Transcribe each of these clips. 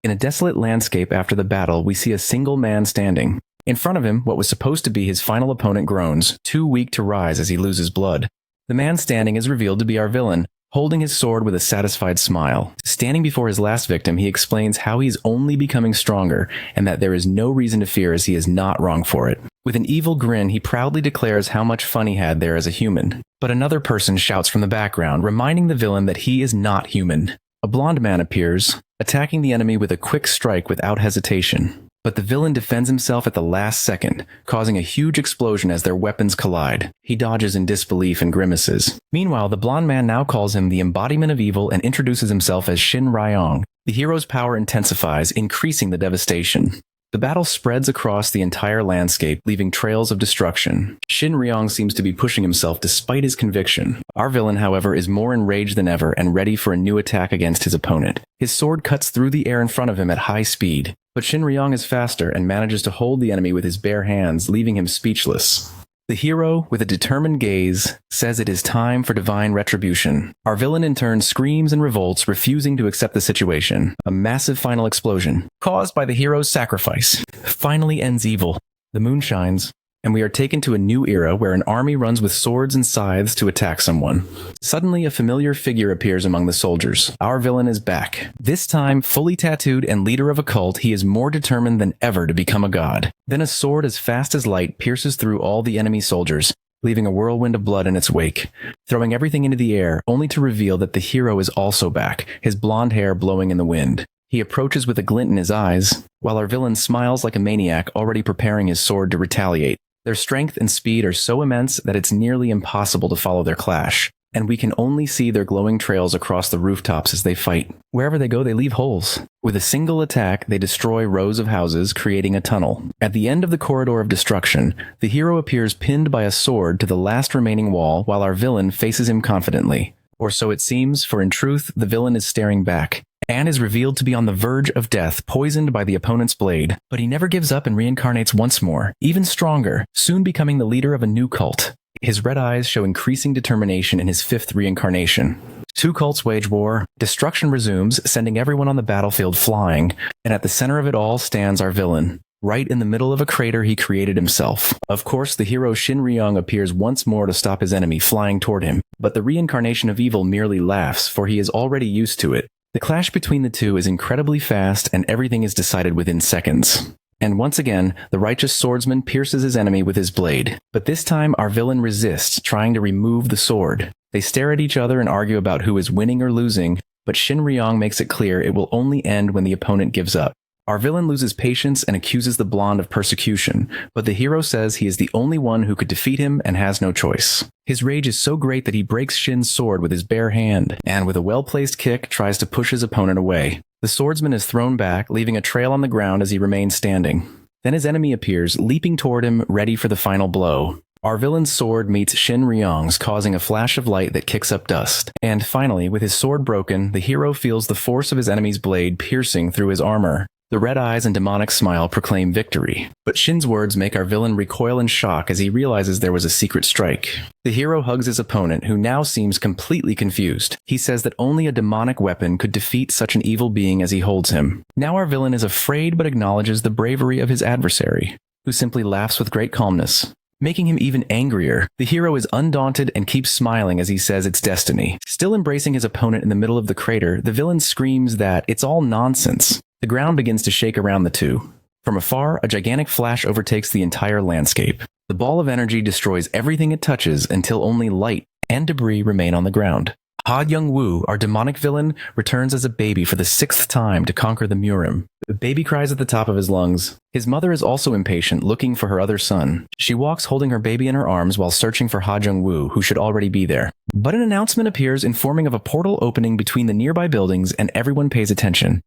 In a desolate landscape after the battle, we see a single man standing. In front of him, what was supposed to be his final opponent groans, too weak to rise as he loses blood. The man standing is revealed to be our villain, holding his sword with a satisfied smile. Standing before his last victim, he explains how he is only becoming stronger and that there is no reason to fear as he is not wrong for it. With an evil grin, he proudly declares how much fun he had there as a human. But another person shouts from the background, reminding the villain that he is not human. A blonde man appears, attacking the enemy with a quick strike without hesitation. But the villain defends himself at the last second, causing a huge explosion as their weapons collide. He dodges in disbelief and grimaces. Meanwhile, the blonde man now calls him the embodiment of evil and introduces himself as Shin Ryong. The hero's power intensifies, increasing the devastation. The battle spreads across the entire landscape, leaving trails of destruction. Shin Ryong seems to be pushing himself despite his conviction. Our villain, however, is more enraged than ever and ready for a new attack against his opponent. His sword cuts through the air in front of him at high speed. But Shin Ryong is faster and manages to hold the enemy with his bare hands, leaving him speechless. The hero, with a determined gaze, says it is time for divine retribution. Our villain in turn screams and revolts, refusing to accept the situation. A massive final explosion, caused by the hero's sacrifice, finally ends evil. The moon shines, and we are taken to a new era where an army runs with swords and scythes to attack someone. Suddenly, a familiar figure appears among the soldiers. Our villain is back. This time, fully tattooed and leader of a cult, he is more determined than ever to become a god. Then a sword as fast as light pierces through all the enemy soldiers, leaving a whirlwind of blood in its wake, throwing everything into the air, only to reveal that the hero is also back, his blonde hair blowing in the wind. He approaches with a glint in his eyes, while our villain smiles like a maniac, already preparing his sword to retaliate. Their strength and speed are so immense that it's nearly impossible to follow their clash, and we can only see their glowing trails across the rooftops as they fight. Wherever they go, they leave holes. With a single attack, they destroy rows of houses, creating a tunnel. At the end of the corridor of destruction, the hero appears pinned by a sword to the last remaining wall, while our villain faces him confidently. Or so it seems, for in truth, the villain is staring back, and is revealed to be on the verge of death, poisoned by the opponent's blade. But he never gives up and reincarnates once more, even stronger, soon becoming the leader of a new cult. His red eyes show increasing determination in his fifth reincarnation. Two cults wage war, destruction resumes, sending everyone on the battlefield flying, and at the center of it all stands our villain, right in the middle of a crater he created himself. Of course, the hero Shin Ryong appears once more to stop his enemy flying toward him, but the reincarnation of evil merely laughs, for he is already used to it. The clash between the two is incredibly fast, and everything is decided within seconds. And once again, the righteous swordsman pierces his enemy with his blade. But this time, our villain resists, trying to remove the sword. They stare at each other and argue about who is winning or losing, but Shin Ryong makes it clear it will only end when the opponent gives up. Our villain loses patience and accuses the blonde of persecution, but the hero says he is the only one who could defeat him and has no choice. His rage is so great that he breaks Shin's sword with his bare hand, and with a well-placed kick tries to push his opponent away. The swordsman is thrown back, leaving a trail on the ground as he remains standing. Then his enemy appears, leaping toward him, ready for the final blow. Our villain's sword meets Shin Ryong's, causing a flash of light that kicks up dust. And finally, with his sword broken, the hero feels the force of his enemy's blade piercing through his armor. The red eyes and demonic smile proclaim victory, but Shin's words make our villain recoil in shock as he realizes there was a secret strike. The hero hugs his opponent, who now seems completely confused. He says that only a demonic weapon could defeat such an evil being as he holds him. Now our villain is afraid but acknowledges the bravery of his adversary, who simply laughs with great calmness, making him even angrier. The hero is undaunted and keeps smiling as he says it's destiny. Still embracing his opponent in the middle of the crater, the villain screams that it's all nonsense. The ground begins to shake around the two. From afar, a gigantic flash overtakes the entire landscape. The ball of energy destroys everything it touches until only light and debris remain on the ground. Ha Young-woo, our demonic villain, returns as a baby for the 6th time to conquer the Murim. The baby cries at the top of his lungs. His mother is also impatient, looking for her other son. She walks holding her baby in her arms while searching for Ha Jung-woo, who should already be there. But an announcement appears informing of a portal opening between the nearby buildings, and everyone pays attention.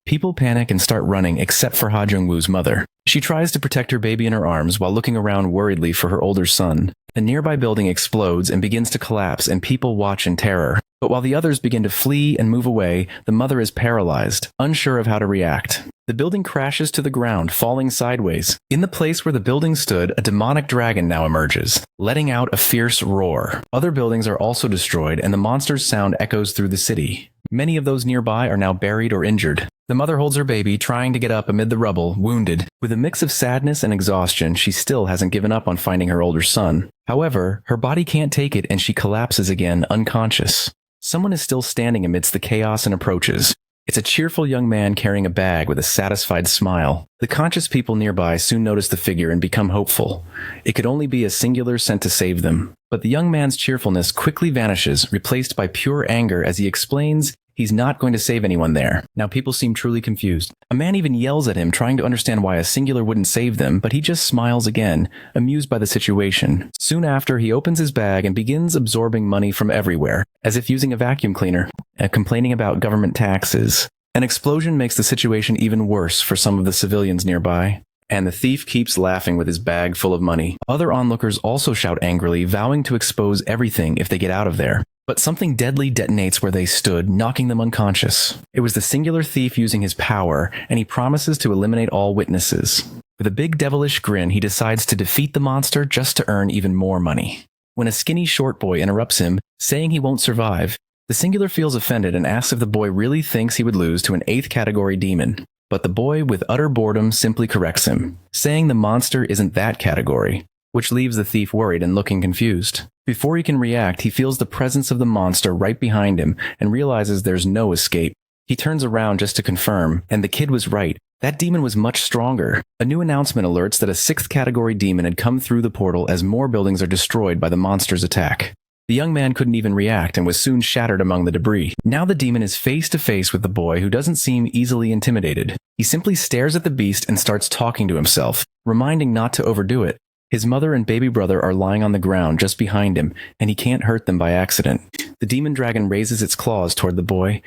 People panic and start running, except for Ha Jung-woo's mother. She tries to protect her baby in her arms while looking around worriedly for her older son. A nearby building explodes and begins to collapse, and people watch in terror. But while the others begin to flee and move away, the mother is paralyzed, unsure of how to react. The building crashes to the ground, falling sideways. In the place where the building stood, a demonic dragon now emerges, letting out a fierce roar. Other buildings are also destroyed, and the monster's sound echoes through the city. Many of those nearby are now buried or injured. The mother holds her baby, trying to get up amid the rubble, wounded. With a mix of sadness and exhaustion, she still hasn't given up on finding her older son. However, her body can't take it and she collapses again, unconscious. Someone is still standing amidst the chaos and approaches. It's a cheerful young man carrying a bag with a satisfied smile. The conscious people nearby soon notice the figure and become hopeful. It could only be a singular sent to save them. But the young man's cheerfulness quickly vanishes, replaced by pure anger as he explains he's not going to save anyone there. Now people seem truly confused. A man even yells at him, trying to understand why a singular wouldn't save them, but he just smiles again, amused by the situation. Soon after, he opens his bag and begins absorbing money from everywhere, as if using a vacuum cleaner, complaining about government taxes. An explosion makes the situation even worse for some of the civilians nearby, and the thief keeps laughing with his bag full of money. Other onlookers also shout angrily, vowing to expose everything if they get out of there. But something deadly detonates where they stood, knocking them unconscious. It was the singular thief using his power, and he promises to eliminate all witnesses. With a big devilish grin, he decides to defeat the monster just to earn even more money. When a skinny short boy interrupts him, saying he won't survive, the singular feels offended and asks if the boy really thinks he would lose to an 8th category demon. But the boy, with utter boredom, simply corrects him, saying the monster isn't that category, which leaves the thief worried and looking confused. Before he can react, he feels the presence of the monster right behind him and realizes there's no escape. He turns around just to confirm, and the kid was right. That demon was much stronger. A new announcement alerts that a 6th category demon had come through the portal as more buildings are destroyed by the monster's attack. The young man couldn't even react and was soon shattered among the debris. Now the demon is face to face with the boy, who doesn't seem easily intimidated. He simply stares at the beast and starts talking to himself, reminding not to overdo it. His mother and baby brother are lying on the ground just behind him, and he can't hurt them by accident. The demon dragon raises its claws toward the boy,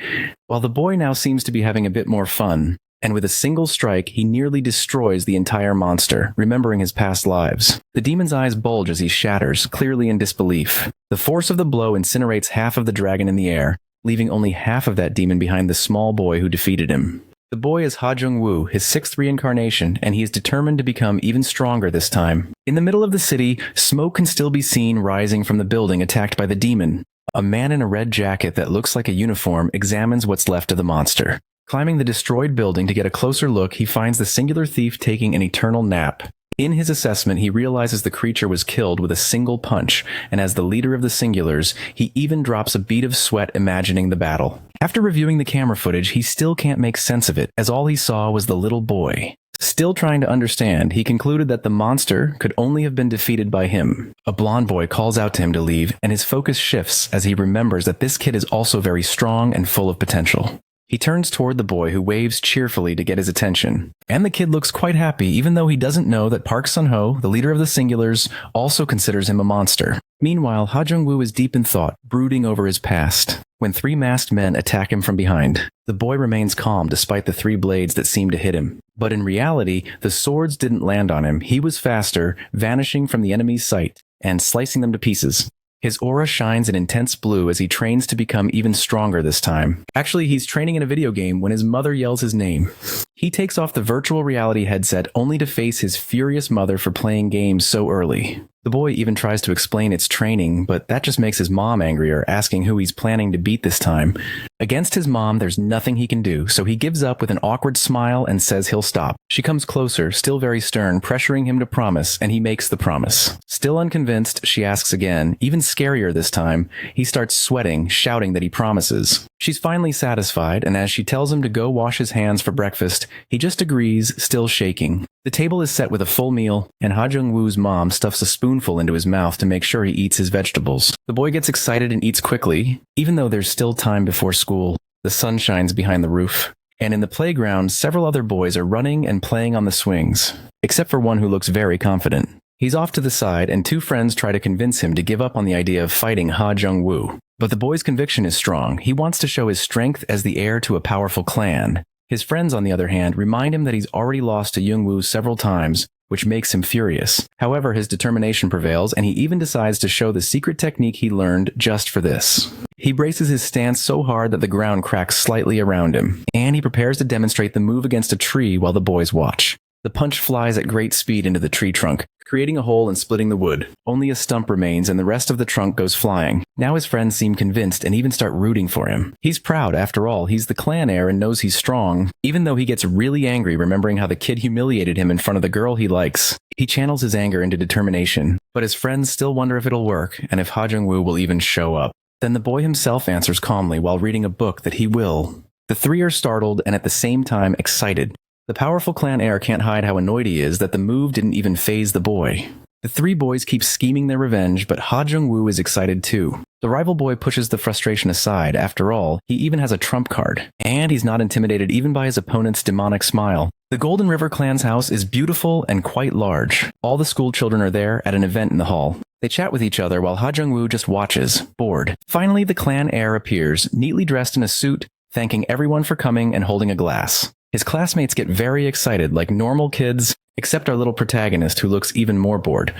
while the boy now seems to be having a bit more fun, and with a single strike, he nearly destroys the entire monster, remembering his past lives. The demon's eyes bulge as he shatters, clearly in disbelief. The force of the blow incinerates half of the dragon in the air, leaving only half of that demon behind the small boy who defeated him. The boy is Ha Jung-woo, his 6th reincarnation, and he is determined to become even stronger this time. In the middle of the city, smoke can still be seen rising from the building attacked by the demon. A man in a red jacket that looks like a uniform examines what's left of the monster. Climbing the destroyed building to get a closer look, he finds the singular thief taking an eternal nap. In his assessment, he realizes the creature was killed with a single punch, and as the leader of the singulars, he even drops a bead of sweat imagining the battle. After reviewing the camera footage, he still can't make sense of it, as all he saw was the little boy. Still trying to understand, he concluded that the monster could only have been defeated by him. A blonde boy calls out to him to leave, and his focus shifts as he remembers that this kid is also very strong and full of potential. He turns toward the boy, who waves cheerfully to get his attention. And the kid looks quite happy, even though he doesn't know that Park Sun-ho, the leader of the Singulars, also considers him a monster. Meanwhile, Ha Jung-woo is deep in thought, brooding over his past, when 3 masked men attack him from behind. The boy remains calm despite the 3 blades that seem to hit him. But in reality, the swords didn't land on him. He was faster, vanishing from the enemy's sight and slicing them to pieces. His aura shines an intense blue as he trains to become even stronger this time. Actually, he's training in a video game when his mother yells his name. He takes off the virtual reality headset only to face his furious mother for playing games so early. The boy even tries to explain it's training, but that just makes his mom angrier, asking who he's planning to beat this time. Against his mom, there's nothing he can do, so he gives up with an awkward smile and says he'll stop. She comes closer, still very stern, pressuring him to promise, and he makes the promise. Still unconvinced, she asks again, even scarier this time. He starts sweating, shouting that he promises. She's finally satisfied, and as she tells him to go wash his hands for breakfast, he just agrees, still shaking. The table is set with a full meal, and Ha Jung-woo's mom stuffs a spoonful into his mouth to make sure he eats his vegetables. The boy gets excited and eats quickly, even though there's still time before school. The sun shines behind the roof, and in the playground, several other boys are running and playing on the swings, except for one who looks very confident. He's off to the side, and 2 friends try to convince him to give up on the idea of fighting Ha Jung-woo. But the boy's conviction is strong. He wants to show his strength as the heir to a powerful clan. His friends, on the other hand, remind him that he's already lost to Jung-woo several times, which makes him furious. However, his determination prevails, and he even decides to show the secret technique he learned just for this. He braces his stance so hard that the ground cracks slightly around him, and he prepares to demonstrate the move against a tree while the boys watch. The punch flies at great speed into the tree trunk, creating a hole and splitting the wood. Only a stump remains and the rest of the trunk goes flying. Now his friends seem convinced and even start rooting for him. He's proud, after all, he's the clan heir and knows he's strong, even though he gets really angry remembering how the kid humiliated him in front of the girl he likes. He channels his anger into determination, but his friends still wonder if it'll work and if Ha Jung-woo will even show up. Then the boy himself answers calmly while reading a book that he will. The three are startled and at the same time excited. The powerful clan heir can't hide how annoyed he is that the move didn't even faze the boy. The three boys keep scheming their revenge, but Ha Jung-woo is excited too. The rival boy pushes the frustration aside. After all, he even has a trump card, and he's not intimidated even by his opponent's demonic smile. The Golden River clan's house is beautiful and quite large. All the school children are there at an event in the hall. They chat with each other while Ha Jung-woo just watches, bored. Finally, the clan heir appears, neatly dressed in a suit, thanking everyone for coming and holding a glass. His classmates get very excited, like normal kids, except our little protagonist, who looks even more bored.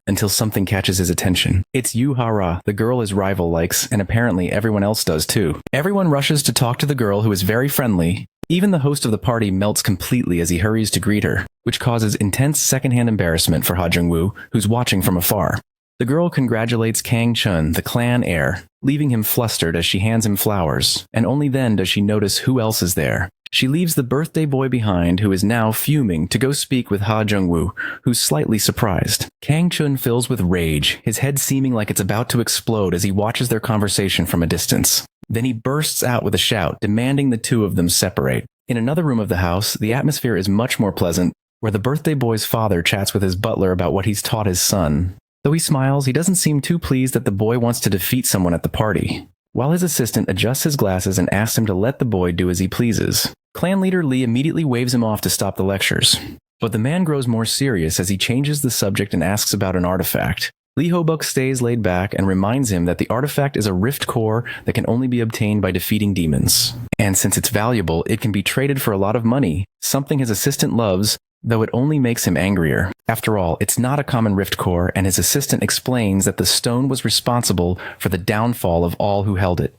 Until something catches his attention. It's Yu Hara, the girl his rival likes, and apparently everyone else does too. Everyone rushes to talk to the girl, who is very friendly. Even the host of the party melts completely as he hurries to greet her, which causes intense secondhand embarrassment for Ha Jung-woo, who's watching from afar. The girl congratulates Kang Chun, the clan heir, leaving him flustered as she hands him flowers, and only then does she notice who else is there. She leaves the birthday boy behind, who is now fuming, to go speak with Ha Jung-woo, who's slightly surprised. Kang Chun fills with rage, his head seeming like it's about to explode as he watches their conversation from a distance. Then he bursts out with a shout, demanding the two of them separate. In another room of the house, the atmosphere is much more pleasant, where the birthday boy's father chats with his butler about what he's taught his son. Though he smiles, he doesn't seem too pleased that the boy wants to defeat someone at the party. While his assistant adjusts his glasses and asks him to let the boy do as he pleases. Clan leader Lee immediately waves him off to stop the lectures. But the man grows more serious as he changes the subject and asks about an artifact. Lee Ho-buk stays laid back and reminds him that the artifact is a rift core that can only be obtained by defeating demons. And since it's valuable, it can be traded for a lot of money, something his assistant loves, though it only makes him angrier. After all, it's not a common rift core, and his assistant explains that the stone was responsible for the downfall of all who held it.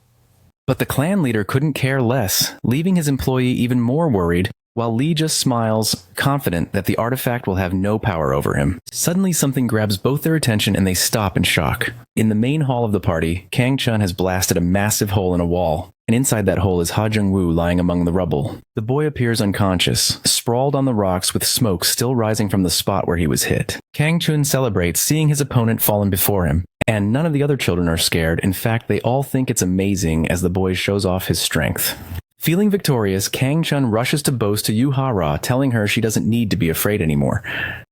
But the clan leader couldn't care less, leaving his employee even more worried, while Lee just smiles, confident that the artifact will have no power over him. Suddenly something grabs both their attention and they stop in shock. In the main hall of the party, Kang Chun has blasted a massive hole in a wall, and inside that hole is Ha Jung-woo lying among the rubble. The boy appears unconscious, sprawled on the rocks with smoke still rising from the spot where he was hit. Kang Chun celebrates seeing his opponent fallen before him, and none of the other children are scared. In fact, they all think it's amazing as the boy shows off his strength. Feeling victorious, Kang Chun rushes to boast to Yu Hara, telling her she doesn't need to be afraid anymore.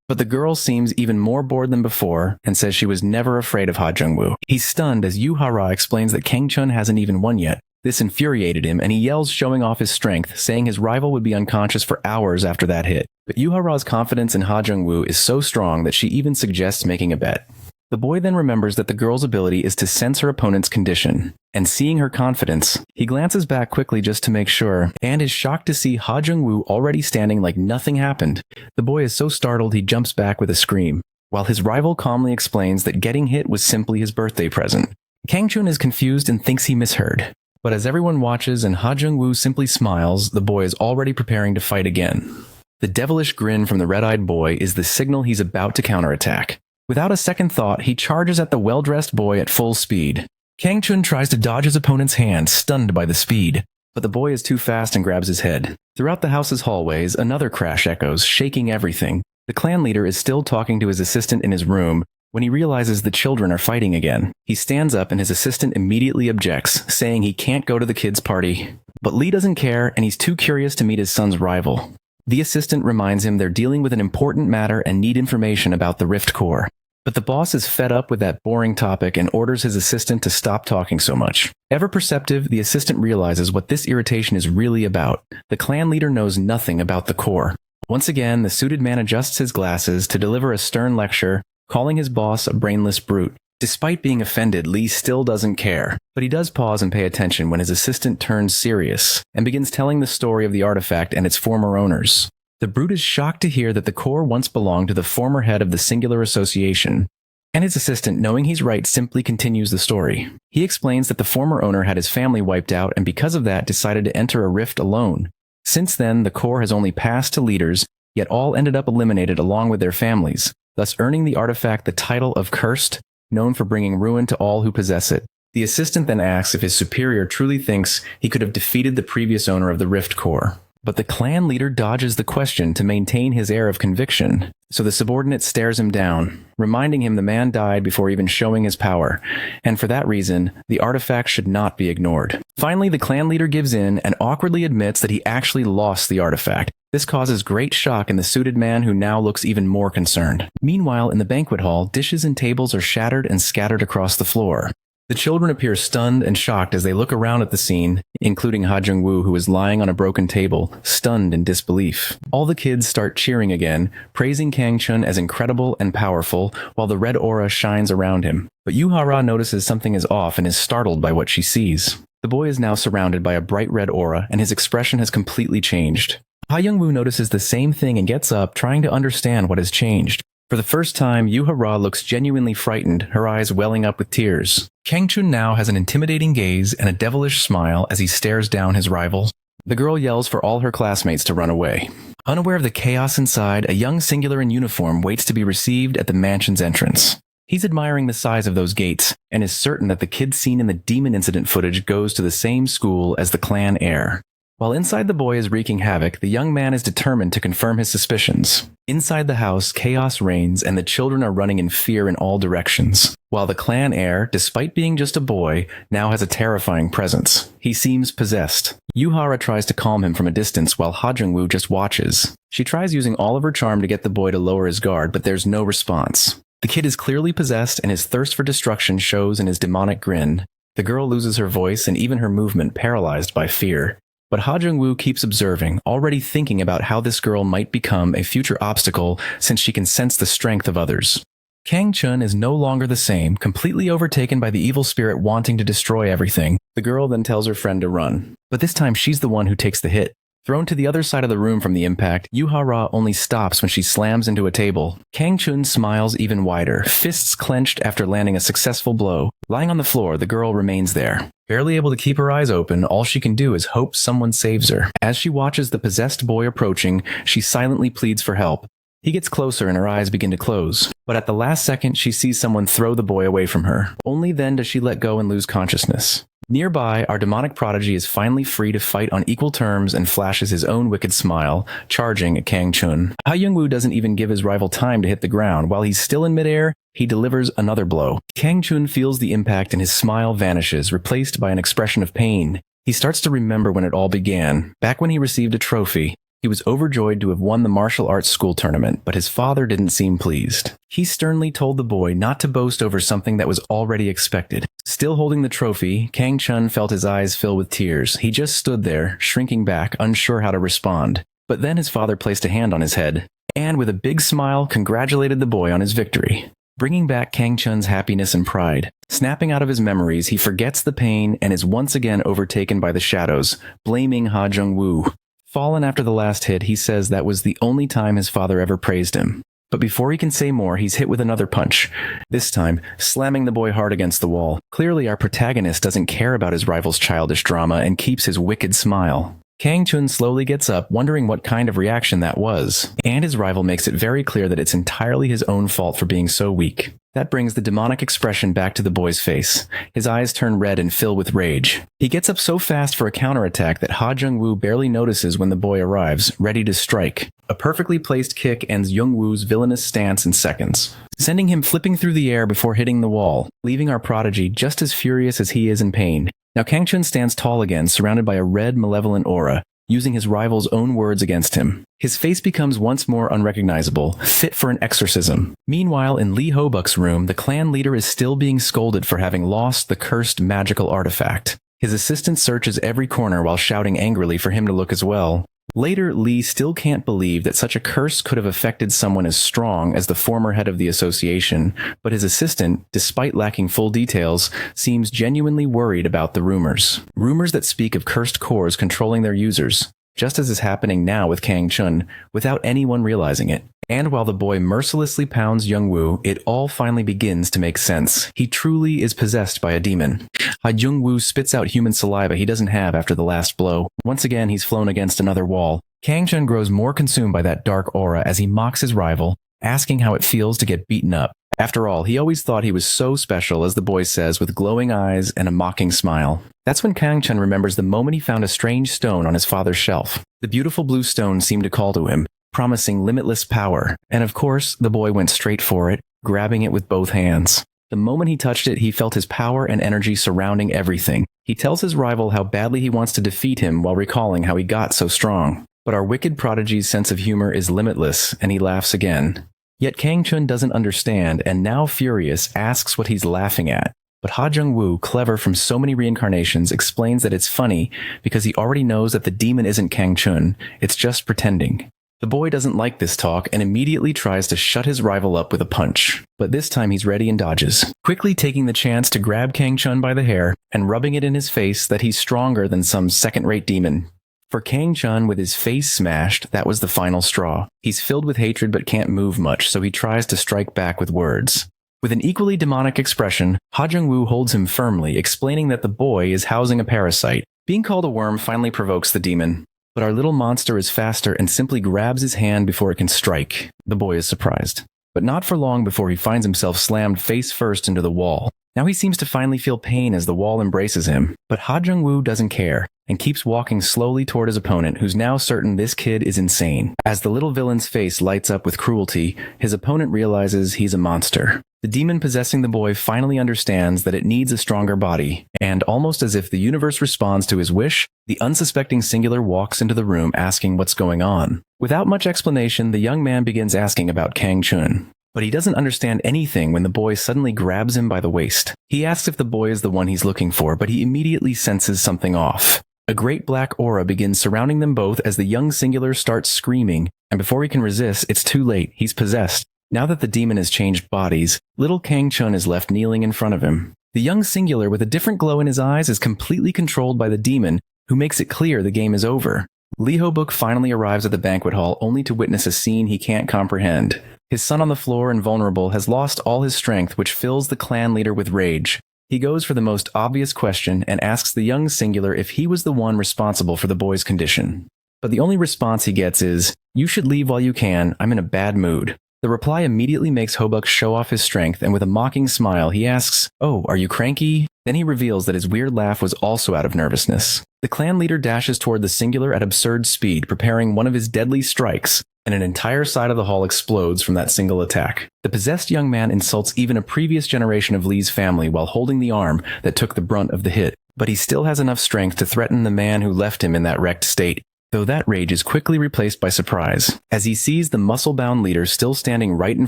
But the girl seems even more bored than before and says she was never afraid of Ha Jung-woo. He's stunned as Yu Hara explains that Kang Chun hasn't even won yet. This infuriated him, and he yells, showing off his strength, saying his rival would be unconscious for hours after that hit. But Yu Hara's confidence in Ha Jung-woo is so strong that she even suggests making a bet. The boy then remembers that the girl's ability is to sense her opponent's condition, and seeing her confidence, he glances back quickly just to make sure, and is shocked to see Ha Jung-woo already standing like nothing happened. The boy is so startled he jumps back with a scream, while his rival calmly explains that getting hit was simply his birthday present. Kang Chun is confused and thinks he misheard. But as everyone watches and Ha Jung-woo simply smiles, the boy is already preparing to fight again. The devilish grin from the red-eyed boy is the signal he's about to counterattack. Without a second thought, he charges at the well-dressed boy at full speed. Kang Chun tries to dodge his opponent's hand, stunned by the speed. But the boy is too fast and grabs his head. Throughout the house's hallways, another crash echoes, shaking everything. The clan leader is still talking to his assistant in his room when he realizes the children are fighting again. He stands up and his assistant immediately objects, saying he can't go to the kids' party. But Lee doesn't care, and he's too curious to meet his son's rival. The assistant reminds him they're dealing with an important matter and need information about the Rift Core. But the boss is fed up with that boring topic and orders his assistant to stop talking so much. Ever perceptive, the assistant realizes what this irritation is really about. The clan leader knows nothing about the core. Once again, the suited man adjusts his glasses to deliver a stern lecture, calling his boss a brainless brute. Despite being offended, Lee still doesn't care. But he does pause and pay attention when his assistant turns serious and begins telling the story of the artifact and its former owners. The brute is shocked to hear that the core once belonged to the former head of the Singular Association, and his assistant, knowing he's right, simply continues the story. He explains that the former owner had his family wiped out and because of that decided to enter a rift alone. Since then, the core has only passed to leaders, yet all ended up eliminated along with their families, thus earning the artifact the title of Cursed, known for bringing ruin to all who possess it. The assistant then asks if his superior truly thinks he could have defeated the previous owner of the Rift Core. But the clan leader dodges the question to maintain his air of conviction, so the subordinate stares him down, reminding him the man died before even showing his power, and for that reason, the artifact should not be ignored. Finally, the clan leader gives in and awkwardly admits that he actually lost the artifact. This causes great shock in the suited man, who now looks even more concerned. Meanwhile, in the banquet hall, dishes and tables are shattered and scattered across the floor. The children appear stunned and shocked as they look around at the scene, including Ha Jung-woo, who is lying on a broken table, stunned in disbelief. All the kids start cheering again, praising Kang-chun as incredible and powerful, while the red aura shines around him. But Yu-ha-ra notices something is off and is startled by what she sees. The boy is now surrounded by a bright red aura, and his expression has completely changed. Ha Young-woo notices the same thing and gets up, trying to understand what has changed. For the first time, Yu-ha-ra looks genuinely frightened, her eyes welling up with tears. Kang-chun now has an intimidating gaze and a devilish smile as he stares down his rival. The girl yells for all her classmates to run away. Unaware of the chaos inside, a young singular in uniform waits to be received at the mansion's entrance. He's admiring the size of those gates, and is certain that the kid seen in the demon incident footage goes to the same school as the clan heir. While inside the boy is wreaking havoc, the young man is determined to confirm his suspicions. Inside the house, chaos reigns, and the children are running in fear in all directions. While the clan heir, despite being just a boy, now has a terrifying presence. He seems possessed. Yu-ha-ra tries to calm him from a distance while Ha Jung-woo just watches. She tries using all of her charm to get the boy to lower his guard, but there's no response. The kid is clearly possessed, and his thirst for destruction shows in his demonic grin. The girl loses her voice and even her movement, paralyzed by fear. But Ha Jung-woo keeps observing, already thinking about how this girl might become a future obstacle since she can sense the strength of others. Kang-chun is no longer the same, completely overtaken by the evil spirit wanting to destroy everything. The girl then tells her friend to run. But this time she's the one who takes the hit. Thrown to the other side of the room from the impact, Yu-ha-ra only stops when she slams into a table. Kang-chun smiles even wider, fists clenched after landing a successful blow. Lying on the floor, the girl remains there. Barely able to keep her eyes open, all she can do is hope someone saves her. As she watches the possessed boy approaching, she silently pleads for help. He gets closer and her eyes begin to close. But at the last second, she sees someone throw the boy away from her. Only then does she let go and lose consciousness. Nearby, our demonic prodigy is finally free to fight on equal terms and flashes his own wicked smile, charging at Kang-chun. Ha Young-woo doesn't even give his rival time to hit the ground. While he's still in midair, he delivers another blow. Kang-chun feels the impact and his smile vanishes, replaced by an expression of pain. He starts to remember when it all began, back when he received a trophy. He was overjoyed to have won the martial arts school tournament, but his father didn't seem pleased. He sternly told the boy not to boast over something that was already expected. Still holding the trophy, Kang-chun felt his eyes fill with tears. He just stood there, shrinking back, unsure how to respond. But then his father placed a hand on his head, and with a big smile, congratulated the boy on his victory, bringing back Kang-chun's happiness and pride. Snapping out of his memories, he forgets the pain and is once again overtaken by the shadows, blaming Ha Jung-woo. Fallen after the last hit, he says that was the only time his father ever praised him. But before he can say more, he's hit with another punch, this time slamming the boy hard against the wall. Clearly, our protagonist doesn't care about his rival's childish drama and keeps his wicked smile. Kang-chun slowly gets up, wondering what kind of reaction that was, and his rival makes it very clear that it's entirely his own fault for being so weak. That brings the demonic expression back to the boy's face. His eyes turn red and fill with rage. He gets up so fast for a counterattack that Ha Jung-woo barely notices when the boy arrives, ready to strike. A perfectly placed kick ends Jung-woo's villainous stance in seconds, sending him flipping through the air before hitting the wall, leaving our prodigy just as furious as he is in pain. Now Kang-chun stands tall again, surrounded by a red, malevolent aura, using his rival's own words against him. His face becomes once more unrecognizable, fit for an exorcism. Meanwhile, in Lee Ho-buk's room, the clan leader is still being scolded for having lost the cursed magical artifact. His assistant searches every corner while shouting angrily for him to look as well. Later, Lee still can't believe that such a curse could have affected someone as strong as the former head of the association, but his assistant, despite lacking full details, seems genuinely worried about the rumors. Rumors that speak of cursed cores controlling their users, just as is happening now with Kang-chun, without anyone realizing it. And while the boy mercilessly pounds Young-woo, it all finally begins to make sense. He truly is possessed by a demon. Young-woo spits out human saliva he doesn't have after the last blow. Once again, he's flown against another wall. Kang-chun grows more consumed by that dark aura as he mocks his rival, asking how it feels to get beaten up. After all, he always thought he was so special, as the boy says with glowing eyes and a mocking smile. That's when Kang-chun remembers the moment he found a strange stone on his father's shelf. The beautiful blue stone seemed to call to him, promising limitless power, and of course, the boy went straight for it, grabbing it with both hands. The moment he touched it, he felt his power and energy surrounding everything. He tells his rival how badly he wants to defeat him while recalling how he got so strong. But our wicked prodigy's sense of humor is limitless, and he laughs again. Yet Kang-chun doesn't understand, and now furious, asks what he's laughing at. But Ha Jung-woo, clever from so many reincarnations, explains that it's funny because he already knows that the demon isn't Kang-chun, it's just pretending. The boy doesn't like this talk and immediately tries to shut his rival up with a punch. But this time he's ready and dodges, quickly taking the chance to grab Kang-chun by the hair and rubbing it in his face that he's stronger than some second-rate demon. For Kang-chun, with his face smashed, that was the final straw. He's filled with hatred but can't move much, so he tries to strike back with words. With an equally demonic expression, Ha Jung-woo holds him firmly, explaining that the boy is housing a parasite. Being called a worm finally provokes the demon. But our little monster is faster and simply grabs his hand before it can strike. The boy is surprised. But not for long before he finds himself slammed face first into the wall. Now he seems to finally feel pain as the wall embraces him, but Ha Jung-woo doesn't care and keeps walking slowly toward his opponent, who's now certain this kid is insane. As the little villain's face lights up with cruelty, his opponent realizes he's a monster. The demon possessing the boy finally understands that it needs a stronger body, and almost as if the universe responds to his wish, the unsuspecting Singular walks into the room asking what's going on. Without much explanation, the young man begins asking about Kang-chun. But he doesn't understand anything when the boy suddenly grabs him by the waist. He asks if the boy is the one he's looking for, but he immediately senses something off. A great black aura begins surrounding them both as the young Singular starts screaming, and before he can resist, it's too late. He's possessed. Now that the demon has changed bodies, little Kang-chun is left kneeling in front of him. The young Singular, with a different glow in his eyes, is completely controlled by the demon, who makes it clear the game is over. Lee Ho-buk finally arrives at the banquet hall only to witness a scene he can't comprehend. His son on the floor and vulnerable has lost all his strength, which fills the clan leader with rage. He goes for the most obvious question and asks the young Singular if he was the one responsible for the boy's condition. But the only response he gets is, "You should leave while you can, I'm in a bad mood." The reply immediately makes Ho-buk show off his strength, and with a mocking smile, he asks, "Oh, are you cranky?" Then he reveals that his weird laugh was also out of nervousness. The clan leader dashes toward the Singular at absurd speed, preparing one of his deadly strikes, and an entire side of the hall explodes from that single attack. The possessed young man insults even a previous generation of Lee's family while holding the arm that took the brunt of the hit, but he still has enough strength to threaten the man who left him in that wrecked state. Though that rage is quickly replaced by surprise, as he sees the muscle-bound leader still standing right in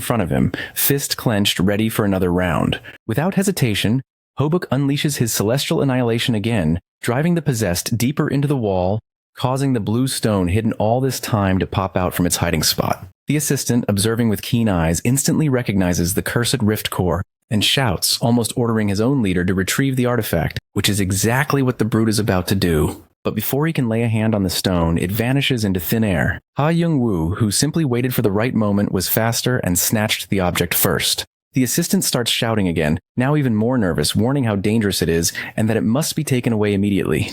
front of him, fist clenched, ready for another round. Without hesitation, Ho-buk unleashes his celestial annihilation again, driving the possessed deeper into the wall, causing the blue stone hidden all this time to pop out from its hiding spot. The assistant, observing with keen eyes, instantly recognizes the cursed rift core and shouts, almost ordering his own leader to retrieve the artifact, which is exactly what the brute is about to do. But before he can lay a hand on the stone, it vanishes into thin air. Ha Jung-woo, who simply waited for the right moment, was faster and snatched the object first. The assistant starts shouting again, now even more nervous, warning how dangerous it is and that it must be taken away immediately.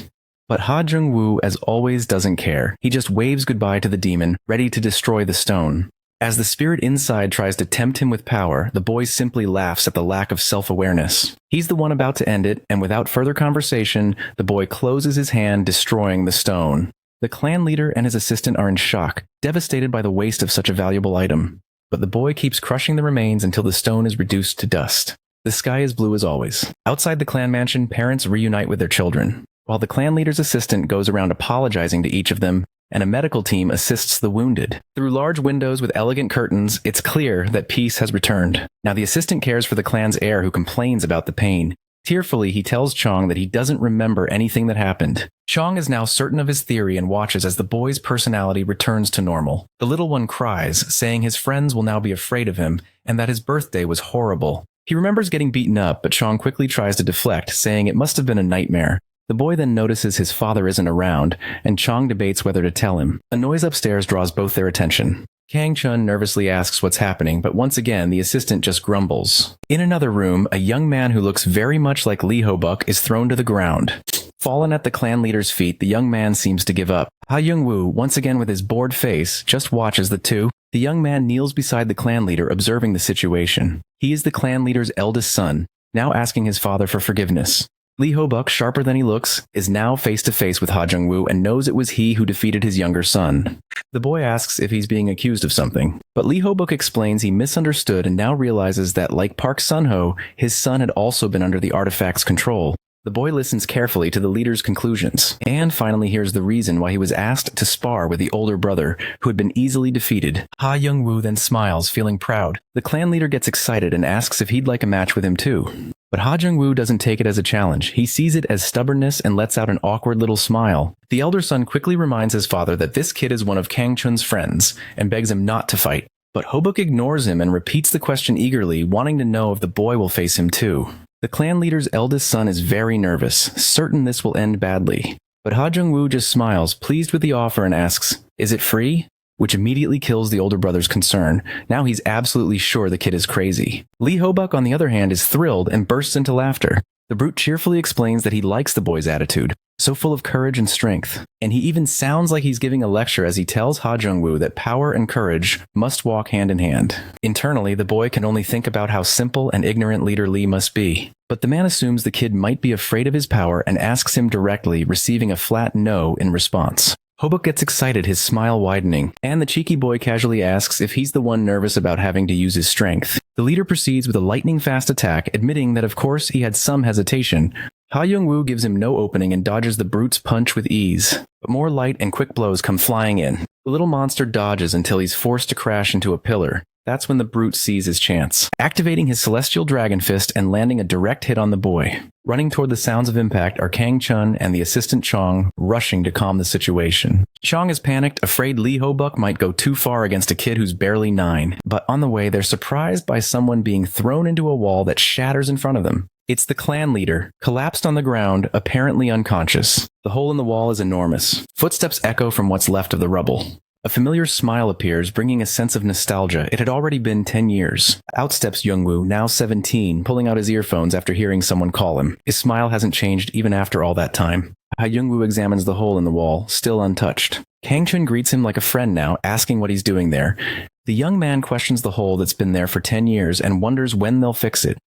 But Ha Jung-woo, as always, doesn't care. He just waves goodbye to the demon, ready to destroy the stone. As the spirit inside tries to tempt him with power, the boy simply laughs at the lack of self-awareness. He's the one about to end it, and without further conversation, the boy closes his hand, destroying the stone. The clan leader and his assistant are in shock, devastated by the waste of such a valuable item. But the boy keeps crushing the remains until the stone is reduced to dust. The sky is blue as always. Outside the clan mansion, parents reunite with their children, while the clan leader's assistant goes around apologizing to each of them, and a medical team assists the wounded. Through large windows with elegant curtains, it's clear that peace has returned. Now the assistant cares for the clan's heir who complains about the pain. Tearfully, he tells Chong that he doesn't remember anything that happened. Chong is now certain of his theory and watches as the boy's personality returns to normal. The little one cries, saying his friends will now be afraid of him, and that his birthday was horrible. He remembers getting beaten up, but Chong quickly tries to deflect, saying it must have been a nightmare. The boy then notices his father isn't around, and Chong debates whether to tell him. A noise upstairs draws both their attention. Kang Chun nervously asks what's happening, but once again, the assistant just grumbles. In another room, a young man who looks very much like Lee Ho-buk is thrown to the ground. Fallen at the clan leader's feet, the young man seems to give up. Ha Young-woo, once again with his bored face, just watches the two. The young man kneels beside the clan leader, observing the situation. He is the clan leader's eldest son, now asking his father for forgiveness. Lee Ho-buk, sharper than he looks, is now face to face with Ha Jung-woo and knows it was he who defeated his younger son. The boy asks if he's being accused of something, but Lee Ho-buk explains he misunderstood and now realizes that, like Park Sun-ho, his son had also been under the artifact's control. The boy listens carefully to the leader's conclusions, and finally hears the reason why he was asked to spar with the older brother, who had been easily defeated. Ha Young-woo then smiles, feeling proud. The clan leader gets excited and asks if he'd like a match with him too. But Ha Jung-woo doesn't take it as a challenge. He sees it as stubbornness and lets out an awkward little smile. The elder son quickly reminds his father that this kid is one of Kang Chun's friends, and begs him not to fight. But Ho-buk ignores him and repeats the question eagerly, wanting to know if the boy will face him too. The clan leader's eldest son is very nervous, certain this will end badly. But Ha Jung-woo just smiles, pleased with the offer, and asks, "Is it free?" Which immediately kills the older brother's concern. Now he's absolutely sure the kid is crazy. Lee Ho-buk, on the other hand, is thrilled and bursts into laughter. The brute cheerfully explains that he likes the boy's attitude, so full of courage and strength. And he even sounds like he's giving a lecture as he tells Ha Jung-woo that power and courage must walk hand in hand. Internally, the boy can only think about how simple and ignorant Leader Lee must be. But the man assumes the kid might be afraid of his power and asks him directly, receiving a flat no in response. Ho-buk gets excited, his smile widening, and the cheeky boy casually asks if he's the one nervous about having to use his strength. The leader proceeds with a lightning-fast attack, admitting that of course he had some hesitation. Ha Young-woo gives him no opening and dodges the brute's punch with ease. But more light and quick blows come flying in. The little monster dodges until he's forced to crash into a pillar. That's when the brute sees his chance, activating his celestial dragon fist and landing a direct hit on the boy. Running toward the sounds of impact are Kang Chun and the assistant Chong, rushing to calm the situation. Chong is panicked, afraid Lee Ho-buk might go too far against a kid who's barely 9. But on the way, they're surprised by someone being thrown into a wall that shatters in front of them. It's the clan leader, collapsed on the ground, apparently unconscious. The hole in the wall is enormous. Footsteps echo from what's left of the rubble. A familiar smile appears, bringing a sense of nostalgia. It had already been 10 years. Out steps Young-woo, now 17, pulling out his earphones after hearing someone call him. His smile hasn't changed even after all that time. Ha Young-woo examines the hole in the wall, still untouched. Kang Chun greets him like a friend now, asking what he's doing there. The young man questions the hole that's been there for 10 years and wonders when they'll fix it.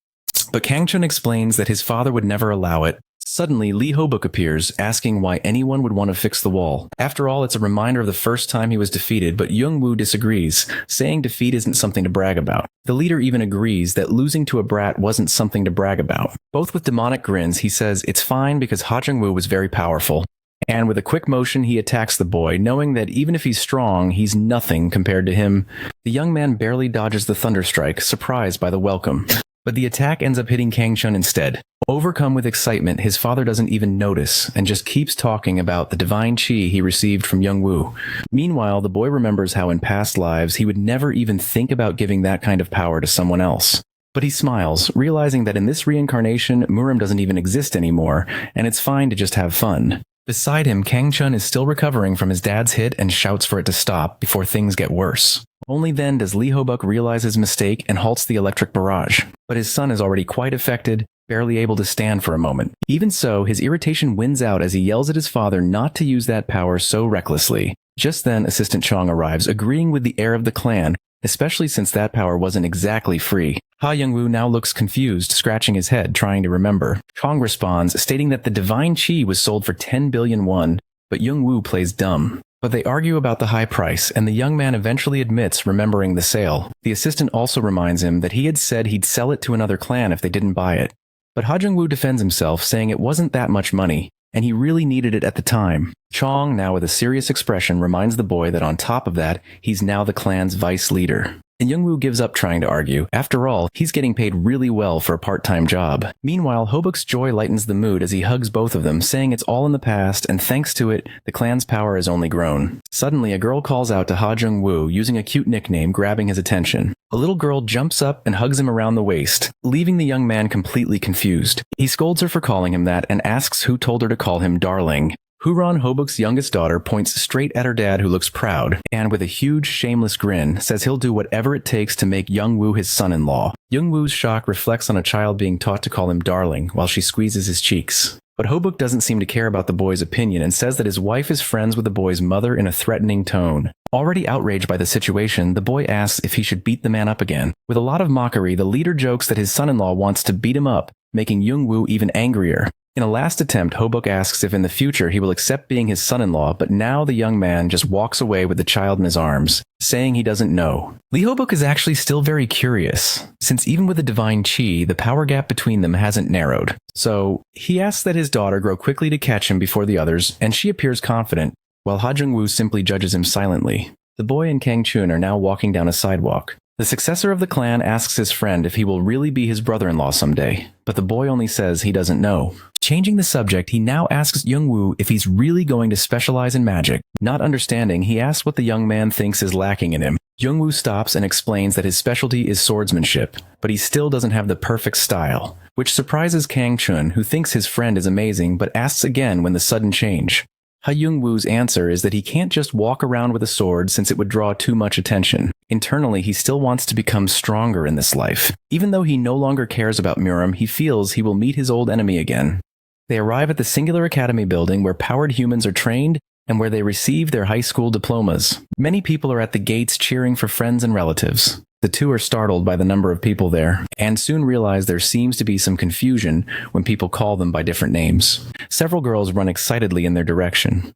But Kang Chun explains that his father would never allow it. Suddenly, Lee Ho-buk appears, asking why anyone would want to fix the wall. After all, it's a reminder of the first time he was defeated, but Young-woo disagrees, saying defeat isn't something to brag about. The leader even agrees that losing to a brat wasn't something to brag about. Both with demonic grins, he says it's fine because Ha Jung-woo was very powerful. And with a quick motion, he attacks the boy, knowing that even if he's strong, he's nothing compared to him. The young man barely dodges the thunderstrike, surprised by the welcome. But the attack ends up hitting Kang Chun instead. Overcome with excitement, his father doesn't even notice and just keeps talking about the divine chi he received from Young-woo. Meanwhile, the boy remembers how in past lives he would never even think about giving that kind of power to someone else. But he smiles, realizing that in this reincarnation, Murim doesn't even exist anymore, and it's fine to just have fun. Beside him, Kang Chun is still recovering from his dad's hit and shouts for it to stop before things get worse. Only then does Lee Ho-buk realize his mistake and halts the electric barrage. But his son is already quite affected, barely able to stand for a moment. Even so, his irritation wins out as he yells at his father not to use that power so recklessly. Just then, Assistant Chong arrives, agreeing with the heir of the clan, especially since that power wasn't exactly free. Ha Young-woo now looks confused, scratching his head, trying to remember. Chong responds, stating that the divine chi was sold for 10 billion won, but Young-woo plays dumb. But they argue about the high price, and the young man eventually admits remembering the sale. The assistant also reminds him that he had said he'd sell it to another clan if they didn't buy it. But Ha Jung-woo defends himself, saying it wasn't that much money, and he really needed it at the time. Chong, now with a serious expression, reminds the boy that on top of that, he's now the clan's vice leader. And Young-woo gives up trying to argue. After all, he's getting paid really well for a part-time job. Meanwhile, Ho-buk's joy lightens the mood as he hugs both of them, saying it's all in the past, and thanks to it, the clan's power has only grown. Suddenly, a girl calls out to Ha Jung-woo, using a cute nickname, grabbing his attention. A little girl jumps up and hugs him around the waist, leaving the young man completely confused. He scolds her for calling him that and asks who told her to call him darling. Huron, Hobuk's youngest daughter, points straight at her dad, who looks proud, and with a huge, shameless grin, says he'll do whatever it takes to make Youngwoo his son-in-law. Youngwoo's shock reflects on a child being taught to call him darling while she squeezes his cheeks. But Hobuk doesn't seem to care about the boy's opinion and says that his wife is friends with the boy's mother in a threatening tone. Already outraged by the situation, the boy asks if he should beat the man up again. With a lot of mockery, the leader jokes that his son-in-law wants to beat him up, making Youngwoo even angrier. In a last attempt, Hobuk asks if in the future he will accept being his son-in-law, but now the young man just walks away with the child in his arms, saying he doesn't know. Lee Hobuk is actually still very curious, since even with the divine chi, the power gap between them hasn't narrowed. So, he asks that his daughter grow quickly to catch him before the others, and she appears confident, while Ha Jung-woo simply judges him silently. The boy and Kang Chun are now walking down a sidewalk. The successor of the clan asks his friend if he will really be his brother-in-law someday, but the boy only says he doesn't know. Changing the subject, he now asks Youngwoo if he's really going to specialize in magic. Not understanding, he asks what the young man thinks is lacking in him. Youngwoo stops and explains that his specialty is swordsmanship, but he still doesn't have the perfect style, which surprises Kang Chun, who thinks his friend is amazing but asks again when the sudden change. Ha Young-woo's answer is that he can't just walk around with a sword since it would draw too much attention. Internally, he still wants to become stronger in this life. Even though he no longer cares about Muram, he feels he will meet his old enemy again. They arrive at the Singular Academy building where powered humans are trained and where they receive their high school diplomas. Many people are at the gates cheering for friends and relatives. The two are startled by the number of people there, and soon realize there seems to be some confusion when people call them by different names. Several girls run excitedly in their direction.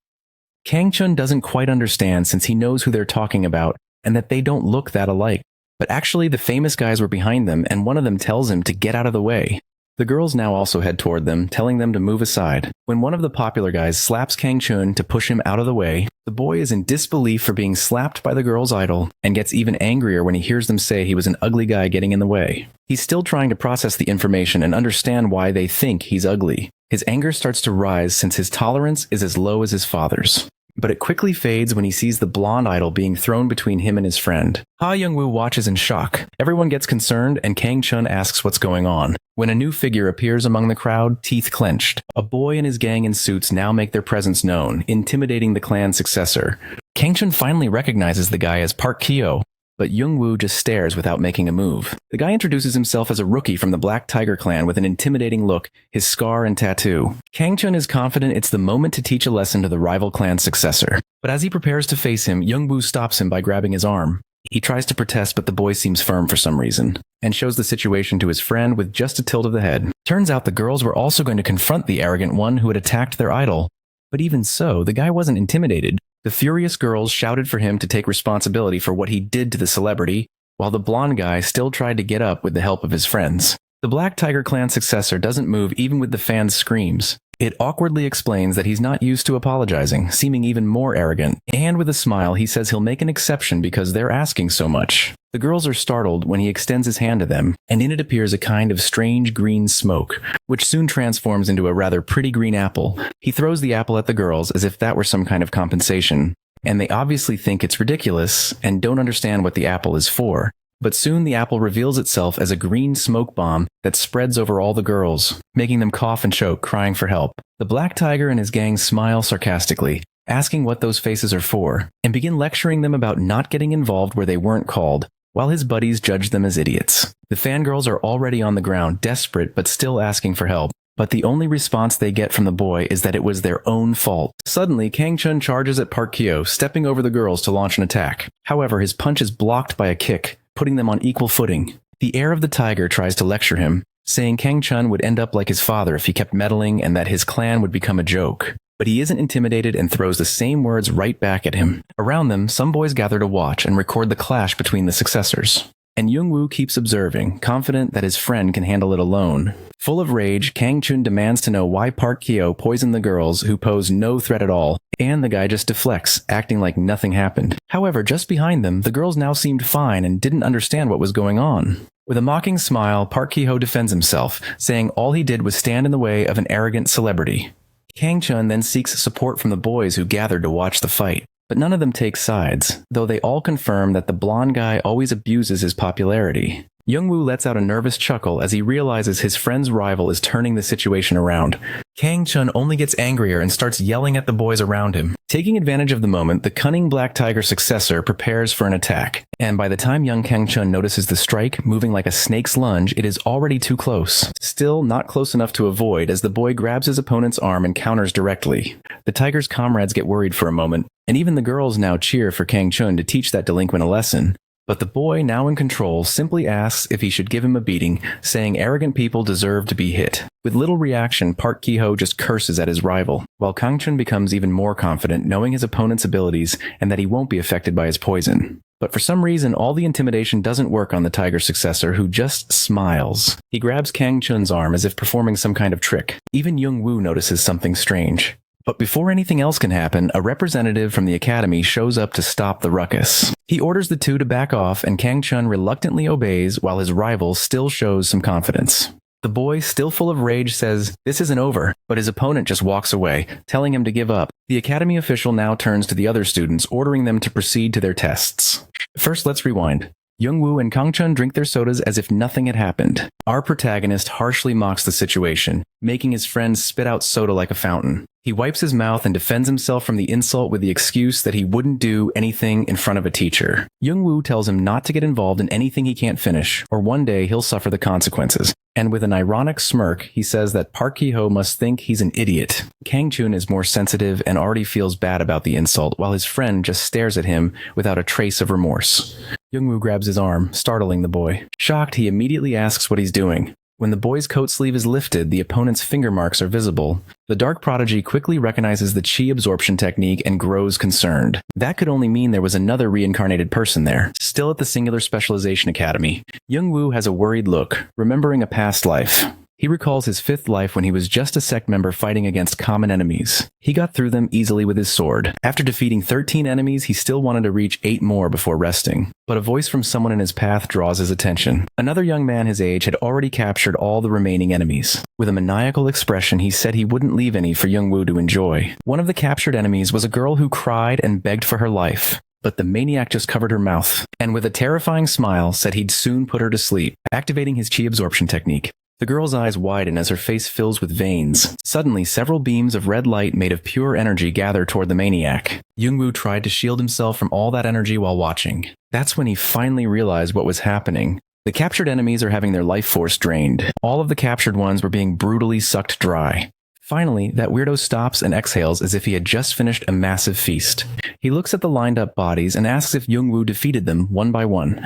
Kang Chun doesn't quite understand since he knows who they're talking about and that they don't look that alike. But actually the famous guys were behind them and one of them tells him to get out of the way. The girls now also head toward them, telling them to move aside. When one of the popular guys slaps Kang Chun to push him out of the way, the boy is in disbelief for being slapped by the girl's idol and gets even angrier when he hears them say he was an ugly guy getting in the way. He's still trying to process the information and understand why they think he's ugly. His anger starts to rise since his tolerance is as low as his father's. But it quickly fades when he sees the blonde idol being thrown between him and his friend. Ha Young-woo watches in shock. Everyone gets concerned and Kang Chun asks what's going on. When a new figure appears among the crowd, teeth clenched. A boy and his gang in suits now make their presence known, intimidating the clan's successor. Kang Chun finally recognizes the guy as Park Kyo, but Young-woo just stares without making a move. The guy introduces himself as a rookie from the Black Tiger clan with an intimidating look, his scar and tattoo. Kang Chun is confident it's the moment to teach a lesson to the rival clan's successor. But as he prepares to face him, Young-woo stops him by grabbing his arm. He tries to protest, but the boy seems firm for some reason, and shows the situation to his friend with just a tilt of the head. Turns out the girls were also going to confront the arrogant one who had attacked their idol. But even so, the guy wasn't intimidated. The furious girls shouted for him to take responsibility for what he did to the celebrity, while the blonde guy still tried to get up with the help of his friends. The Black Tiger clan successor doesn't move even with the fans' screams. It awkwardly explains that he's not used to apologizing, seeming even more arrogant, and with a smile he says he'll make an exception because they're asking so much. The girls are startled when he extends his hand to them, and in it appears a kind of strange green smoke, which soon transforms into a rather pretty green apple. He throws the apple at the girls as if that were some kind of compensation, and they obviously think it's ridiculous and don't understand what the apple is for. But soon the apple reveals itself as a green smoke bomb that spreads over all the girls, making them cough and choke, crying for help. The Black Tiger and his gang smile sarcastically, asking what those faces are for, and begin lecturing them about not getting involved where they weren't called, while his buddies judge them as idiots. The fangirls are already on the ground, desperate but still asking for help. But the only response they get from the boy is that it was their own fault. Suddenly, Kang Chun charges at Park Kyo, stepping over the girls to launch an attack. However, his punch is blocked by a kick, putting them on equal footing. The heir of the tiger tries to lecture him, saying Kang Chun would end up like his father if he kept meddling and that his clan would become a joke. But he isn't intimidated and throws the same words right back at him. Around them, some boys gather to watch and record the clash between the successors. And Young-woo keeps observing, confident that his friend can handle it alone. Full of rage, Kang Chun demands to know why Park Kyo poisoned the girls who pose no threat at all, and the guy just deflects, acting like nothing happened. However, just behind them, the girls now seemed fine and didn't understand what was going on. With a mocking smile, Park Kyo defends himself, saying all he did was stand in the way of an arrogant celebrity. Kang Chun then seeks support from the boys who gathered to watch the fight. But none of them take sides, though they all confirm that the blonde guy always abuses his popularity. Youngwoo lets out a nervous chuckle as he realizes his friend's rival is turning the situation around. Kang-chun only gets angrier and starts yelling at the boys around him. Taking advantage of the moment, the cunning Black Tiger successor prepares for an attack. And by the time young Kang-chun notices the strike moving like a snake's lunge, it is already too close. Still not close enough to avoid as the boy grabs his opponent's arm and counters directly. The tiger's comrades get worried for a moment, and even the girls now cheer for Kang-chun to teach that delinquent a lesson. But the boy, now in control, simply asks if he should give him a beating, saying arrogant people deserve to be hit. With little reaction, Park Ki-ho just curses at his rival, while Kang-chun becomes even more confident, knowing his opponent's abilities and that he won't be affected by his poison. But for some reason, all the intimidation doesn't work on the tiger successor, who just smiles. He grabs Kang-chun's arm as if performing some kind of trick. Even Young-woo notices something strange. But before anything else can happen, a representative from the academy shows up to stop the ruckus. He orders the two to back off, and Kang-chun reluctantly obeys while his rival still shows some confidence. The boy, still full of rage, says, "This isn't over," but his opponent just walks away, telling him to give up. The academy official now turns to the other students, ordering them to proceed to their tests. First, let's rewind. Youngwoo and Kang-chun drink their sodas as if nothing had happened. Our protagonist harshly mocks the situation, making his friend spit out soda like a fountain. He wipes his mouth and defends himself from the insult with the excuse that he wouldn't do anything in front of a teacher. Youngwoo tells him not to get involved in anything he can't finish, or one day he'll suffer the consequences. And with an ironic smirk, he says that Park Ki-ho must think he's an idiot. Kang-chun is more sensitive and already feels bad about the insult, while his friend just stares at him without a trace of remorse. Youngwoo grabs his arm, startling the boy. Shocked, he immediately asks what he's doing. When the boy's coat sleeve is lifted, the opponent's finger marks are visible. The dark prodigy quickly recognizes the chi absorption technique and grows concerned. That could only mean there was another reincarnated person there, still at the Singular Specialization Academy. Youngwoo has a worried look, remembering a past life. He recalls his fifth life when he was just a sect member fighting against common enemies. He got through them easily with his sword. After defeating 13 enemies, he still wanted to reach 8 more before resting. But a voice from someone in his path draws his attention. Another young man his age had already captured all the remaining enemies. With a maniacal expression, he said he wouldn't leave any for Youngwoo to enjoy. One of the captured enemies was a girl who cried and begged for her life. But the maniac just covered her mouth, and with a terrifying smile said he'd soon put her to sleep, activating his chi absorption technique. The girl's eyes widen as her face fills with veins. Suddenly, several beams of red light made of pure energy gather toward the maniac. Youngwoo tried to shield himself from all that energy while watching. That's when he finally realized what was happening. The captured enemies are having their life force drained. All of the captured ones were being brutally sucked dry. Finally, that weirdo stops and exhales as if he had just finished a massive feast. He looks at the lined up bodies and asks if Youngwoo defeated them one by one.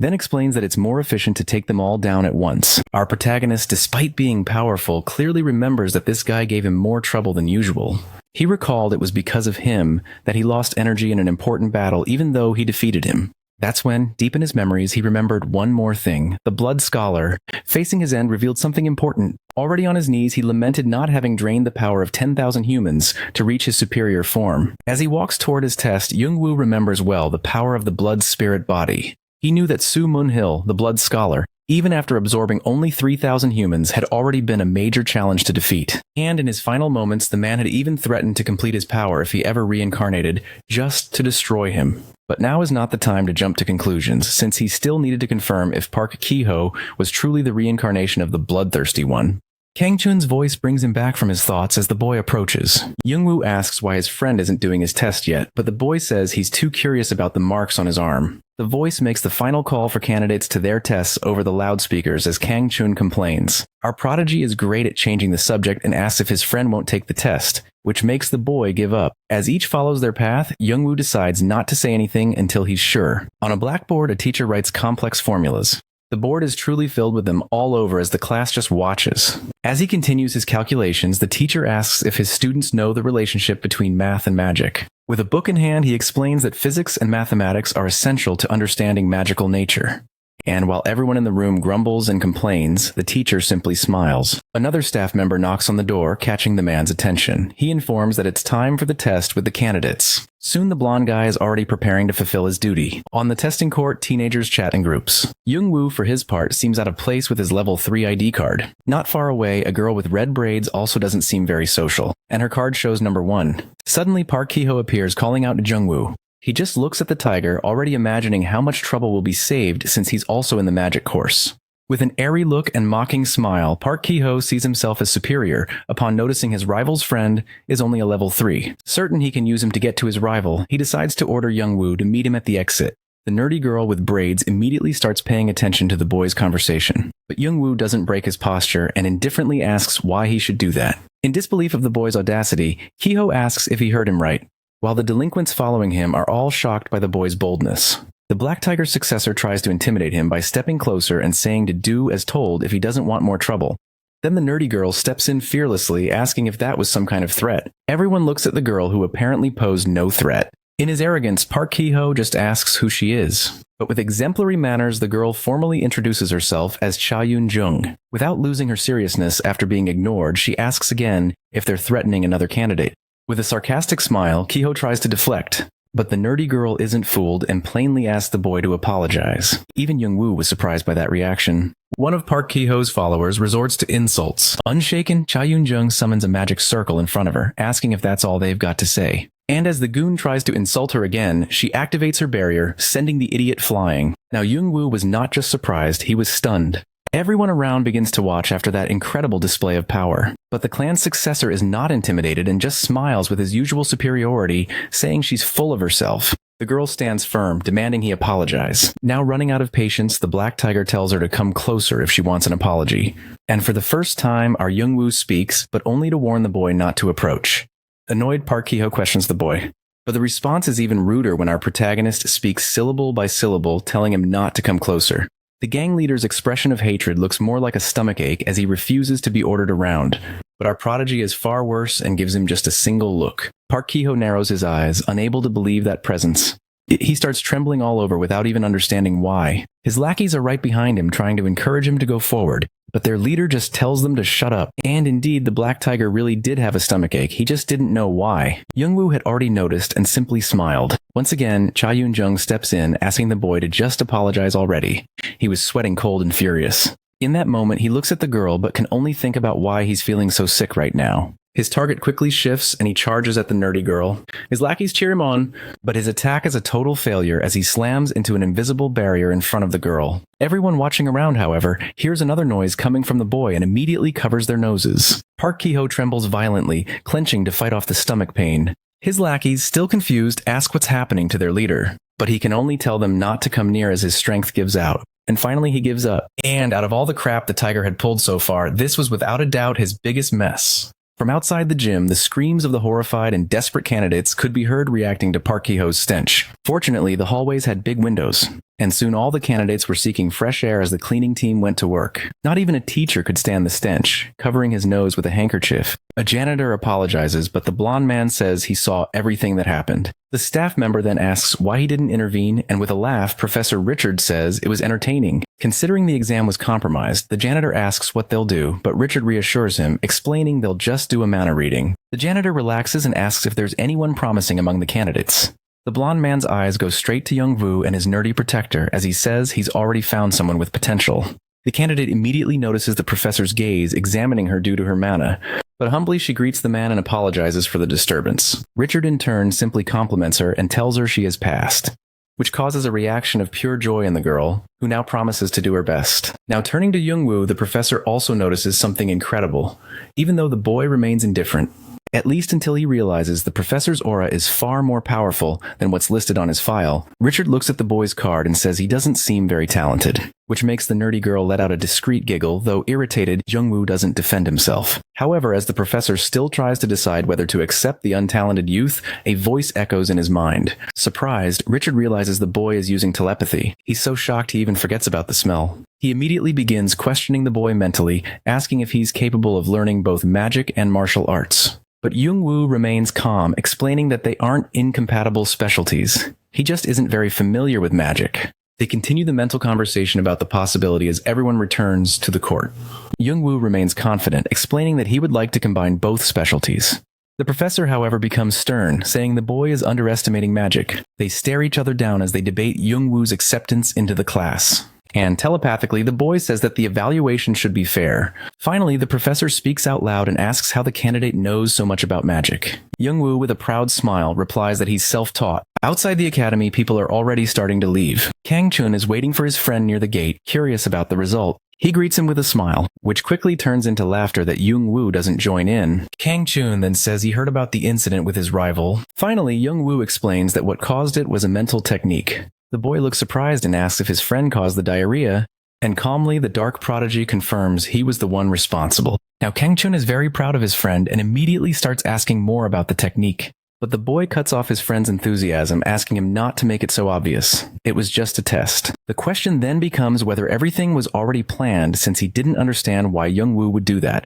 Then explains that it's more efficient to take them all down at once. Our protagonist, despite being powerful, clearly remembers that this guy gave him more trouble than usual. He recalled it was because of him that he lost energy in an important battle even though he defeated him. That's when, deep in his memories, he remembered one more thing. The Blood Scholar, facing his end, revealed something important. Already on his knees, he lamented not having drained the power of 10,000 humans to reach his superior form. As he walks toward his test, Youngwoo remembers well the power of the Blood Spirit body. He knew that Su Mun-hil, the Blood Scholar, even after absorbing only 3,000 humans, had already been a major challenge to defeat. And in his final moments, the man had even threatened to complete his power if he ever reincarnated, just to destroy him. But now is not the time to jump to conclusions, since he still needed to confirm if Park Ki-ho was truly the reincarnation of the bloodthirsty one. Kang-chun's voice brings him back from his thoughts as the boy approaches. Youngwoo asks why his friend isn't doing his test yet, but the boy says he's too curious about the marks on his arm. The voice makes the final call for candidates to their tests over the loudspeakers as Kang-chun complains. Our prodigy is great at changing the subject and asks if his friend won't take the test, which makes the boy give up. As each follows their path, Youngwoo decides not to say anything until he's sure. On a blackboard, a teacher writes complex formulas. The board is truly filled with them all over as the class just watches. As he continues his calculations, the teacher asks if his students know the relationship between math and magic. With a book in hand, he explains that physics and mathematics are essential to understanding magical nature. And while everyone in the room grumbles and complains, the teacher simply smiles. Another staff member knocks on the door, catching the man's attention. He informs that it's time for the test with the candidates. Soon the blonde guy is already preparing to fulfill his duty. On the testing court, teenagers chat in groups. Youngwoo, for his part, seems out of place with his level 3 ID card. Not far away, a girl with red braids also doesn't seem very social, and her card shows number 1. Suddenly, Park Ki-ho appears calling out to Youngwoo. He just looks at the tiger, already imagining how much trouble will be saved since he's also in the magic course. With an airy look and mocking smile, Park Ki-ho sees himself as superior upon noticing his rival's friend is only a level 3. Certain he can use him to get to his rival, he decides to order Young-woo to meet him at the exit. The nerdy girl with braids immediately starts paying attention to the boy's conversation. But Young-woo doesn't break his posture and indifferently asks why he should do that. In disbelief of the boy's audacity, Ki-ho asks if he heard him right, while the delinquents following him are all shocked by the boy's boldness. The Black Tiger's successor tries to intimidate him by stepping closer and saying to do as told if he doesn't want more trouble. Then the nerdy girl steps in fearlessly, asking if that was some kind of threat. Everyone looks at the girl who apparently posed no threat. In his arrogance, Park Ki-ho just asks who she is. But with exemplary manners, the girl formally introduces herself as Cha Yoon-jung. Without losing her seriousness after being ignored, she asks again if they're threatening another candidate. With a sarcastic smile, Ki-ho tries to deflect. But the nerdy girl isn't fooled and plainly asks the boy to apologize. Even Young-woo was surprised by that reaction. One of Park Ki-ho's followers resorts to insults. Unshaken, Cha Yoon-jung summons a magic circle in front of her, asking if that's all they've got to say. And as the goon tries to insult her again, she activates her barrier, sending the idiot flying. Now Young-woo was not just surprised, he was stunned. Everyone around begins to watch after that incredible display of power. But the clan's successor is not intimidated and just smiles with his usual superiority, saying she's full of herself. The girl stands firm, demanding he apologize. Now running out of patience, the Black Tiger tells her to come closer if she wants an apology. And for the first time, our Young-woo speaks, but only to warn the boy not to approach. Annoyed, Park Ki-ho questions the boy. But the response is even ruder when our protagonist speaks syllable by syllable, telling him not to come closer. The gang leader's expression of hatred looks more like a stomachache as he refuses to be ordered around. But our prodigy is far worse and gives him just a single look. Park Ki-ho narrows his eyes, unable to believe that presence. He starts trembling all over without even understanding why. His lackeys are right behind him, trying to encourage him to go forward. But their leader just tells them to shut up. And indeed, the Black Tiger really did have a stomachache, he just didn't know why. Young-woo had already noticed and simply smiled. Once again, Cha Yoon-jung steps in, asking the boy to just apologize already. He was sweating cold and furious. In that moment, he looks at the girl but can only think about why he's feeling so sick right now. His target quickly shifts and he charges at the nerdy girl. His lackeys cheer him on, but his attack is a total failure as he slams into an invisible barrier in front of the girl. Everyone watching around, however, hears another noise coming from the boy and immediately covers their noses. Park Ki-ho trembles violently, clenching to fight off the stomach pain. His lackeys, still confused, ask what's happening to their leader, but he can only tell them not to come near as his strength gives out. And finally he gives up. And out of all the crap the tiger had pulled so far, this was without a doubt his biggest mess. From outside the gym, the screams of the horrified and desperate candidates could be heard reacting to Park Ki-ho's stench. Fortunately, the hallways had big windows, and soon all the candidates were seeking fresh air as the cleaning team went to work. Not even a teacher could stand the stench, covering his nose with a handkerchief. A janitor apologizes, but the blonde man says he saw everything that happened. The staff member then asks why he didn't intervene, and with a laugh, Professor Richard says it was entertaining. Considering the exam was compromised, the janitor asks what they'll do, but Richard reassures him, explaining they'll just do a mana reading. The janitor relaxes and asks if there's anyone promising among the candidates. The blonde man's eyes go straight to Young-woo and his nerdy protector as he says he's already found someone with potential. The candidate immediately notices the professor's gaze, examining her due to her mana, but humbly she greets the man and apologizes for the disturbance. Richard in turn simply compliments her and tells her she has passed, which causes a reaction of pure joy in the girl, who now promises to do her best. Now turning to Young-woo, the professor also notices something incredible, even though the boy remains indifferent. At least until he realizes the professor's aura is far more powerful than what's listed on his file. Richard looks at the boy's card and says he doesn't seem very talented, which makes the nerdy girl let out a discreet giggle, though irritated, Young-woo doesn't defend himself. However, as the professor still tries to decide whether to accept the untalented youth, a voice echoes in his mind. Surprised, Richard realizes the boy is using telepathy. He's so shocked he even forgets about the smell. He immediately begins questioning the boy mentally, asking if he's capable of learning both magic and martial arts. But Young-woo remains calm, explaining that they aren't incompatible specialties. He just isn't very familiar with magic. They continue the mental conversation about the possibility as everyone returns to the court. Young-woo remains confident, explaining that he would like to combine both specialties. The professor, however, becomes stern, saying the boy is underestimating magic. They stare each other down as they debate Young-woo's acceptance into the class. And telepathically, the boy says that the evaluation should be fair. Finally, the professor speaks out loud and asks how the candidate knows so much about magic. Young-woo, with a proud smile, replies that he's self-taught. Outside the academy, people are already starting to leave. Kang-chun is waiting for his friend near the gate, curious about the result. He greets him with a smile, which quickly turns into laughter that Young-woo doesn't join in. Kang-chun then says he heard about the incident with his rival. Finally, Young-woo explains that what caused it was a mental technique. The boy looks surprised and asks if his friend caused the diarrhea, and calmly the dark prodigy confirms he was the one responsible. Now Kang-chun is very proud of his friend and immediately starts asking more about the technique. But the boy cuts off his friend's enthusiasm, asking him not to make it so obvious. It was just a test. The question then becomes whether everything was already planned, since he didn't understand why Young-woo would do that.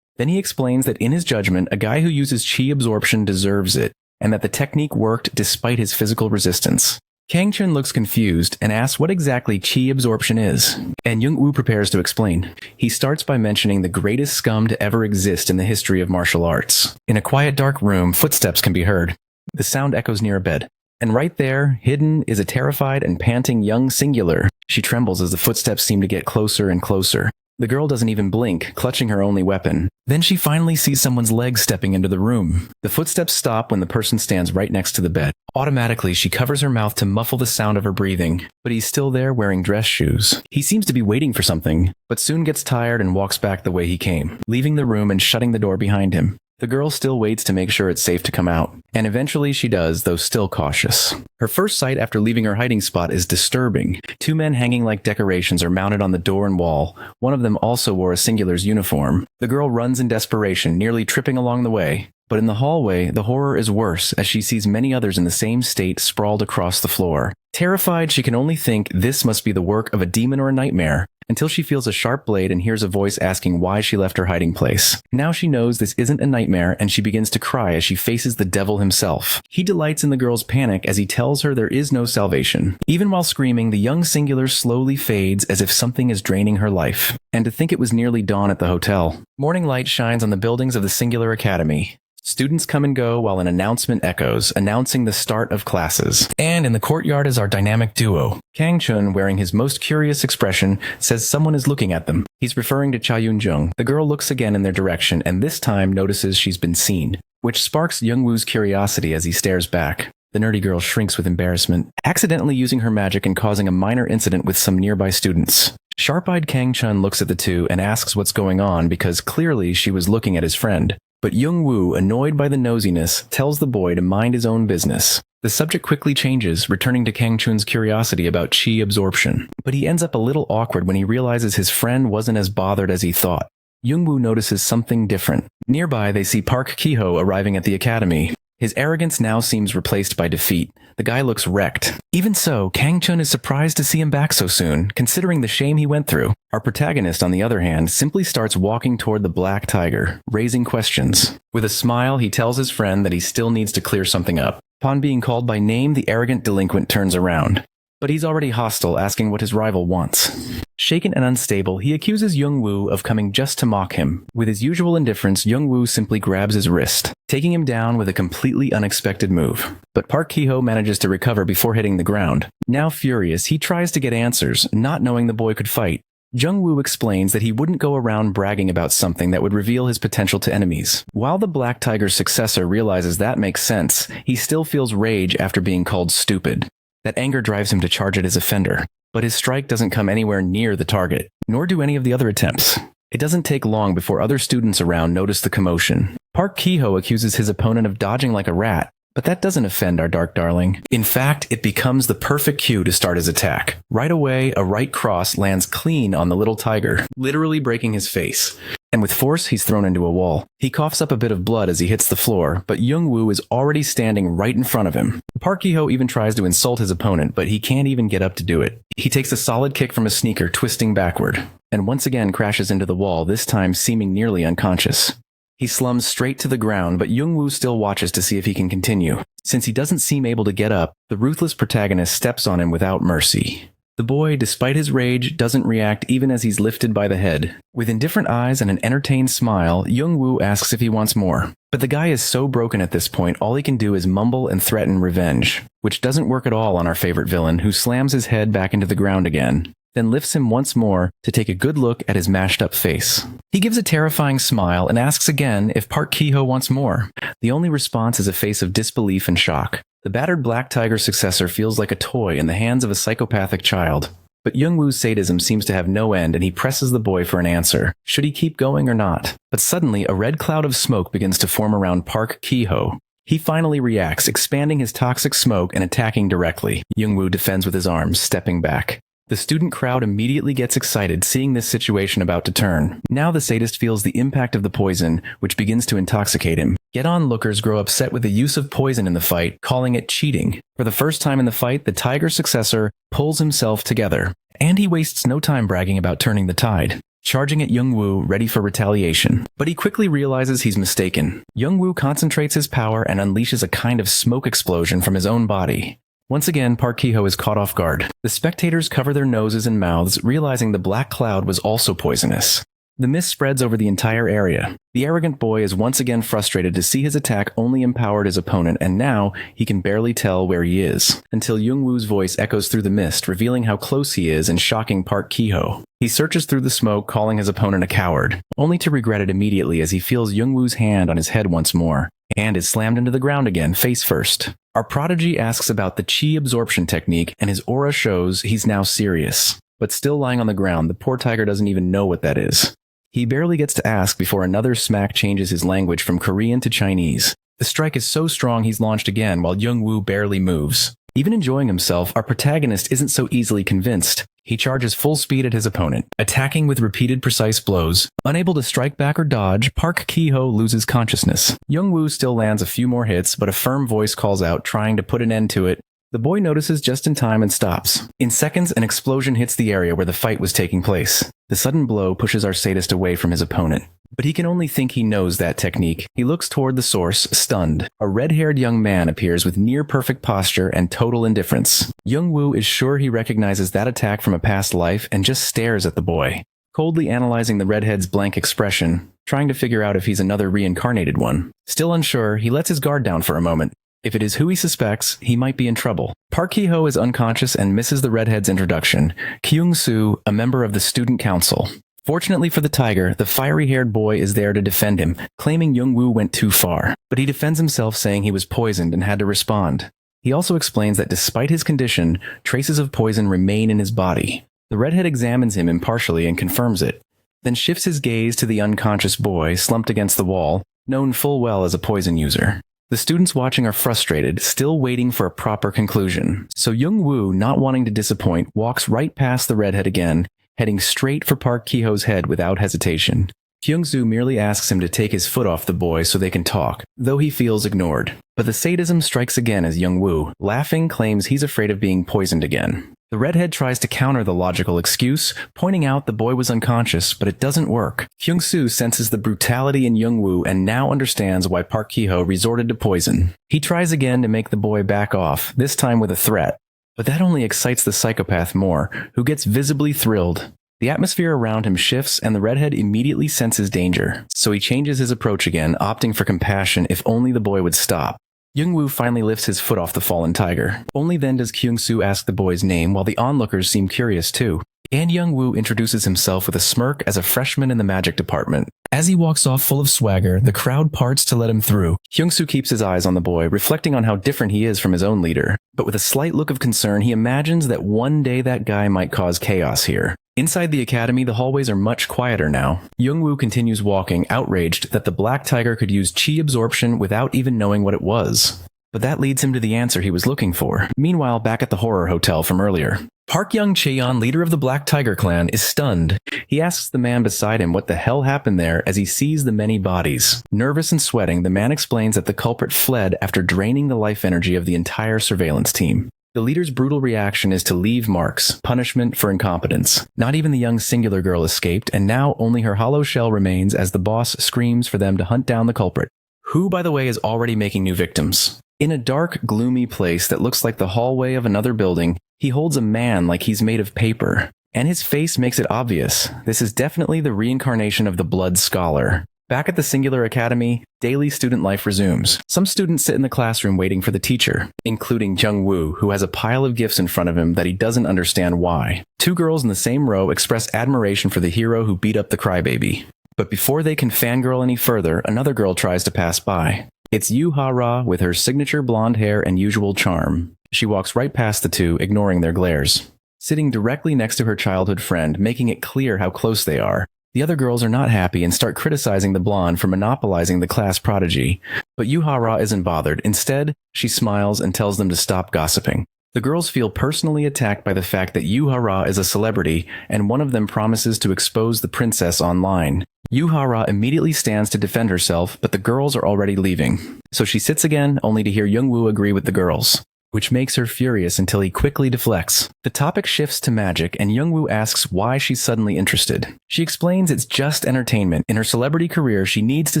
Then he explains that in his judgment, a guy who uses chi absorption deserves it, and that the technique worked despite his physical resistance. Kang-chun looks confused and asks what exactly chi absorption is, and Young-woo prepares to explain. He starts by mentioning the greatest scum to ever exist in the history of martial arts. In a quiet dark room, footsteps can be heard. The sound echoes near a bed. And right there, hidden, is a terrified and panting young singular. She trembles as the footsteps seem to get closer and closer. The girl doesn't even blink, clutching her only weapon. Then she finally sees someone's legs stepping into the room. The footsteps stop when the person stands right next to the bed. Automatically, she covers her mouth to muffle the sound of her breathing, but he's still there wearing dress shoes. He seems to be waiting for something, but soon gets tired and walks back the way he came, leaving the room and shutting the door behind him. The girl still waits to make sure it's safe to come out, and eventually she does, though still cautious. Her first sight after leaving her hiding spot is disturbing. Two men hanging like decorations are mounted on the door and wall. One of them also wore a singular's uniform. The girl runs in desperation, nearly tripping along the way. But in the hallway, the horror is worse, as she sees many others in the same state sprawled across the floor. Terrified, she can only think this must be the work of a demon or a nightmare, until she feels a sharp blade and hears a voice asking why she left her hiding place. Now she knows this isn't a nightmare, and she begins to cry as she faces the devil himself. He delights in the girl's panic as he tells her there is no salvation. Even while screaming, the young singular slowly fades as if something is draining her life. And to think it was nearly dawn at the hotel. Morning light shines on the buildings of the Singular Academy. Students come and go while an announcement echoes, announcing the start of classes. And in the courtyard is our dynamic duo. Kang-chun, wearing his most curious expression, says someone is looking at them. He's referring to Cha Yun-jung. The girl looks again in their direction and this time notices she's been seen, which sparks Young-woo's curiosity as he stares back. The nerdy girl shrinks with embarrassment, accidentally using her magic and causing a minor incident with some nearby students. Sharp-eyed Kang-chun looks at the two and asks what's going on because clearly she was looking at his friend. But Young-woo, annoyed by the nosiness, tells the boy to mind his own business. The subject quickly changes, returning to Kang-chun's curiosity about chi absorption. But he ends up a little awkward when he realizes his friend wasn't as bothered as he thought. Young-woo notices something different. Nearby, they see Park Ki-ho arriving at the academy. His arrogance now seems replaced by defeat. The guy looks wrecked. Even so, Kang-chun is surprised to see him back so soon, considering the shame he went through. Our protagonist, on the other hand, simply starts walking toward the Black Tiger, raising questions. With a smile, he tells his friend that he still needs to clear something up. Upon being called by name, the arrogant delinquent turns around. But he's already hostile, asking what his rival wants. Shaken and unstable, he accuses Young-woo of coming just to mock him. With his usual indifference, Young-woo simply grabs his wrist, taking him down with a completely unexpected move. But Park Ki-ho manages to recover before hitting the ground. Now furious, he tries to get answers, not knowing the boy could fight. Young-woo explains that he wouldn't go around bragging about something that would reveal his potential to enemies. While the Black Tiger's successor realizes that makes sense, he still feels rage after being called stupid. That anger drives him to charge at his offender. But his strike doesn't come anywhere near the target, nor do any of the other attempts. It doesn't take long before other students around notice the commotion. Park Ki-ho accuses his opponent of dodging like a rat, but that doesn't offend our dark darling. In fact, it becomes the perfect cue to start his attack. Right away, a right cross lands clean on the little tiger, literally breaking his face. And with force, he's thrown into a wall. He coughs up a bit of blood as he hits the floor, but Young-woo is already standing right in front of him. Park Ki-ho even tries to insult his opponent, but he can't even get up to do it. He takes a solid kick from a sneaker, twisting backward, and once again crashes into the wall, this time seeming nearly unconscious. He slums straight to the ground, but Young-woo still watches to see if he can continue. Since he doesn't seem able to get up, the ruthless protagonist steps on him without mercy. The boy, despite his rage, doesn't react even as he's lifted by the head. With indifferent eyes and an entertained smile, Young-woo asks if he wants more. But the guy is so broken at this point, all he can do is mumble and threaten revenge, which doesn't work at all on our favorite villain, who slams his head back into the ground again, then lifts him once more to take a good look at his mashed up face. He gives a terrifying smile and asks again if Park Ki-ho wants more. The only response is a face of disbelief and shock. The battered Black Tiger successor feels like a toy in the hands of a psychopathic child. But Youngwoo's sadism seems to have no end, and he presses the boy for an answer. Should he keep going or not? But suddenly, a red cloud of smoke begins to form around Park Ki-ho. He finally reacts, expanding his toxic smoke and attacking directly. Youngwoo defends with his arms, stepping back. The student crowd immediately gets excited, seeing this situation about to turn. Now the sadist feels the impact of the poison, which begins to intoxicate him. Yet onlookers grow upset with the use of poison in the fight, calling it cheating. For the first time in the fight, the Tiger successor pulls himself together. And he wastes no time bragging about turning the tide, charging at Youngwoo, ready for retaliation. But he quickly realizes he's mistaken. Youngwoo concentrates his power and unleashes a kind of smoke explosion from his own body. Once again, Park Ki-ho is caught off guard. The spectators cover their noses and mouths, realizing the black cloud was also poisonous. The mist spreads over the entire area. The arrogant boy is once again frustrated to see his attack only empowered his opponent, and now he can barely tell where he is, until Youngwoo's voice echoes through the mist, revealing how close he is and shocking Park Ki-ho. He searches through the smoke, calling his opponent a coward, only to regret it immediately as he feels Youngwoo's hand on his head once more, and is slammed into the ground again, face first. Our prodigy asks about the chi absorption technique, and his aura shows he's now serious. But still lying on the ground, the poor tiger doesn't even know what that is. He barely gets to ask before another smack changes his language from Korean to Chinese. The strike is so strong he's launched again while Youngwoo barely moves. Even enjoying himself, our protagonist isn't so easily convinced. He charges full speed at his opponent, attacking with repeated precise blows. Unable to strike back or dodge, Park Ki-ho loses consciousness. Youngwoo still lands a few more hits, but a firm voice calls out, trying to put an end to it. The boy notices just in time and stops. In seconds, an explosion hits the area where the fight was taking place. The sudden blow pushes our sadist away from his opponent. But he can only think he knows that technique. He looks toward the source, stunned. A red-haired young man appears with near-perfect posture and total indifference. Youngwoo is sure he recognizes that attack from a past life and just stares at the boy, coldly analyzing the redhead's blank expression, trying to figure out if he's another reincarnated one. Still unsure, he lets his guard down for a moment. If it is who he suspects, he might be in trouble. Park Ki-ho is unconscious and misses the redhead's introduction, Kyung-soo, a member of the student council. Fortunately for the tiger, the fiery-haired boy is there to defend him, claiming Youngwoo went too far. But he defends himself, saying he was poisoned and had to respond. He also explains that despite his condition, traces of poison remain in his body. The redhead examines him impartially and confirms it, then shifts his gaze to the unconscious boy slumped against the wall, known full well as a poison user. The students watching are frustrated, still waiting for a proper conclusion. So Youngwoo, not wanting to disappoint, walks right past the redhead again, heading straight for Park Ki-ho's head without hesitation. Kyung-soo merely asks him to take his foot off the boy so they can talk, though he feels ignored. But the sadism strikes again as Youngwoo, laughing, claims he's afraid of being poisoned again. The redhead tries to counter the logical excuse, pointing out the boy was unconscious, but it doesn't work. Kyung-soo senses the brutality in Youngwoo and now understands why Park Ki-ho resorted to poison. He tries again to make the boy back off, this time with a threat. But that only excites the psychopath more, who gets visibly thrilled. The atmosphere around him shifts and the redhead immediately senses danger, so he changes his approach again, opting for compassion if only the boy would stop. Youngwoo finally lifts his foot off the fallen tiger. Only then does Kyung-soo ask the boy's name, while the onlookers seem curious too. And Youngwoo introduces himself with a smirk as a freshman in the magic department. As he walks off full of swagger, the crowd parts to let him through. Kyung-soo keeps his eyes on the boy, reflecting on how different he is from his own leader. But with a slight look of concern, he imagines that one day that guy might cause chaos here. Inside the academy, the hallways are much quieter now. Youngwoo continues walking, outraged that the black tiger could use chi absorption without even knowing what it was. But that leads him to the answer he was looking for. Meanwhile, back at the horror hotel from earlier, Park Young-cheon, leader of the Black Tiger clan, is stunned. He asks the man beside him what the hell happened there as he sees the many bodies. Nervous and sweating, the man explains that the culprit fled after draining the life energy of the entire surveillance team. The leader's brutal reaction is to leave marks, punishment for incompetence. Not even the young singular girl escaped, and now only her hollow shell remains as the boss screams for them to hunt down the culprit, who, by the way, is already making new victims. In a dark, gloomy place that looks like the hallway of another building, he holds a man like he's made of paper. And his face makes it obvious. This is definitely the reincarnation of the Blood Scholar. Back at the Singular Academy, daily student life resumes. Some students sit in the classroom waiting for the teacher, including Jung-woo, who has a pile of gifts in front of him that he doesn't understand why. Two girls in the same row express admiration for the hero who beat up the crybaby. But before they can fangirl any further, another girl tries to pass by. It's Yu Ha-ra with her signature blonde hair and usual charm. She walks right past the two, ignoring their glares. Sitting directly next to her childhood friend, making it clear how close they are. The other girls are not happy and start criticizing the blonde for monopolizing the class prodigy. But Yu Ha-ra isn't bothered. Instead, she smiles and tells them to stop gossiping. The girls feel personally attacked by the fact that Yu Ha-ra is a celebrity, and one of them promises to expose the princess online. Yu Ha-ra immediately stands to defend herself, but the girls are already leaving. So she sits again, only to hear Youngwoo agree with the girls, which makes her furious until he quickly deflects. The topic shifts to magic, and Youngwoo asks why she's suddenly interested. She explains it's just entertainment. In her celebrity career, she needs to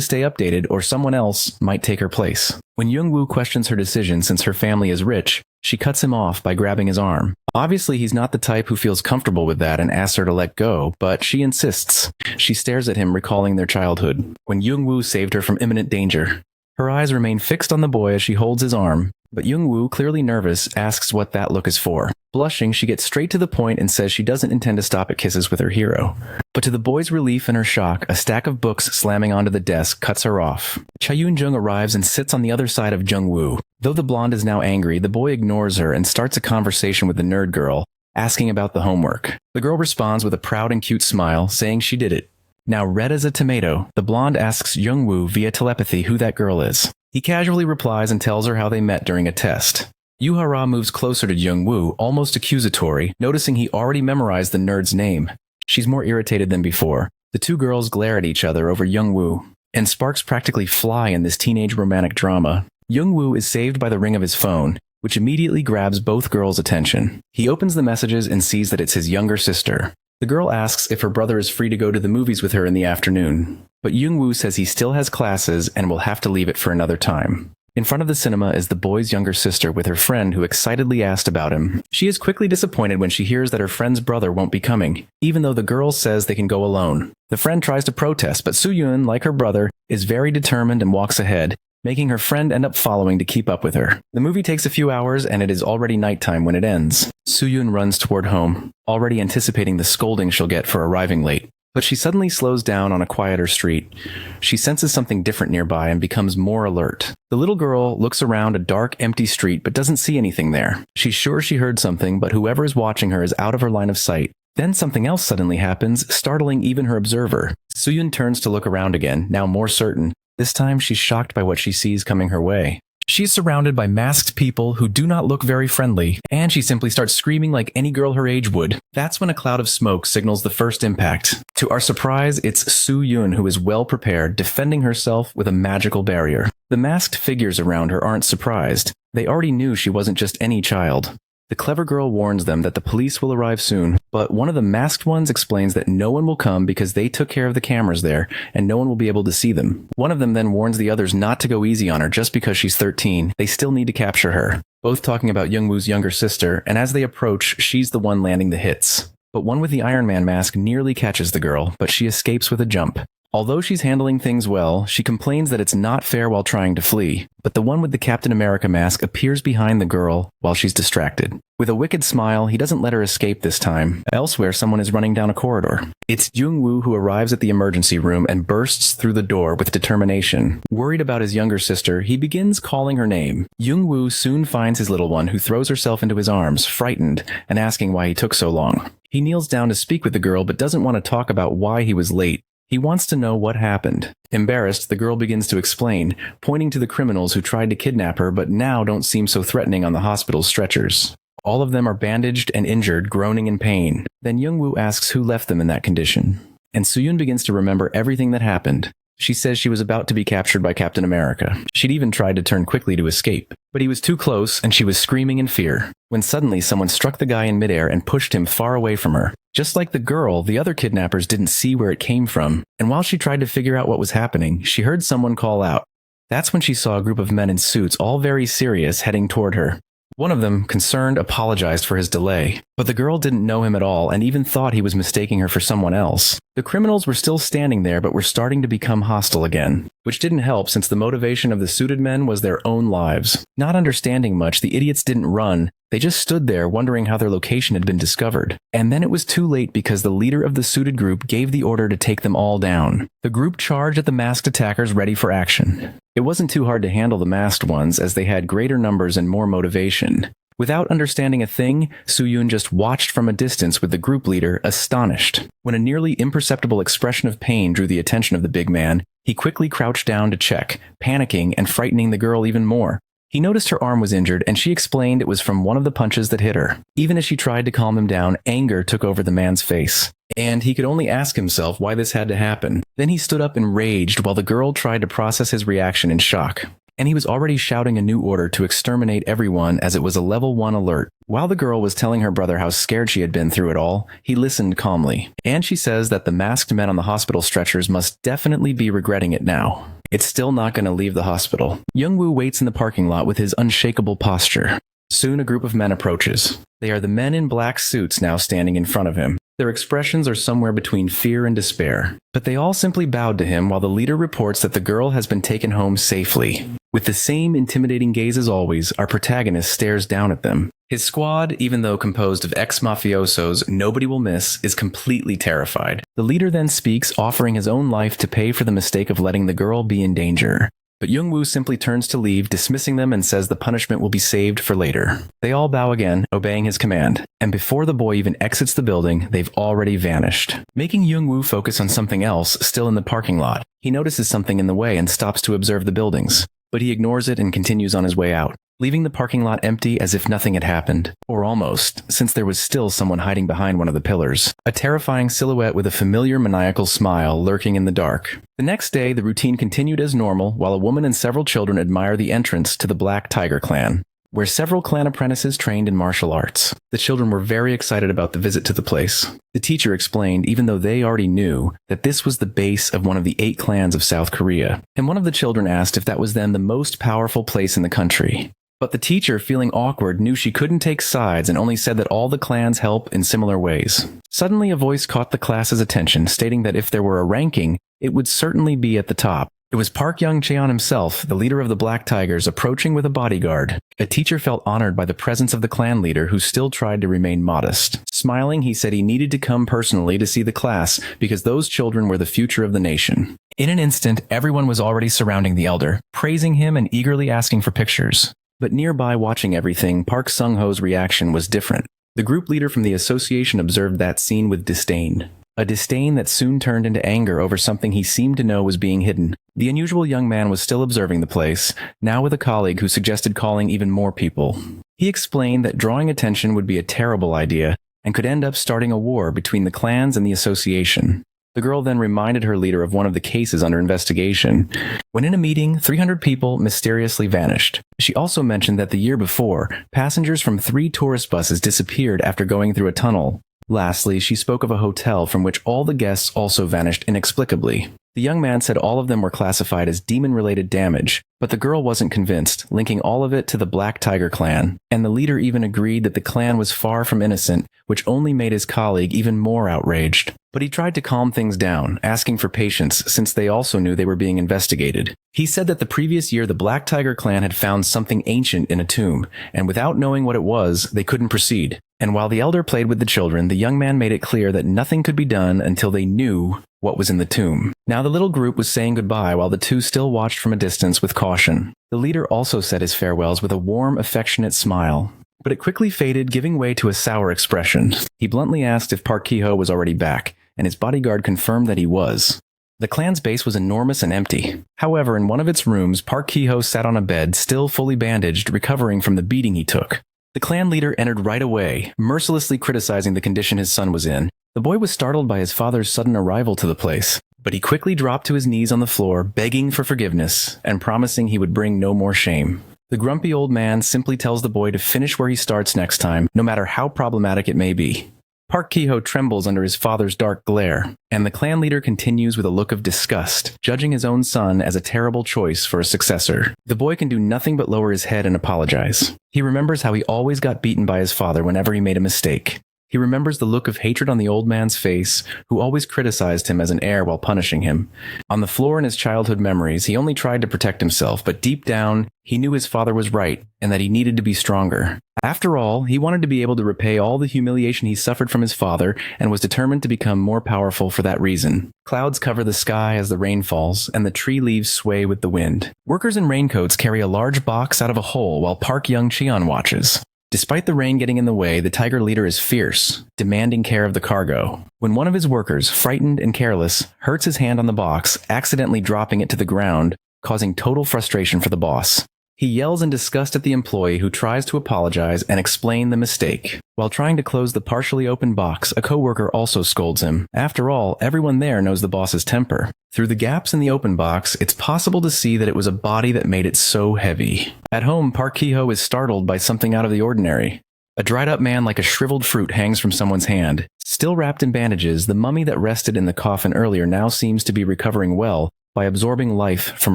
stay updated or someone else might take her place. When Youngwoo questions her decision since her family is rich, she cuts him off by grabbing his arm. Obviously, he's not the type who feels comfortable with that and asks her to let go, but she insists. She stares at him, recalling their childhood, when Youngwoo saved her from imminent danger. Her eyes remain fixed on the boy as she holds his arm, but Youngwoo, clearly nervous, asks what that look is for. Blushing, she gets straight to the point and says she doesn't intend to stop at kisses with her hero. But to the boy's relief and her shock, a stack of books slamming onto the desk cuts her off. Cha-yoon-jung arrives and sits on the other side of Jungwoo. Though the blonde is now angry, the boy ignores her and starts a conversation with the nerd girl, asking about the homework. The girl responds with a proud and cute smile, saying she did it. Now red as a tomato, the blonde asks Youngwoo via telepathy who that girl is. He casually replies and tells her how they met during a test. Yu Ha-ra moves closer to Youngwoo, almost accusatory, noticing he already memorized the nerd's name. She's more irritated than before. The two girls glare at each other over Youngwoo, and sparks practically fly in this teenage romantic drama. Youngwoo is saved by the ring of his phone, which immediately grabs both girls' attention. He opens the messages and sees that it's his younger sister. The girl asks if her brother is free to go to the movies with her in the afternoon, but Youngwoo says he still has classes and will have to leave it for another time. In front of the cinema is the boy's younger sister with her friend who excitedly asked about him. She is quickly disappointed when she hears that her friend's brother won't be coming, even though the girl says they can go alone. The friend tries to protest, but Soo-yoon, like her brother, is very determined and walks ahead, making her friend end up following to keep up with her. The movie takes a few hours and it is already nighttime when it ends. Soo-yoon runs toward home, already anticipating the scolding she'll get for arriving late. But she suddenly slows down on a quieter street. She senses something different nearby and becomes more alert. The little girl looks around a dark, empty street but doesn't see anything there. She's sure she heard something, but whoever is watching her is out of her line of sight. Then something else suddenly happens, startling even her observer. Soo-yoon turns to look around again, now more certain. This time she's shocked by what she sees coming her way. She's surrounded by masked people who do not look very friendly, and she simply starts screaming like any girl her age would. That's when a cloud of smoke signals the first impact. To our surprise, it's Soo-yoon who is well prepared, defending herself with a magical barrier. The masked figures around her aren't surprised. They already knew she wasn't just any child. The clever girl warns them that the police will arrive soon, but one of the masked ones explains that no one will come because they took care of the cameras there, and no one will be able to see them. One of them then warns the others not to go easy on her just because she's 13. They still need to capture her. Both talking about Youngwoo's younger sister, and as they approach, she's the one landing the hits. But one with the Iron Man mask nearly catches the girl, but she escapes with a jump. Although she's handling things well, she complains that it's not fair while trying to flee, but the one with the Captain America mask appears behind the girl while she's distracted. With a wicked smile, he doesn't let her escape this time. Elsewhere, someone is running down a corridor. It's Jungwoo who arrives at the emergency room and bursts through the door with determination. Worried about his younger sister, he begins calling her name. Jungwoo soon finds his little one, who throws herself into his arms, frightened, and asking why he took so long. He kneels down to speak with the girl but doesn't want to talk about why he was late. He wants to know what happened. Embarrassed, the girl begins to explain, pointing to the criminals who tried to kidnap her but now don't seem so threatening on the hospital's stretchers. All of them are bandaged and injured, groaning in pain. Then Jungwoo asks who left them in that condition. And Soo-yoon begins to remember everything that happened. She says she was about to be captured by Captain America. She'd even tried to turn quickly to escape. But he was too close, and she was screaming in fear, when suddenly someone struck the guy in midair and pushed him far away from her. Just like the girl, the other kidnappers didn't see where it came from, and while she tried to figure out what was happening, she heard someone call out. That's when she saw a group of men in suits, all very serious, heading toward her. One of them, concerned, apologized for his delay, but the girl didn't know him at all and even thought he was mistaking her for someone else. The criminals were still standing there but were starting to become hostile again, which didn't help since the motivation of the suited men was their own lives. Not understanding much, the idiots didn't run. They just stood there wondering how their location had been discovered. And then it was too late because the leader of the suited group gave the order to take them all down. The group charged at the masked attackers ready for action. It It wasn't too hard to handle the masked ones as they had greater numbers and more motivation. Without understanding a thing, Soo-yoon just watched from a distance with the group leader, astonished. When a nearly imperceptible expression of pain drew the attention of the big man, he quickly crouched down to check, panicking and frightening the girl even more. He noticed her arm was injured, and she explained it was from one of the punches that hit her. Even as she tried to calm him down, anger took over the man's face. And he could only ask himself why this had to happen. Then he stood up enraged while the girl tried to process his reaction in shock. And he was already shouting a new order to exterminate everyone as it was a level 1 alert. While the girl was telling her brother how scared she had been through it all, he listened calmly. And she says that the masked men on the hospital stretchers must definitely be regretting it now. It's still not going to leave the hospital. Young-woo waits in the parking lot with his unshakable posture. Soon a group of men approaches. They are the men in black suits now standing in front of him. Their expressions are somewhere between fear and despair. But they all simply bowed to him while the leader reports that the girl has been taken home safely. With the same intimidating gaze as always, our protagonist stares down at them. His squad, even though composed of ex-mafiosos nobody will miss, is completely terrified. The leader then speaks, offering his own life to pay for the mistake of letting the girl be in danger. But Young-woo simply turns to leave, dismissing them and says the punishment will be saved for later. They all bow again, obeying his command. And before the boy even exits the building, they've already vanished. Making Young-woo focus on something else, still in the parking lot. He notices something in the way and stops to observe the buildings. But he ignores it and continues on his way out, leaving the parking lot empty as if nothing had happened. Or almost, since there was still someone hiding behind one of the pillars. A terrifying silhouette with a familiar maniacal smile lurking in the dark. The next day, the routine continued as normal, while a woman and several children admire the entrance to the Black Tiger Clan, where several clan apprentices trained in martial arts. The children were very excited about the visit to the place. The teacher explained, even though they already knew, that this was the base of one of the 8 clans of South Korea. And one of the children asked if that was then the most powerful place in the country. But the teacher, feeling awkward, knew she couldn't take sides and only said that all the clans help in similar ways. Suddenly a voice caught the class's attention, stating that if there were a ranking, it would certainly be at the top. It was Park Young-cheon himself, the leader of the Black Tigers, approaching with a bodyguard. A teacher felt honored by the presence of the clan leader, who still tried to remain modest. Smiling, he said he needed to come personally to see the class because those children were the future of the nation. In an instant, everyone was already surrounding the elder, praising him and eagerly asking for pictures. But nearby watching everything, Park Sung-ho's reaction was different. The group leader from the association observed that scene with disdain. A disdain that soon turned into anger over something he seemed to know was being hidden. The unusual young man was still observing the place, now with a colleague who suggested calling even more people. He explained that drawing attention would be a terrible idea and could end up starting a war between the clans and the association. The girl then reminded her leader of one of the cases under investigation. When in a meeting, 300 people mysteriously vanished. She also mentioned that the year before, passengers from 3 tourist buses disappeared after going through a tunnel. Lastly, she spoke of a hotel from which all the guests also vanished inexplicably. The young man said all of them were classified as demon-related damage, but the girl wasn't convinced, linking all of it to the Black Tiger Clan, and the leader even agreed that the clan was far from innocent, which only made his colleague even more outraged. But he tried to calm things down, asking for patience since they also knew they were being investigated. He said that the previous year the Black Tiger Clan had found something ancient in a tomb, and without knowing what it was, they couldn't proceed. And while the elder played with the children, the young man made it clear that nothing could be done until they knew what was in the tomb. Now the little group was saying goodbye while the two still watched from a distance with caution. The leader also said his farewells with a warm, affectionate smile. But it quickly faded, giving way to a sour expression. He bluntly asked if Park Ki-ho was already back, and his bodyguard confirmed that he was. The clan's base was enormous and empty. However, in one of its rooms, Park Ki-ho sat on a bed, still fully bandaged, recovering from the beating he took. The clan leader entered right away, mercilessly criticizing the condition his son was in. The boy was startled by his father's sudden arrival to the place, but he quickly dropped to his knees on the floor, begging for forgiveness and promising he would bring no more shame. The grumpy old man simply tells the boy to finish where he starts next time, no matter how problematic it may be. Park Ki-ho trembles under his father's dark glare, and the clan leader continues with a look of disgust, judging his own son as a terrible choice for a successor. The boy can do nothing but lower his head and apologize. He remembers how he always got beaten by his father whenever he made a mistake. He remembers the look of hatred on the old man's face, who always criticized him as an heir while punishing him. On the floor in his childhood memories, he only tried to protect himself, but deep down, he knew his father was right and that he needed to be stronger. After all, he wanted to be able to repay all the humiliation he suffered from his father and was determined to become more powerful for that reason. Clouds cover the sky as the rain falls, and the tree leaves sway with the wind. Workers in raincoats carry a large box out of a hole while Park Young-cheon watches. Despite the rain getting in the way, the tiger leader is fierce, demanding care of the cargo. When one of his workers, frightened and careless, hurts his hand on the box, accidentally dropping it to the ground, causing total frustration for the boss. He yells in disgust at the employee who tries to apologize and explain the mistake. While trying to close the partially open box, a coworker also scolds him. After all, everyone there knows the boss's temper. Through the gaps in the open box, it's possible to see that it was a body that made it so heavy. At home, Park Ki-ho is startled by something out of the ordinary. A dried-up man like a shriveled fruit hangs from someone's hand. Still wrapped in bandages, the mummy that rested in the coffin earlier now seems to be recovering well by absorbing life from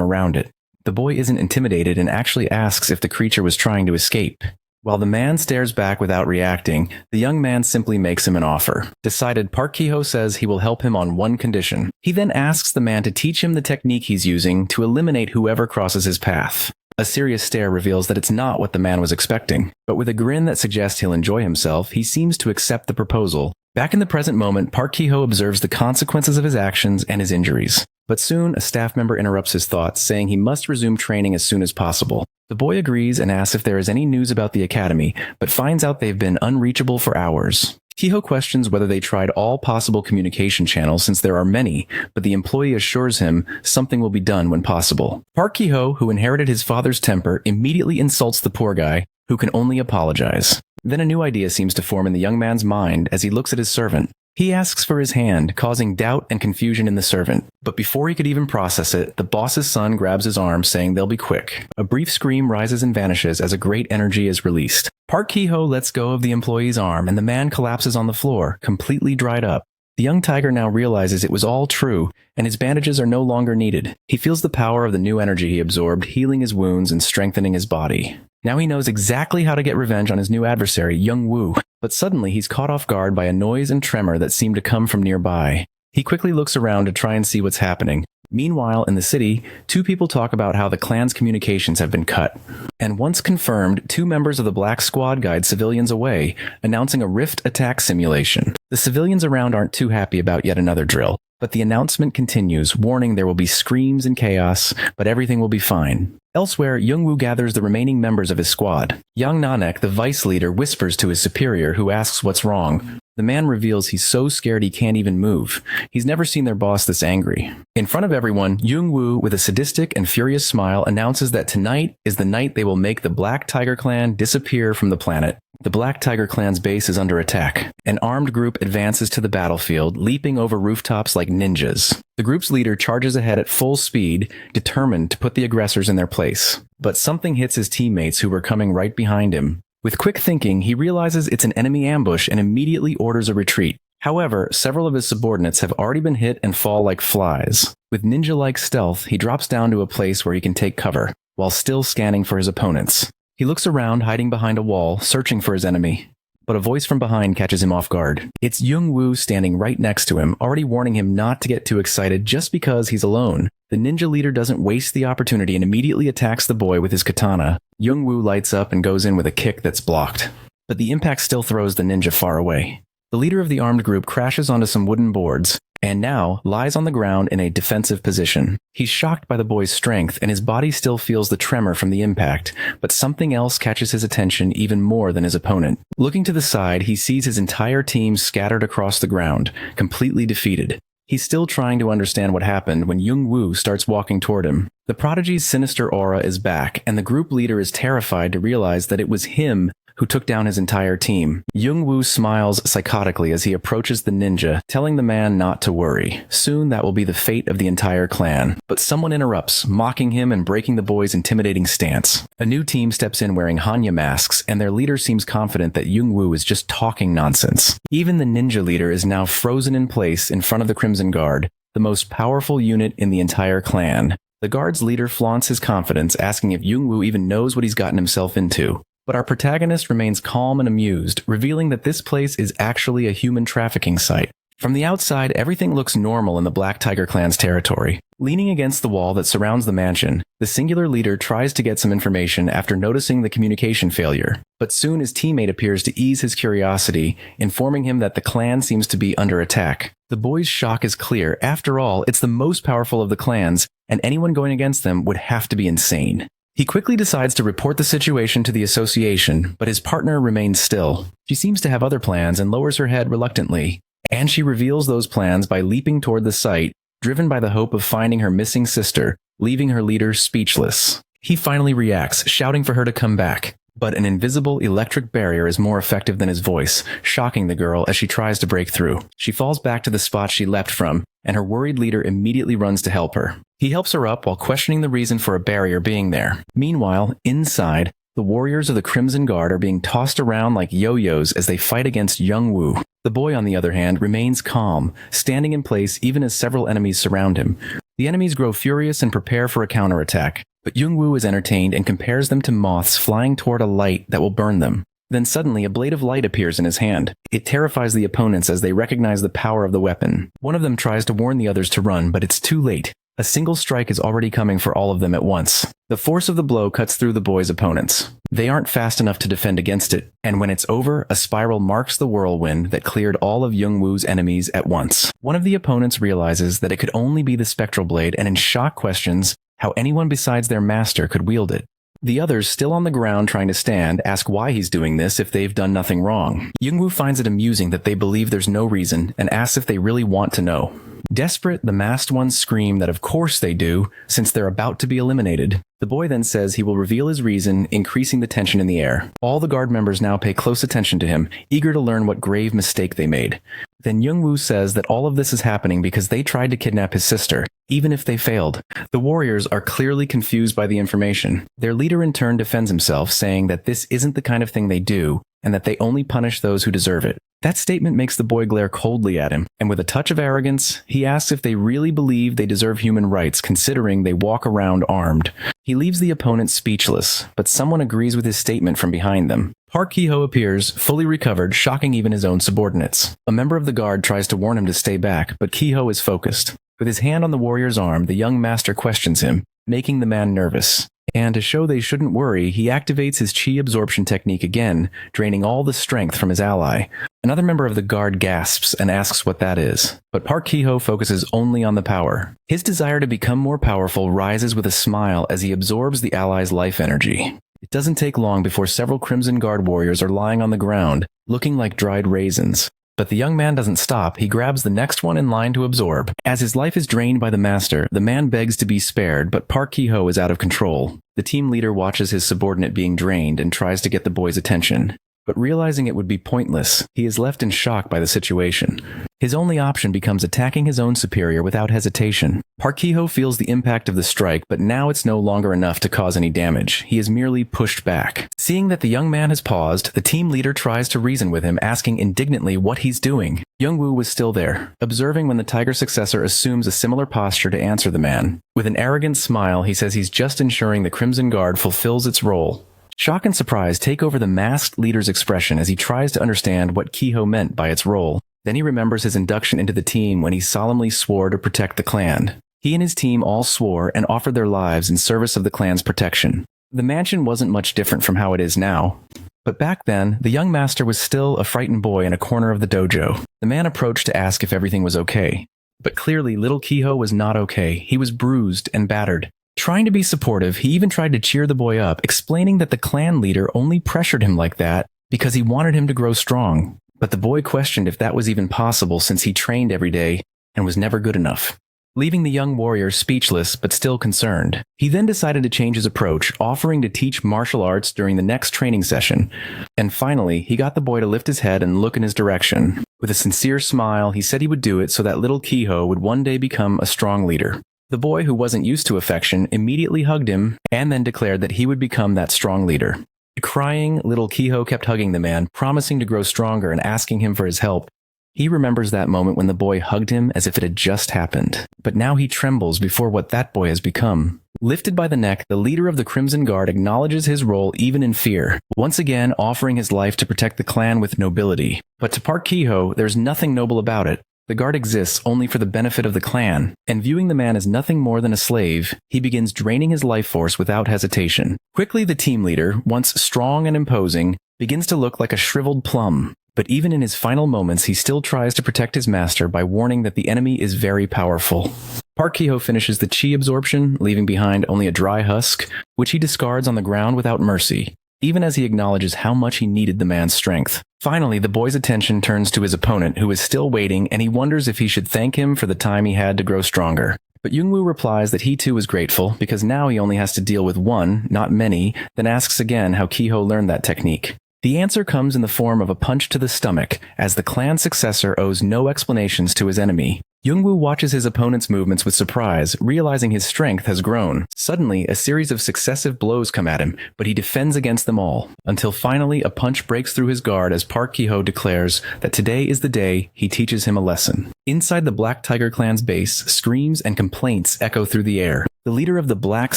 around it. The boy isn't intimidated and actually asks if the creature was trying to escape. While the man stares back without reacting, the young man simply makes him an offer. Decided, Park Ki-ho says he will help him on one condition. He then asks the man to teach him the technique he's using to eliminate whoever crosses his path. A serious stare reveals that it's not what the man was expecting, but with a grin that suggests he'll enjoy himself, he seems to accept the proposal. Back in the present moment, Park Ki-ho observes the consequences of his actions and his injuries. But soon, a staff member interrupts his thoughts, saying he must resume training as soon as possible. The boy agrees and asks if there is any news about the academy, but finds out they've been unreachable for hours. Ki-ho questions whether they tried all possible communication channels since there are many, but the employee assures him something will be done when possible. Park Ki-ho, who inherited his father's temper, immediately insults the poor guy, who can only apologize. Then a new idea seems to form in the young man's mind as he looks at his servant. He asks for his hand, causing doubt and confusion in the servant. But before he could even process it, the boss's son grabs his arm, saying they'll be quick. A brief scream rises and vanishes as a great energy is released. Park Ki-ho lets go of the employee's arm, and the man collapses on the floor, completely dried up. The young tiger now realizes it was all true, and his bandages are no longer needed. He feels the power of the new energy he absorbed, healing his wounds and strengthening his body. Now he knows exactly how to get revenge on his new adversary, Young Woo. But suddenly he's caught off guard by a noise and tremor that seem to come from nearby. He quickly looks around to try and see what's happening. Meanwhile, in the city, two people talk about how the clan's communications have been cut. And once confirmed, two members of the Black Squad guide civilians away, announcing a rift attack simulation. The civilians around aren't too happy about yet another drill, but the announcement continues, warning there will be screams and chaos, but everything will be fine. Elsewhere, Young-woo gathers the remaining members of his squad. Yang Nanek, the vice leader, whispers to his superior, who asks what's wrong. The man reveals he's so scared he can't even move. He's never seen their boss this angry. In front of everyone, Young-woo, with a sadistic and furious smile, announces that tonight is the night they will make the Black Tiger Clan disappear from the planet. The Black Tiger Clan's base is under attack. An armed group advances to the battlefield, leaping over rooftops like ninjas. The group's leader charges ahead at full speed, determined to put the aggressors in their place. But something hits his teammates who were coming right behind him. With quick thinking, he realizes it's an enemy ambush and immediately orders a retreat. However, several of his subordinates have already been hit and fall like flies. With ninja-like stealth, he drops down to a place where he can take cover, while still scanning for his opponents. He looks around, hiding behind a wall, searching for his enemy. But a voice from behind catches him off guard. It's Young-woo standing right next to him, already warning him not to get too excited just because he's alone. The ninja leader doesn't waste the opportunity and immediately attacks the boy with his katana. Young-woo lights up and goes in with a kick that's blocked. But the impact still throws the ninja far away. The leader of the armed group crashes onto some wooden boards, and now lies on the ground in a defensive position. He's shocked by the boy's strength, and his body still feels the tremor from the impact, but something else catches his attention even more than his opponent. Looking to the side, he sees his entire team scattered across the ground, completely defeated. He's still trying to understand what happened when Young-woo starts walking toward him. The prodigy's sinister aura is back, and the group leader is terrified to realize that it was him who took down his entire team. Young-woo smiles psychotically as he approaches the ninja, telling the man not to worry. Soon that will be the fate of the entire clan. But someone interrupts, mocking him and breaking the boy's intimidating stance. A new team steps in wearing Hanya masks, and their leader seems confident that Young-woo is just talking nonsense. Even the ninja leader is now frozen in place in front of the Crimson Guard, the most powerful unit in the entire clan. The guard's leader flaunts his confidence, asking if Young-woo even knows what he's gotten himself into. But our protagonist remains calm and amused, revealing that this place is actually a human trafficking site. From the outside, everything looks normal in the Black Tiger Clan's territory. Leaning against the wall that surrounds the mansion, the singular leader tries to get some information after noticing the communication failure. But soon his teammate appears to ease his curiosity, informing him that the clan seems to be under attack. The boy's shock is clear. After all, it's the most powerful of the clans, and anyone going against them would have to be insane. He quickly decides to report the situation to the association, but his partner remains still. She seems to have other plans and lowers her head reluctantly. And she reveals those plans by leaping toward the site, driven by the hope of finding her missing sister, leaving her leader speechless. He finally reacts, shouting for her to come back. But an invisible electric barrier is more effective than his voice, shocking the girl as she tries to break through. She falls back to the spot she leapt from, and her worried leader immediately runs to help her. He helps her up while questioning the reason for a barrier being there. Meanwhile, inside, the warriors of the Crimson Guard are being tossed around like yo-yos as they fight against Young Woo. The boy, on the other hand, remains calm, standing in place even as several enemies surround him. The enemies grow furious and prepare for a counterattack, but Young Woo is entertained and compares them to moths flying toward a light that will burn them. Then suddenly a blade of light appears in his hand. It terrifies the opponents as they recognize the power of the weapon. One of them tries to warn the others to run, but it's too late. A single strike is already coming for all of them at once. The force of the blow cuts through the boy's opponents. They aren't fast enough to defend against it, and when it's over, a spiral marks the whirlwind that cleared all of Young Woo's enemies at once. One of the opponents realizes that it could only be the spectral blade and in shock questions how anyone besides their master could wield it. The others, still on the ground trying to stand, ask why he's doing this if they've done nothing wrong. Young Woo finds it amusing that they believe there's no reason and asks if they really want to know. Desperate, the masked ones scream that of course they do, since they're about to be eliminated. The boy then says he will reveal his reason, increasing the tension in the air. All the guard members now pay close attention to him, eager to learn what grave mistake they made. Then Young Woo says that all of this is happening because they tried to kidnap his sister, even if they failed. The warriors are clearly confused by the information. Their leader in turn defends himself, saying that this isn't the kind of thing they do, and that they only punish those who deserve it. That statement makes the boy glare coldly at him, and with a touch of arrogance, he asks if they really believe they deserve human rights considering they walk around armed. He leaves the opponent speechless, but someone agrees with his statement from behind them. Park Ki-ho appears, fully recovered, shocking even his own subordinates. A member of the guard tries to warn him to stay back, but Ki-ho is focused. With his hand on the warrior's arm, the young master questions him, making the man nervous. And to show they shouldn't worry, he activates his chi absorption technique again, draining all the strength from his ally. Another member of the guard gasps and asks what that is, but Park Ki-ho focuses only on the power. His desire to become more powerful rises with a smile as he absorbs the ally's life energy. It doesn't take long before several Crimson Guard warriors are lying on the ground, looking like dried raisins. But the young man doesn't stop. He grabs the next one in line to absorb. As his life is drained by the master, the man begs to be spared, but Park Ki-ho is out of control. The team leader watches his subordinate being drained and tries to get the boy's attention. But realizing it would be pointless, he is left in shock by the situation. His only option becomes attacking his own superior without hesitation. Park Ki-ho feels the impact of the strike, but now it's no longer enough to cause any damage. He is merely pushed back. Seeing that the young man has paused, the team leader tries to reason with him, asking indignantly what he's doing. Young Woo was still there, observing when the tiger successor assumes a similar posture to answer the man. With an arrogant smile, he says he's just ensuring the Crimson Guard fulfills its role. Shock and surprise take over the masked leader's expression as he tries to understand what Ki-ho meant by its role. Then he remembers his induction into the team when he solemnly swore to protect the clan. He and his team all swore and offered their lives in service of the clan's protection. The mansion wasn't much different from how it is now. But back then, the young master was still a frightened boy in a corner of the dojo. The man approached to ask if everything was okay. But clearly, little Ki-ho was not okay. He was bruised and battered. Trying to be supportive, he even tried to cheer the boy up, explaining that the clan leader only pressured him like that because he wanted him to grow strong. But the boy questioned if that was even possible since he trained every day and was never good enough, leaving the young warrior speechless but still concerned. He then decided to change his approach, offering to teach martial arts during the next training session. And finally, he got the boy to lift his head and look in his direction. With a sincere smile, he said he would do it so that little Ki-ho would one day become a strong leader. The boy, who wasn't used to affection, immediately hugged him and then declared that he would become that strong leader. Crying, little Ki-ho kept hugging the man, promising to grow stronger and asking him for his help. He remembers that moment when the boy hugged him as if it had just happened. But now he trembles before what that boy has become. Lifted by the neck, the leader of the Crimson Guard acknowledges his role even in fear, once again offering his life to protect the clan with nobility. But to Park Ki-ho, there's nothing noble about it. The guard exists only for the benefit of the clan, and viewing the man as nothing more than a slave, he begins draining his life force without hesitation. Quickly, the team leader, once strong and imposing, begins to look like a shriveled plum. But even in his final moments, he still tries to protect his master by warning that the enemy is very powerful. Park Ki-ho finishes the chi absorption, leaving behind only a dry husk, which he discards on the ground without mercy, even as he acknowledges how much he needed the man's strength. Finally, the boy's attention turns to his opponent, who is still waiting, and he wonders if he should thank him for the time he had to grow stronger. But Youngwoo replies that he too is grateful, because now he only has to deal with one, not many, then asks again how Ki-ho learned that technique. The answer comes in the form of a punch to the stomach, as the clan successor owes no explanations to his enemy. Youngwoo watches his opponent's movements with surprise, realizing his strength has grown. Suddenly, a series of successive blows come at him, but he defends against them all, until finally a punch breaks through his guard as Park Ki-ho declares that today is the day he teaches him a lesson. Inside the Black Tiger clan's base, screams and complaints echo through the air. The leader of the Black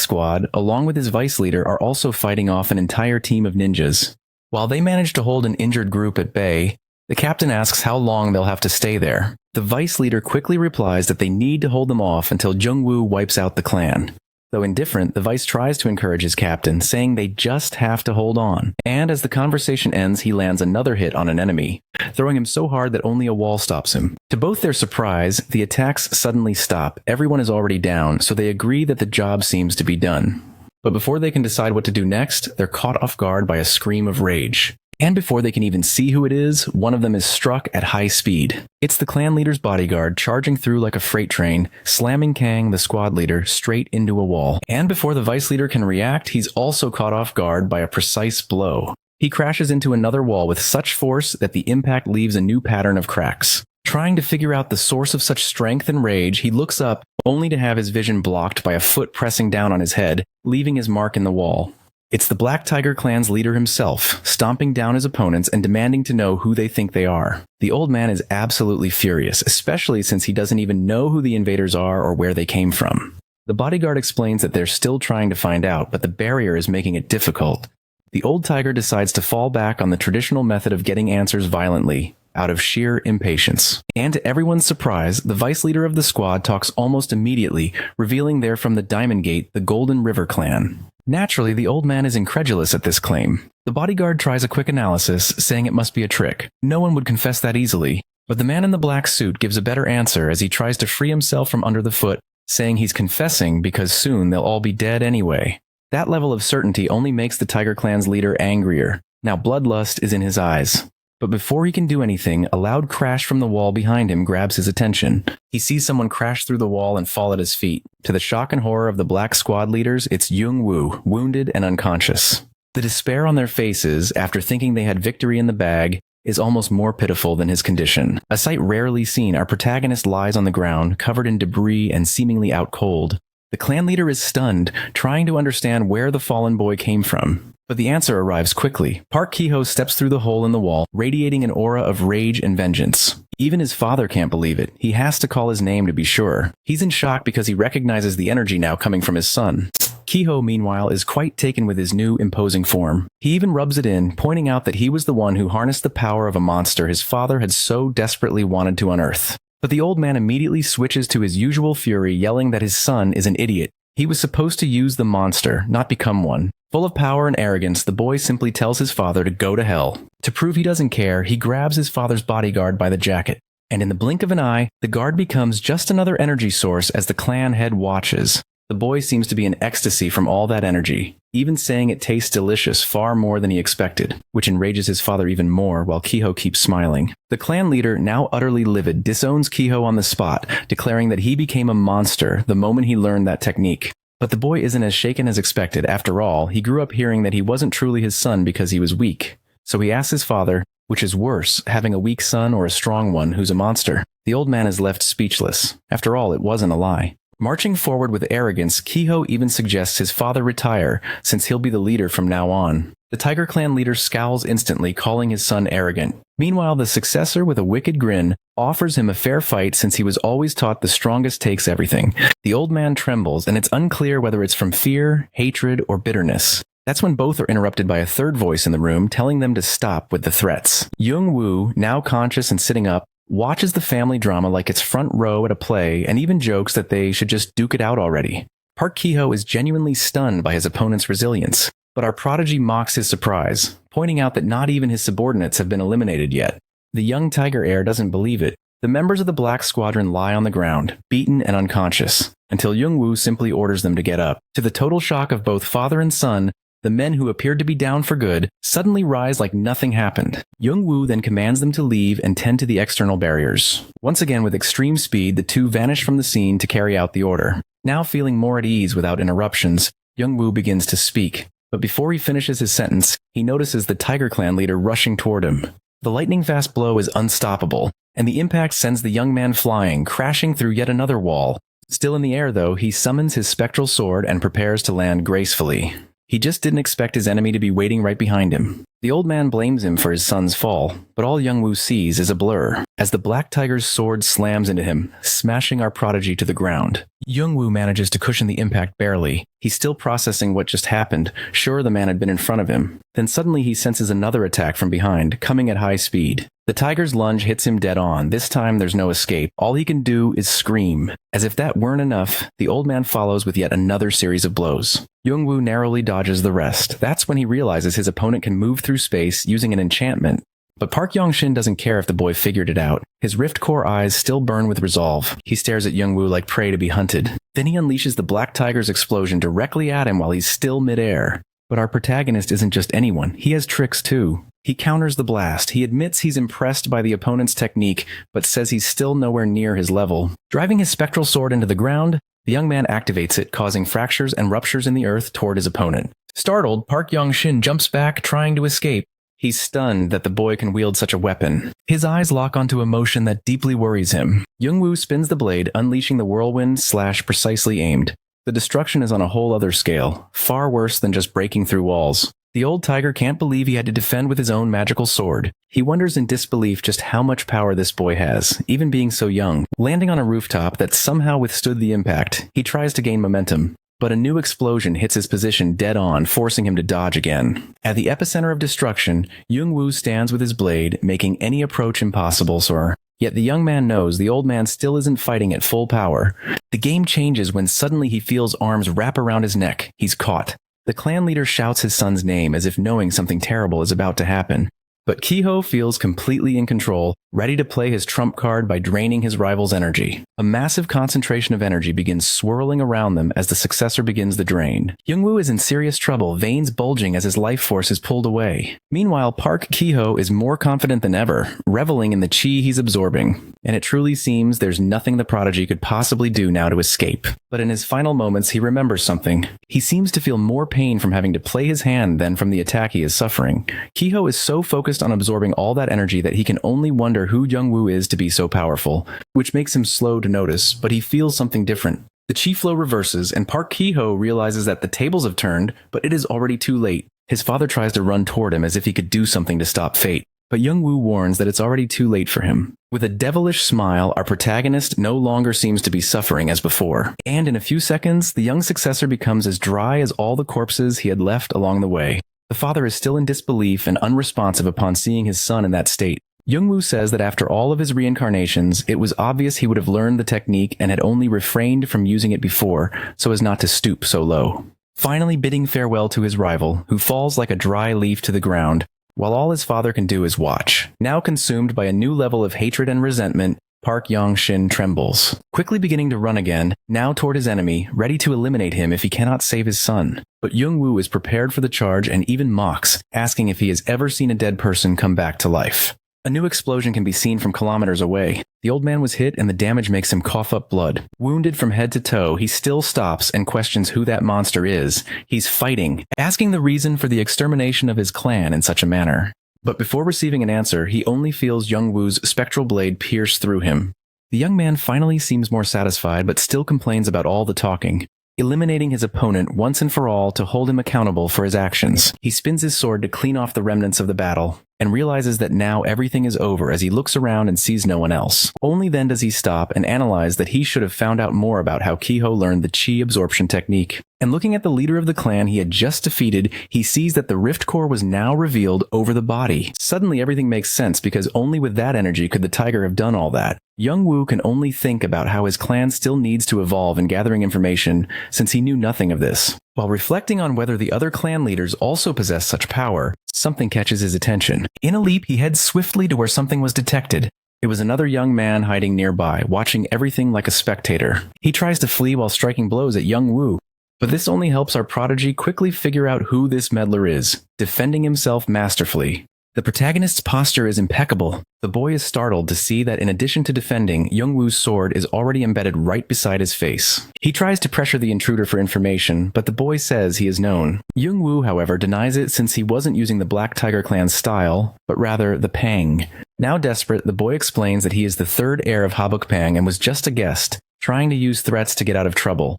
Squad, along with his vice leader, are also fighting off an entire team of ninjas. While they manage to hold an injured group at bay, the captain asks how long they'll have to stay there. The vice leader quickly replies that they need to hold them off until Jungwoo wipes out the clan. Though indifferent, the vice tries to encourage his captain, saying they just have to hold on. And as the conversation ends, he lands another hit on an enemy, throwing him so hard that only a wall stops him. To both their surprise, the attacks suddenly stop. Everyone is already down, so they agree that the job seems to be done. But before they can decide what to do next, they're caught off guard by a scream of rage. And before they can even see who it is, one of them is struck at high speed. It's the clan leader's bodyguard charging through like a freight train, slamming Kang, the squad leader, straight into a wall. And before the vice leader can react, he's also caught off guard by a precise blow. He crashes into another wall with such force that the impact leaves a new pattern of cracks. Trying to figure out the source of such strength and rage, he looks up, only to have his vision blocked by a foot pressing down on his head, leaving his mark in the wall. It's the Black Tiger clan's leader himself, stomping down his opponents and demanding to know who they think they are. The old man is absolutely furious, especially since he doesn't even know who the invaders are or where they came from. The bodyguard explains that they're still trying to find out, but the barrier is making it difficult. The old tiger decides to fall back on the traditional method of getting answers violently, out of sheer impatience. And to everyone's surprise, the vice leader of the squad talks almost immediately, revealing they're from the Diamond Gate, the Golden River clan. Naturally, the old man is incredulous at this claim. The bodyguard tries a quick analysis, saying it must be a trick. No one would confess that easily. But the man in the black suit gives a better answer as he tries to free himself from under the foot, saying he's confessing because soon they'll all be dead anyway. That level of certainty only makes the Tiger Clan's leader angrier. Now bloodlust is in his eyes. But before he can do anything, a loud crash from the wall behind him grabs his attention. He sees someone crash through the wall and fall at his feet. To the shock and horror of the Black Squad leaders, it's Youngwoo, wounded and unconscious. The despair on their faces, after thinking they had victory in the bag, is almost more pitiful than his condition. A sight rarely seen, our protagonist lies on the ground, covered in debris and seemingly out cold. The clan leader is stunned, trying to understand where the fallen boy came from. But the answer arrives quickly. Park Ki-ho steps through the hole in the wall, radiating an aura of rage and vengeance. Even his father can't believe it. He has to call his name to be sure. He's in shock because he recognizes the energy now coming from his son. Ki-ho, meanwhile, is quite taken with his new imposing form. He even rubs it in, pointing out that he was the one who harnessed the power of a monster his father had so desperately wanted to unearth. But the old man immediately switches to his usual fury, yelling that his son is an idiot. He was supposed to use the monster, not become one. Full of power and arrogance, the boy simply tells his father to go to hell. To prove he doesn't care, he grabs his father's bodyguard by the jacket. And in the blink of an eye, the guard becomes just another energy source as the clan head watches. The boy seems to be in ecstasy from all that energy, even saying it tastes delicious far more than he expected, which enrages his father even more while Ki-ho keeps smiling. The clan leader, now utterly livid, disowns Ki-ho on the spot, declaring that he became a monster the moment he learned that technique. But the boy isn't as shaken as expected. After all, he grew up hearing that he wasn't truly his son because he was weak. So he asks his father, which is worse, having a weak son or a strong one who's a monster? The old man is left speechless. After all, it wasn't a lie. Marching forward with arrogance, Ki-ho even suggests his father retire, since he'll be the leader from now on. The Tiger Clan leader scowls instantly, calling his son arrogant. Meanwhile, the successor, with a wicked grin, offers him a fair fight since he was always taught the strongest takes everything. The old man trembles, and it's unclear whether it's from fear, hatred, or bitterness. That's when both are interrupted by a third voice in the room telling them to stop with the threats. Young-woo, now conscious and sitting up, watches the family drama like it's front row at a play and even jokes that they should just duke it out already. Park Ki-ho is genuinely stunned by his opponent's resilience, but our prodigy mocks his surprise, pointing out that not even his subordinates have been eliminated yet. The young tiger heir doesn't believe it. The members of the Black Squadron lie on the ground, beaten and unconscious, until Young-woo simply orders them to get up. To the total shock of both father and son, the men who appeared to be down for good suddenly rise like nothing happened. Young-woo then commands them to leave and tend to the external barriers. Once again, with extreme speed, the two vanish from the scene to carry out the order. Now feeling more at ease without interruptions, Young-woo begins to speak. But before he finishes his sentence, he notices the Tiger Clan leader rushing toward him. The lightning-fast blow is unstoppable, and the impact sends the young man flying, crashing through yet another wall. Still in the air, though, he summons his spectral sword and prepares to land gracefully. He just didn't expect his enemy to be waiting right behind him. The old man blames him for his son's fall, but all Young-woo sees is a blur, as the Black Tiger's sword slams into him, smashing our prodigy to the ground. Young-woo manages to cushion the impact barely. He's still processing what just happened, sure the man had been in front of him. Then suddenly he senses another attack from behind, coming at high speed. The tiger's lunge hits him dead on. This time there's no escape. All he can do is scream. As if that weren't enough, the old man follows with yet another series of blows. Young-woo narrowly dodges the rest. That's when he realizes his opponent can move through space using an enchantment. But Park Yong-shin doesn't care if the boy figured it out. His rift core eyes still burn with resolve. He stares at Young-woo like prey to be hunted. Then he unleashes the Black Tiger's explosion directly at him while he's still midair. But our protagonist isn't just anyone. He has tricks too. He counters the blast. He admits he's impressed by the opponent's technique, but says he's still nowhere near his level. Driving his spectral sword into the ground, the young man activates it, causing fractures and ruptures in the earth toward his opponent. Startled, Park Yong-shin jumps back, trying to escape. He's stunned that the boy can wield such a weapon. His eyes lock onto emotion that deeply worries him. Young-woo spins the blade, unleashing the whirlwind / precisely aimed. The destruction is on a whole other scale, far worse than just breaking through walls. The old tiger can't believe he had to defend with his own magical sword. He wonders in disbelief just how much power this boy has, even being so young. Landing on a rooftop that somehow withstood the impact, he tries to gain momentum. But a new explosion hits his position dead on, forcing him to dodge again. At the epicenter of destruction, Young-woo stands with his blade, making any approach impossible, sir. Yet the young man knows the old man still isn't fighting at full power. The game changes when suddenly he feels arms wrap around his neck. He's caught. The clan leader shouts his son's name as if knowing something terrible is about to happen. But Ki-ho feels completely in control, ready to play his trump card by draining his rival's energy. A massive concentration of energy begins swirling around them as the successor begins the drain. Young-woo is in serious trouble, veins bulging as his life force is pulled away. Meanwhile, Park Ki-ho is more confident than ever, reveling in the chi he's absorbing. And it truly seems there's nothing the prodigy could possibly do now to escape. But in his final moments, he remembers something. He seems to feel more pain from having to play his hand than from the attack he is suffering. Ki-ho is so focused on absorbing all that energy that he can only wonder who Young-woo is to be so powerful, which makes him slow to notice, but he feels something different. The chi flow reverses, and Park Ki-ho realizes that the tables have turned, but it is already too late. His father tries to run toward him as if he could do something to stop fate, but Young-woo warns that it's already too late for him. With a devilish smile, our protagonist no longer seems to be suffering as before, and in a few seconds, the young successor becomes as dry as all the corpses he had left along the way. The father is still in disbelief and unresponsive upon seeing his son in that state. Young-woo says that after all of his reincarnations, it was obvious he would have learned the technique and had only refrained from using it before, so as not to stoop so low. Finally bidding farewell to his rival, who falls like a dry leaf to the ground, while all his father can do is watch. Now consumed by a new level of hatred and resentment, Park Yong-shin trembles, quickly beginning to run again, now toward his enemy, ready to eliminate him if he cannot save his son. But Young-woo is prepared for the charge and even mocks, asking if he has ever seen a dead person come back to life. A new explosion can be seen from kilometers away. The old man was hit and the damage makes him cough up blood. Wounded from head to toe, he still stops and questions who that monster is. He's fighting, asking the reason for the extermination of his clan in such a manner. But before receiving an answer, he only feels Young-woo's spectral blade pierce through him. The young man finally seems more satisfied but still complains about all the talking. eliminating his opponent once and for all to hold him accountable for his actions. He spins his sword to clean off the remnants of the battle, and realizes that now everything is over as he looks around and sees no one else. Only then does he stop and analyze that he should have found out more about how Kiho learned the chi absorption technique. And looking at the leader of the clan he had just defeated, he sees that the rift core was now revealed over the body. Suddenly everything makes sense because only with that energy could the tiger have done all that. Young Woo can only think about how his clan still needs to evolve in gathering information since he knew nothing of this. While reflecting on whether the other clan leaders also possess such power, something catches his attention. In a leap, he heads swiftly to where something was detected. It was another young man hiding nearby, watching everything like a spectator. He tries to flee while striking blows at young Woo, but this only helps our prodigy quickly figure out who this meddler is, defending himself masterfully. The protagonist's posture is impeccable. The boy is startled to see that in addition to defending, Young Woo's sword is already embedded right beside his face. He tries to pressure the intruder for information, but the boy says he is known. Young Woo, however, denies it since he wasn't using the Black Tiger clan's style, but rather the Pang. Now desperate, the boy explains that he is the third heir of Habuk Pang and was just a guest, trying to use threats to get out of trouble.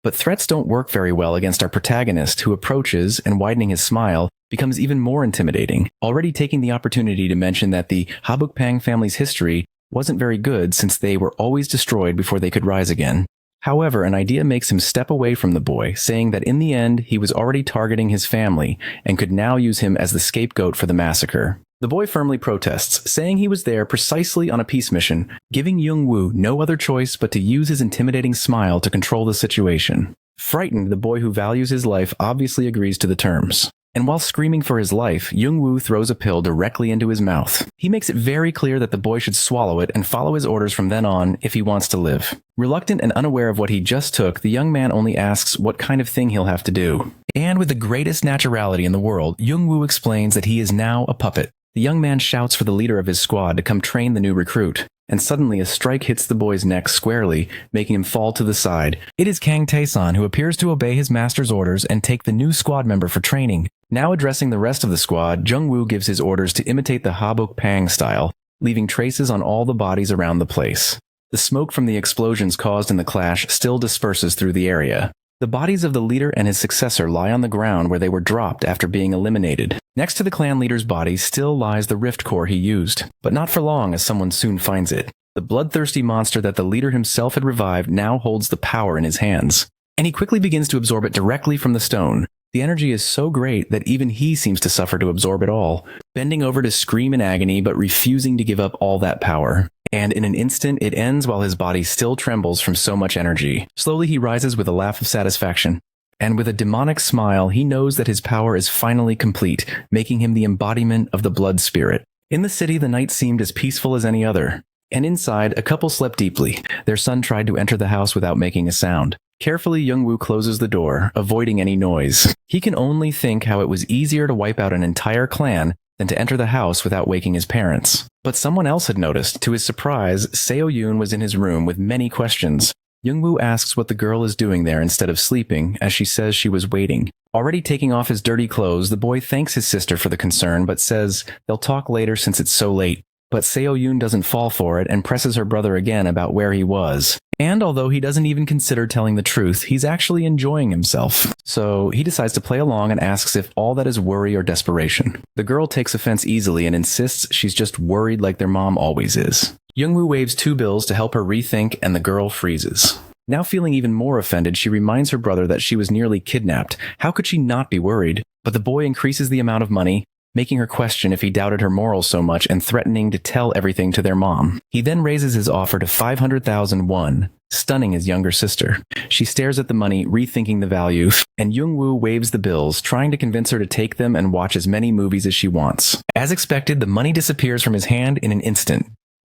But threats don't work very well against our protagonist, who approaches, and widening his smile, becomes even more intimidating, already taking the opportunity to mention that the Habuk Pang family's history wasn't very good since they were always destroyed before they could rise again. However, an idea makes him step away from the boy, saying that in the end he was already targeting his family and could now use him as the scapegoat for the massacre. The boy firmly protests, saying he was there precisely on a peace mission, giving Young Woo no other choice but to use his intimidating smile to control the situation. Frightened, the boy who values his life obviously agrees to the terms. And while screaming for his life, Young Woo throws a pill directly into his mouth. He makes it very clear that the boy should swallow it and follow his orders from then on if he wants to live. Reluctant and unaware of what he just took, the young man only asks what kind of thing he'll have to do. And with the greatest naturality in the world, Young Woo explains that he is now a puppet. The young man shouts for the leader of his squad to come train the new recruit, and suddenly a strike hits the boy's neck squarely, making him fall to the side. It is Kang Tae-san who appears to obey his master's orders and take the new squad member for training. Now addressing the rest of the squad, Jung Woo gives his orders to imitate the Habuk Pang style, leaving traces on all the bodies around the place. The smoke from the explosions caused in the clash still disperses through the area. The bodies of the leader and his successor lie on the ground where they were dropped after being eliminated. Next to the clan leader's body still lies the rift core he used, but not for long as someone soon finds it. The bloodthirsty monster that the leader himself had revived now holds the power in his hands, and he quickly begins to absorb it directly from the stone. The energy is so great that even he seems to suffer to absorb it all, bending over to scream in agony but refusing to give up all that power. And in an instant, it ends while his body still trembles from so much energy. Slowly he rises with a laugh of satisfaction, and with a demonic smile, he knows that his power is finally complete, making him the embodiment of the blood spirit. In the city, the night seemed as peaceful as any other, and inside, a couple slept deeply. Their son tried to enter the house without making a sound. Carefully, Young Woo closes the door, avoiding any noise. He can only think how it was easier to wipe out an entire clan than to enter the house without waking his parents. But someone else had noticed. To his surprise, Seo Yoon was in his room with many questions. Young Woo asks what the girl is doing there instead of sleeping, as she says she was waiting. Already taking off his dirty clothes, the boy thanks his sister for the concern, but says they'll talk later since it's so late. But Seo Yoon doesn't fall for it and presses her brother again about where he was. And although he doesn't even consider telling the truth, he's actually enjoying himself. So he decides to play along and asks if all that is worry or desperation. The girl takes offense easily and insists she's just worried like their mom always is. Youngwoo waves 2 bills to help her rethink, and the girl freezes. Now feeling even more offended, she reminds her brother that she was nearly kidnapped. How could she not be worried? But the boy increases the amount of money, making her question if he doubted her morals so much and threatening to tell everything to their mom. He then raises his offer to 500,000 won, stunning his younger sister. She stares at the money, rethinking the value, and Youngwoo waves the bills, trying to convince her to take them and watch as many movies as she wants. As expected, the money disappears from his hand in an instant.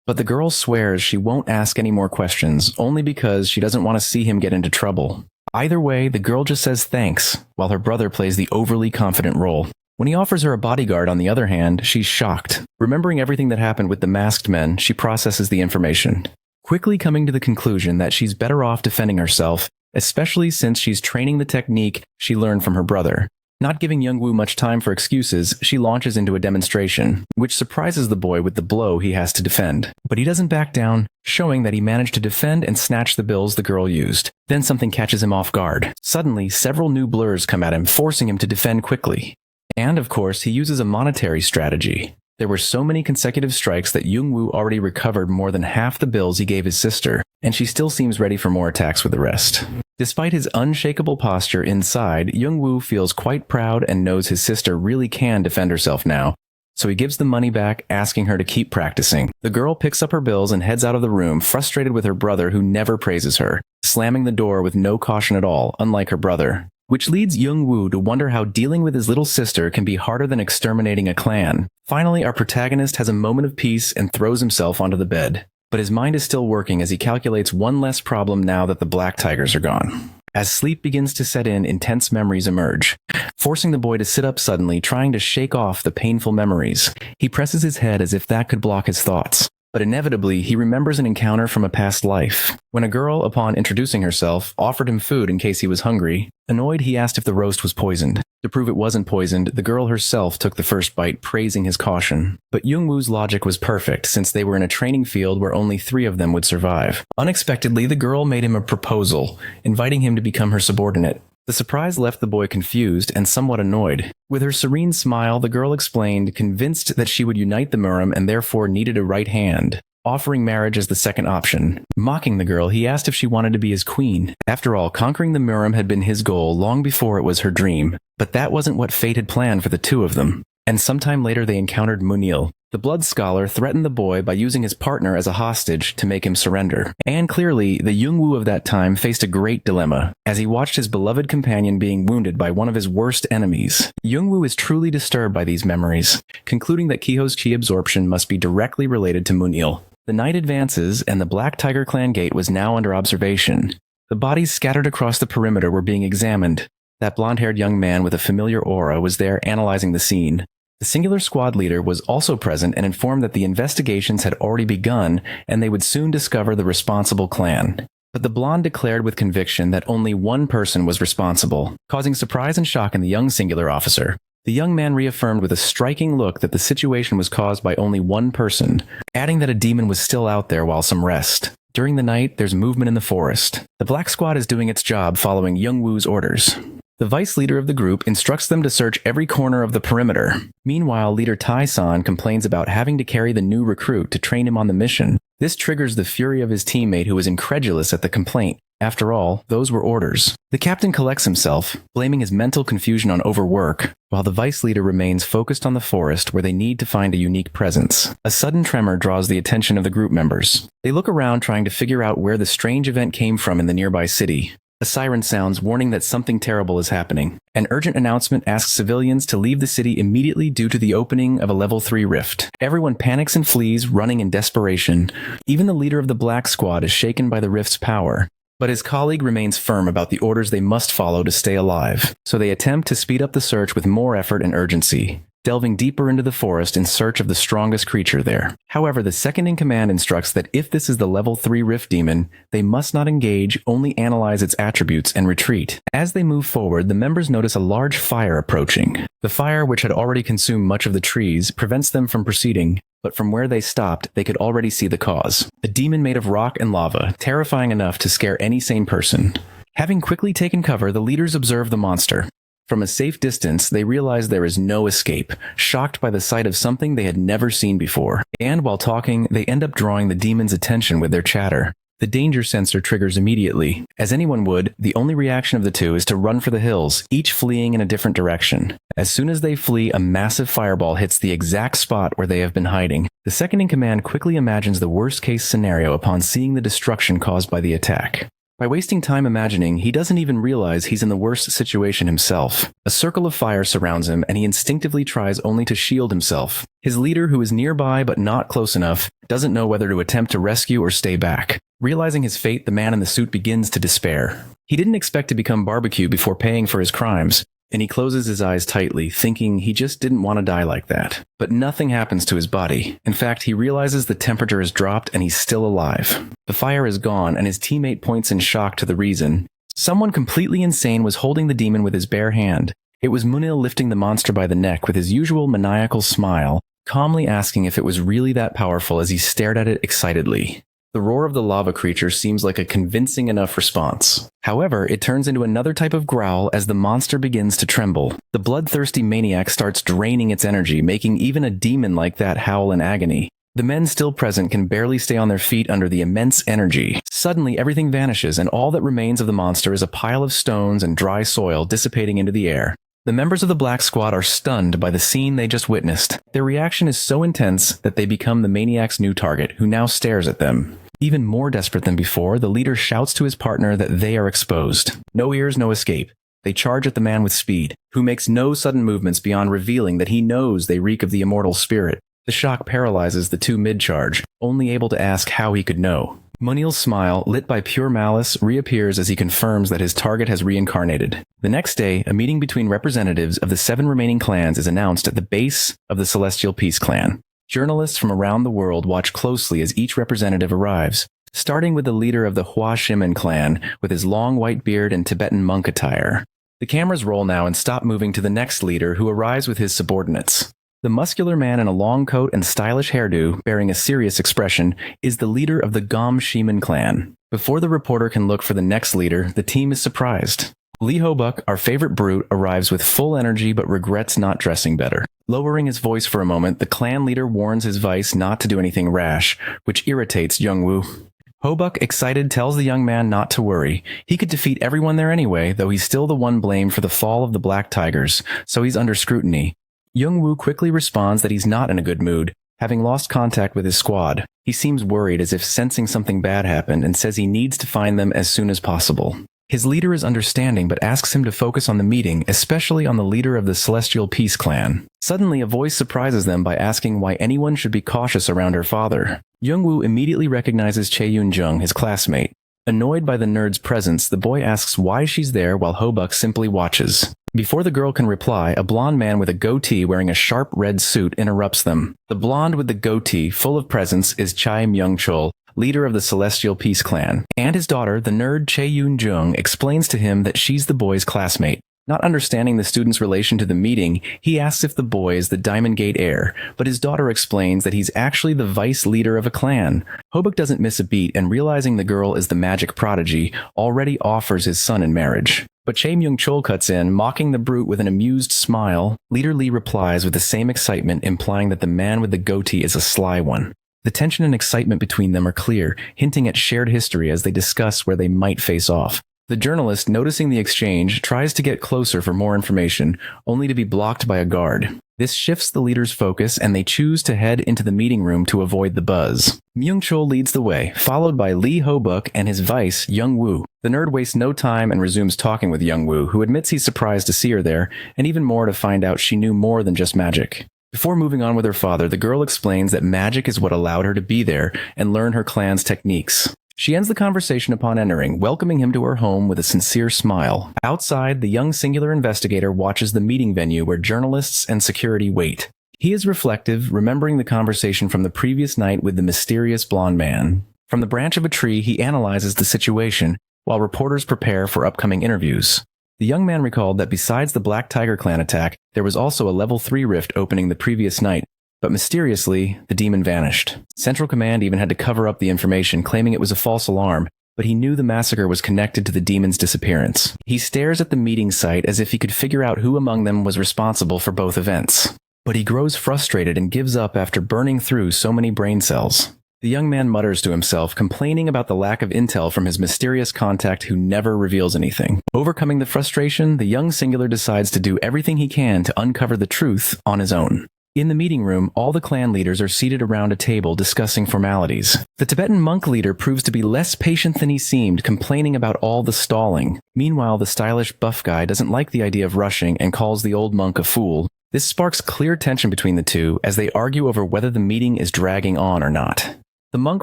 But the girl swears she won't ask any more questions, only because she doesn't want to see him get into trouble. Either way, the girl just says thanks, while her brother plays the overly confident role. When he offers her a bodyguard, on the other hand, she's shocked. Remembering everything that happened with the masked men, she processes the information, quickly coming to the conclusion that she's better off defending herself, especially since she's training the technique she learned from her brother. Not giving Youngwoo much time for excuses, she launches into a demonstration, which surprises the boy with the blow he has to defend. But he doesn't back down, showing that he managed to defend and snatch the bills the girl used. Then something catches him off guard. Suddenly, several new blurs come at him, forcing him to defend quickly. And of course, he uses a monetary strategy. There were so many consecutive strikes that Youngwoo already recovered more than half the bills he gave his sister, and she still seems ready for more attacks with the rest. Despite his unshakable posture inside, Youngwoo feels quite proud and knows his sister really can defend herself now, so he gives the money back, asking her to keep practicing. The girl picks up her bills and heads out of the room, frustrated with her brother who never praises her, slamming the door with no caution at all, unlike her brother. Which leads Youngwoo to wonder how dealing with his little sister can be harder than exterminating a clan. Finally, our protagonist has a moment of peace and throws himself onto the bed. But his mind is still working as he calculates one less problem now that the black tigers are gone. As sleep begins to set in, intense memories emerge, forcing the boy to sit up suddenly, trying to shake off the painful memories. He presses his head as if that could block his thoughts. But inevitably, he remembers an encounter from a past life. When a girl, upon introducing herself, offered him food in case he was hungry. Annoyed, he asked if the roast was poisoned. To prove it wasn't poisoned, the girl herself took the first bite, praising his caution. But Youngwoo's logic was perfect, since they were in a training field where only 3 of them would survive. Unexpectedly, the girl made him a proposal, inviting him to become her subordinate. The surprise left the boy confused and somewhat annoyed. With her serene smile, the girl explained, convinced that she would unite the Murim and therefore needed a right hand, offering marriage as the second option. Mocking the girl, he asked if she wanted to be his queen. After all, conquering the Murim had been his goal long before it was her dream. But that wasn't what fate had planned for the 2 of them. And sometime later they encountered Munil. The blood scholar threatened the boy by using his partner as a hostage to make him surrender. And clearly, the Youngwoo of that time faced a great dilemma, as he watched his beloved companion being wounded by one of his worst enemies. Youngwoo is truly disturbed by these memories, concluding that Kiho's chi absorption must be directly related to Munil. The night advances, and the Black Tiger Clan gate was now under observation. The bodies scattered across the perimeter were being examined. That blonde-haired young man with a familiar aura was there analyzing the scene. The singular squad leader was also present and informed that the investigations had already begun and they would soon discover the responsible clan. But the blonde declared with conviction that only one person was responsible, causing surprise and shock in the young singular officer. The young man reaffirmed with a striking look that the situation was caused by only one person, adding that a demon was still out there while some rest. During the night, there's movement in the forest. The Black Squad is doing its job following Youngwoo's orders. The vice leader of the group instructs them to search every corner of the perimeter. Meanwhile, leader Tai-san complains about having to carry the new recruit to train him on the mission. This triggers the fury of his teammate who is incredulous at the complaint. After all, those were orders. The captain collects himself, blaming his mental confusion on overwork, while the vice leader remains focused on the forest where they need to find a unique presence. A sudden tremor draws the attention of the group members. They look around trying to figure out where the strange event came from in the nearby city. A siren sounds, warning that something terrible is happening. An urgent announcement asks civilians to leave the city immediately due to the opening of a level 3 rift. Everyone panics and flees, running in desperation. Even the leader of the Black Squad is shaken by the rift's power. But his colleague remains firm about the orders they must follow to stay alive, so they attempt to speed up the search with more effort and urgency, delving deeper into the forest in search of the strongest creature there. However, the second-in-command instructs that if this is the level 3 rift demon, they must not engage, only analyze its attributes and retreat. As they move forward, the members notice a large fire approaching. The fire, which had already consumed much of the trees, prevents them from proceeding, but from where they stopped, they could already see the cause. A demon made of rock and lava, terrifying enough to scare any sane person. Having quickly taken cover, the leaders observe the monster. From a safe distance, they realize there is no escape, shocked by the sight of something they had never seen before. And while talking, they end up drawing the demon's attention with their chatter. The danger sensor triggers immediately. As anyone would, the only reaction of the two is to run for the hills, each fleeing in a different direction. As soon as they flee, a massive fireball hits the exact spot where they have been hiding. The second-in-command quickly imagines the worst-case scenario upon seeing the destruction caused by the attack. By wasting time imagining, he doesn't even realize he's in the worst situation himself. A circle of fire surrounds him, and he instinctively tries only to shield himself. His leader, who is nearby but not close enough, doesn't know whether to attempt to rescue or stay back. Realizing his fate, the man in the suit begins to despair. He didn't expect to become barbecue before paying for his crimes, and he closes his eyes tightly, thinking he just didn't want to die like that. But nothing happens to his body. In fact, he realizes the temperature has dropped and he's still alive. The fire is gone, and his teammate points in shock to the reason. Someone completely insane was holding the demon with his bare hand. It was Munil lifting the monster by the neck with his usual maniacal smile, calmly asking if it was really that powerful as he stared at it excitedly. The roar of the lava creature seems like a convincing enough response. However, it turns into another type of growl as the monster begins to tremble. The bloodthirsty maniac starts draining its energy, making even a demon like that howl in agony. The men still present can barely stay on their feet under the immense energy. Suddenly, everything vanishes, and all that remains of the monster is a pile of stones and dry soil dissipating into the air. The members of the Black Squad are stunned by the scene they just witnessed. Their reaction is so intense that they become the maniac's new target, who now stares at them. Even more desperate than before, the leader shouts to his partner that they are exposed. No ears, no escape. They charge at the man with speed, who makes no sudden movements beyond revealing that he knows they reek of the immortal spirit. The shock paralyzes the two mid-charge, only able to ask how he could know. Munil's smile, lit by pure malice, reappears as he confirms that his target has reincarnated. The next day, a meeting between representatives of the 7 remaining clans is announced at the base of the Celestial Peace Clan. Journalists from around the world watch closely as each representative arrives, starting with the leader of the Hua Shimin clan with his long white beard and Tibetan monk attire. The cameras roll now and stop moving to the next leader who arrives with his subordinates. The muscular man in a long coat and stylish hairdo, bearing a serious expression, is the leader of the Gom Shimin clan. Before the reporter can look for the next leader, the team is surprised. Lee Hobuk, our favorite brute, arrives with full energy but regrets not dressing better. Lowering his voice for a moment, the clan leader warns his vice not to do anything rash, which irritates Youngwoo. Hobuk, excited, tells the young man not to worry. He could defeat everyone there anyway, though he's still the one blamed for the fall of the Black Tigers, so he's under scrutiny. Youngwoo quickly responds that he's not in a good mood, having lost contact with his squad. He seems worried, as if sensing something bad happened, and says he needs to find them as soon as possible. His leader is understanding but asks him to focus on the meeting, especially on the leader of the Celestial Peace Clan. Suddenly, a voice surprises them by asking why anyone should be cautious around her father. Youngwoo immediately recognizes Chae Yun-jung, his classmate. Annoyed by the nerd's presence, the boy asks why she's there while Hobuk simply watches. Before the girl can reply, a blonde man with a goatee wearing a sharp red suit interrupts them. The blonde with the goatee, full of presence, is Chai Myung-chul, leader of the Celestial Peace Clan, and his daughter, the nerd Chae Yun-jung, explains to him that she's the boy's classmate. Not understanding the student's relation to the meeting, he asks if the boy is the Diamond Gate heir, but his daughter explains that he's actually the vice leader of a clan. Hobuk doesn't miss a beat, and realizing the girl is the magic prodigy, already offers his son in marriage. But Chae Myung-chul cuts in, mocking the brute with an amused smile. Leader Lee replies with the same excitement, implying that the man with the goatee is a sly one. The tension and excitement between them are clear, hinting at shared history as they discuss where they might face off. The journalist, noticing the exchange, tries to get closer for more information, only to be blocked by a guard. This shifts the leader's focus, and they choose to head into the meeting room to avoid the buzz. Myung-chul leads the way, followed by Lee Hobuk and his vice, Young-woo. The nerd wastes no time and resumes talking with Young-woo, who admits he's surprised to see her there, and even more to find out she knew more than just magic. Before moving on with her father, the girl explains that magic is what allowed her to be there and learn her clan's techniques. She ends the conversation upon entering, welcoming him to her home with a sincere smile. Outside, the young singular investigator watches the meeting venue where journalists and security wait. He is reflective, remembering the conversation from the previous night with the mysterious blonde man. From the branch of a tree, he analyzes the situation, while reporters prepare for upcoming interviews. The young man recalled that besides the Black Tiger clan attack, there was also a level 3 rift opening the previous night, but mysteriously, the demon vanished. Central Command even had to cover up the information, claiming it was a false alarm, but he knew the massacre was connected to the demon's disappearance. He stares at the meeting site as if he could figure out who among them was responsible for both events. But he grows frustrated and gives up after burning through so many brain cells. The young man mutters to himself, complaining about the lack of intel from his mysterious contact who never reveals anything. Overcoming the frustration, the young singular decides to do everything he can to uncover the truth on his own. In the meeting room, all the clan leaders are seated around a table discussing formalities. The Tibetan monk leader proves to be less patient than he seemed, complaining about all the stalling. Meanwhile, the stylish buff guy doesn't like the idea of rushing and calls the old monk a fool. This sparks clear tension between the two as they argue over whether the meeting is dragging on or not. The monk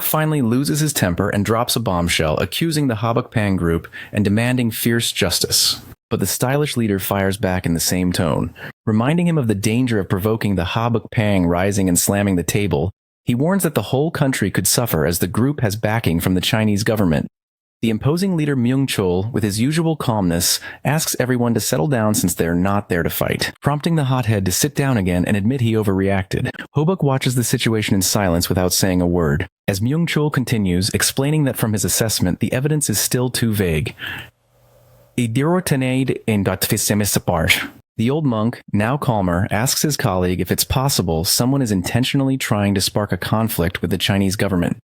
finally loses his temper and drops a bombshell, accusing the Habakpang group and demanding fierce justice. But the stylish leader fires back in the same tone. Reminding him of the danger of provoking the Habakpang rising and slamming the table, he warns that the whole country could suffer as the group has backing from the Chinese government. The imposing leader Myung-chul, with his usual calmness, asks everyone to settle down since they're not there to fight, prompting the hothead to sit down again and admit he overreacted. Hobuk watches the situation in silence without saying a word, as Myung-chul continues, explaining that from his assessment, the evidence is still too vague. The old monk, now calmer, asks his colleague if it's possible someone is intentionally trying to spark a conflict with the Chinese government.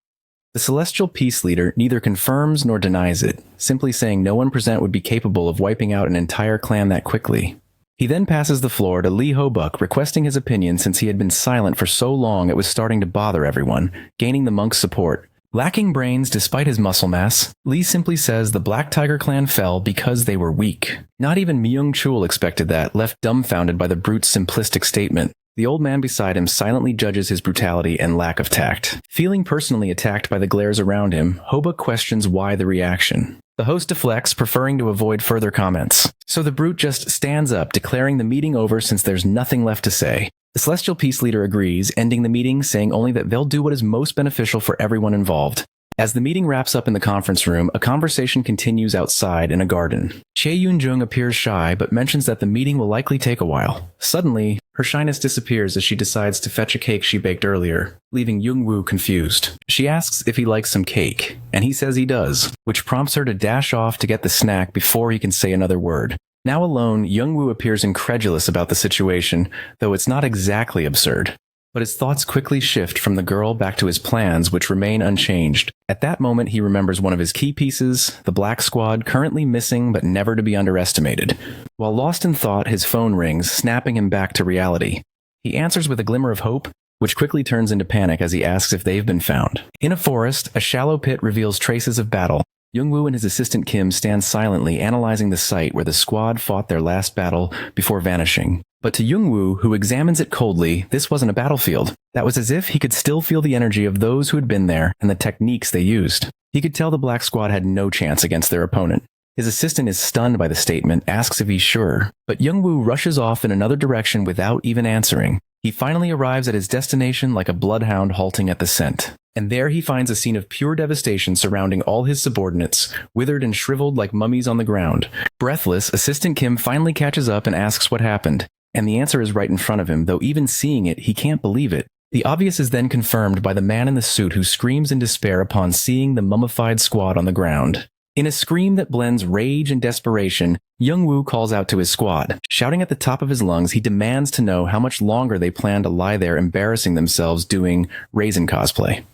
The celestial peace leader neither confirms nor denies it, simply saying no one present would be capable of wiping out an entire clan that quickly. He then passes the floor to Lee Hobuk, requesting his opinion since he had been silent for so long it was starting to bother everyone, gaining the monk's support. Lacking brains despite his muscle mass, Lee simply says the Black Tiger clan fell because they were weak. Not even Myung-chul expected that, left dumbfounded by the brute's simplistic statement. The old man beside him silently judges his brutality and lack of tact. Feeling personally attacked by the glares around him, Hobuk questions why the reaction. The host deflects, preferring to avoid further comments. So the brute just stands up, declaring the meeting over since there's nothing left to say. The Celestial Peace Leader agrees, ending the meeting saying only that they'll do what is most beneficial for everyone involved. As the meeting wraps up in the conference room, a conversation continues outside in a garden. Chae Yun-jung appears shy, but mentions that the meeting will likely take a while. Suddenly, her shyness disappears as she decides to fetch a cake she baked earlier, leaving Young-woo confused. She asks if he likes some cake, and he says he does, which prompts her to dash off to get the snack before he can say another word. Now alone, Young-woo appears incredulous about the situation, though it's not exactly absurd. But his thoughts quickly shift from the girl back to his plans, which remain unchanged. At that moment, he remembers one of his key pieces, the Black Squad, currently missing but never to be underestimated. While lost in thought, his phone rings, snapping him back to reality. He answers with a glimmer of hope, which quickly turns into panic as he asks if they've been found. In a forest, a shallow pit reveals traces of battle. Young-woo and his assistant Kim stand silently analyzing the site where the squad fought their last battle before vanishing. But to Young-woo, who examines it coldly, this wasn't a battlefield. That was as if he could still feel the energy of those who had been there and the techniques they used. He could tell the Black Squad had no chance against their opponent. His assistant is stunned by the statement, asks if he's sure, but Young-woo rushes off in another direction without even answering. He finally arrives at his destination like a bloodhound halting at the scent. And there he finds a scene of pure devastation surrounding all his subordinates, withered and shriveled like mummies on the ground. Breathless, Assistant Kim finally catches up and asks what happened. And the answer is right in front of him, though even seeing it, he can't believe it. The obvious is then confirmed by the man in the suit who screams in despair upon seeing the mummified squad on the ground. In a scream that blends rage and desperation, Young-woo calls out to his squad. Shouting at the top of his lungs, he demands to know how much longer they plan to lie there embarrassing themselves doing raisin cosplay.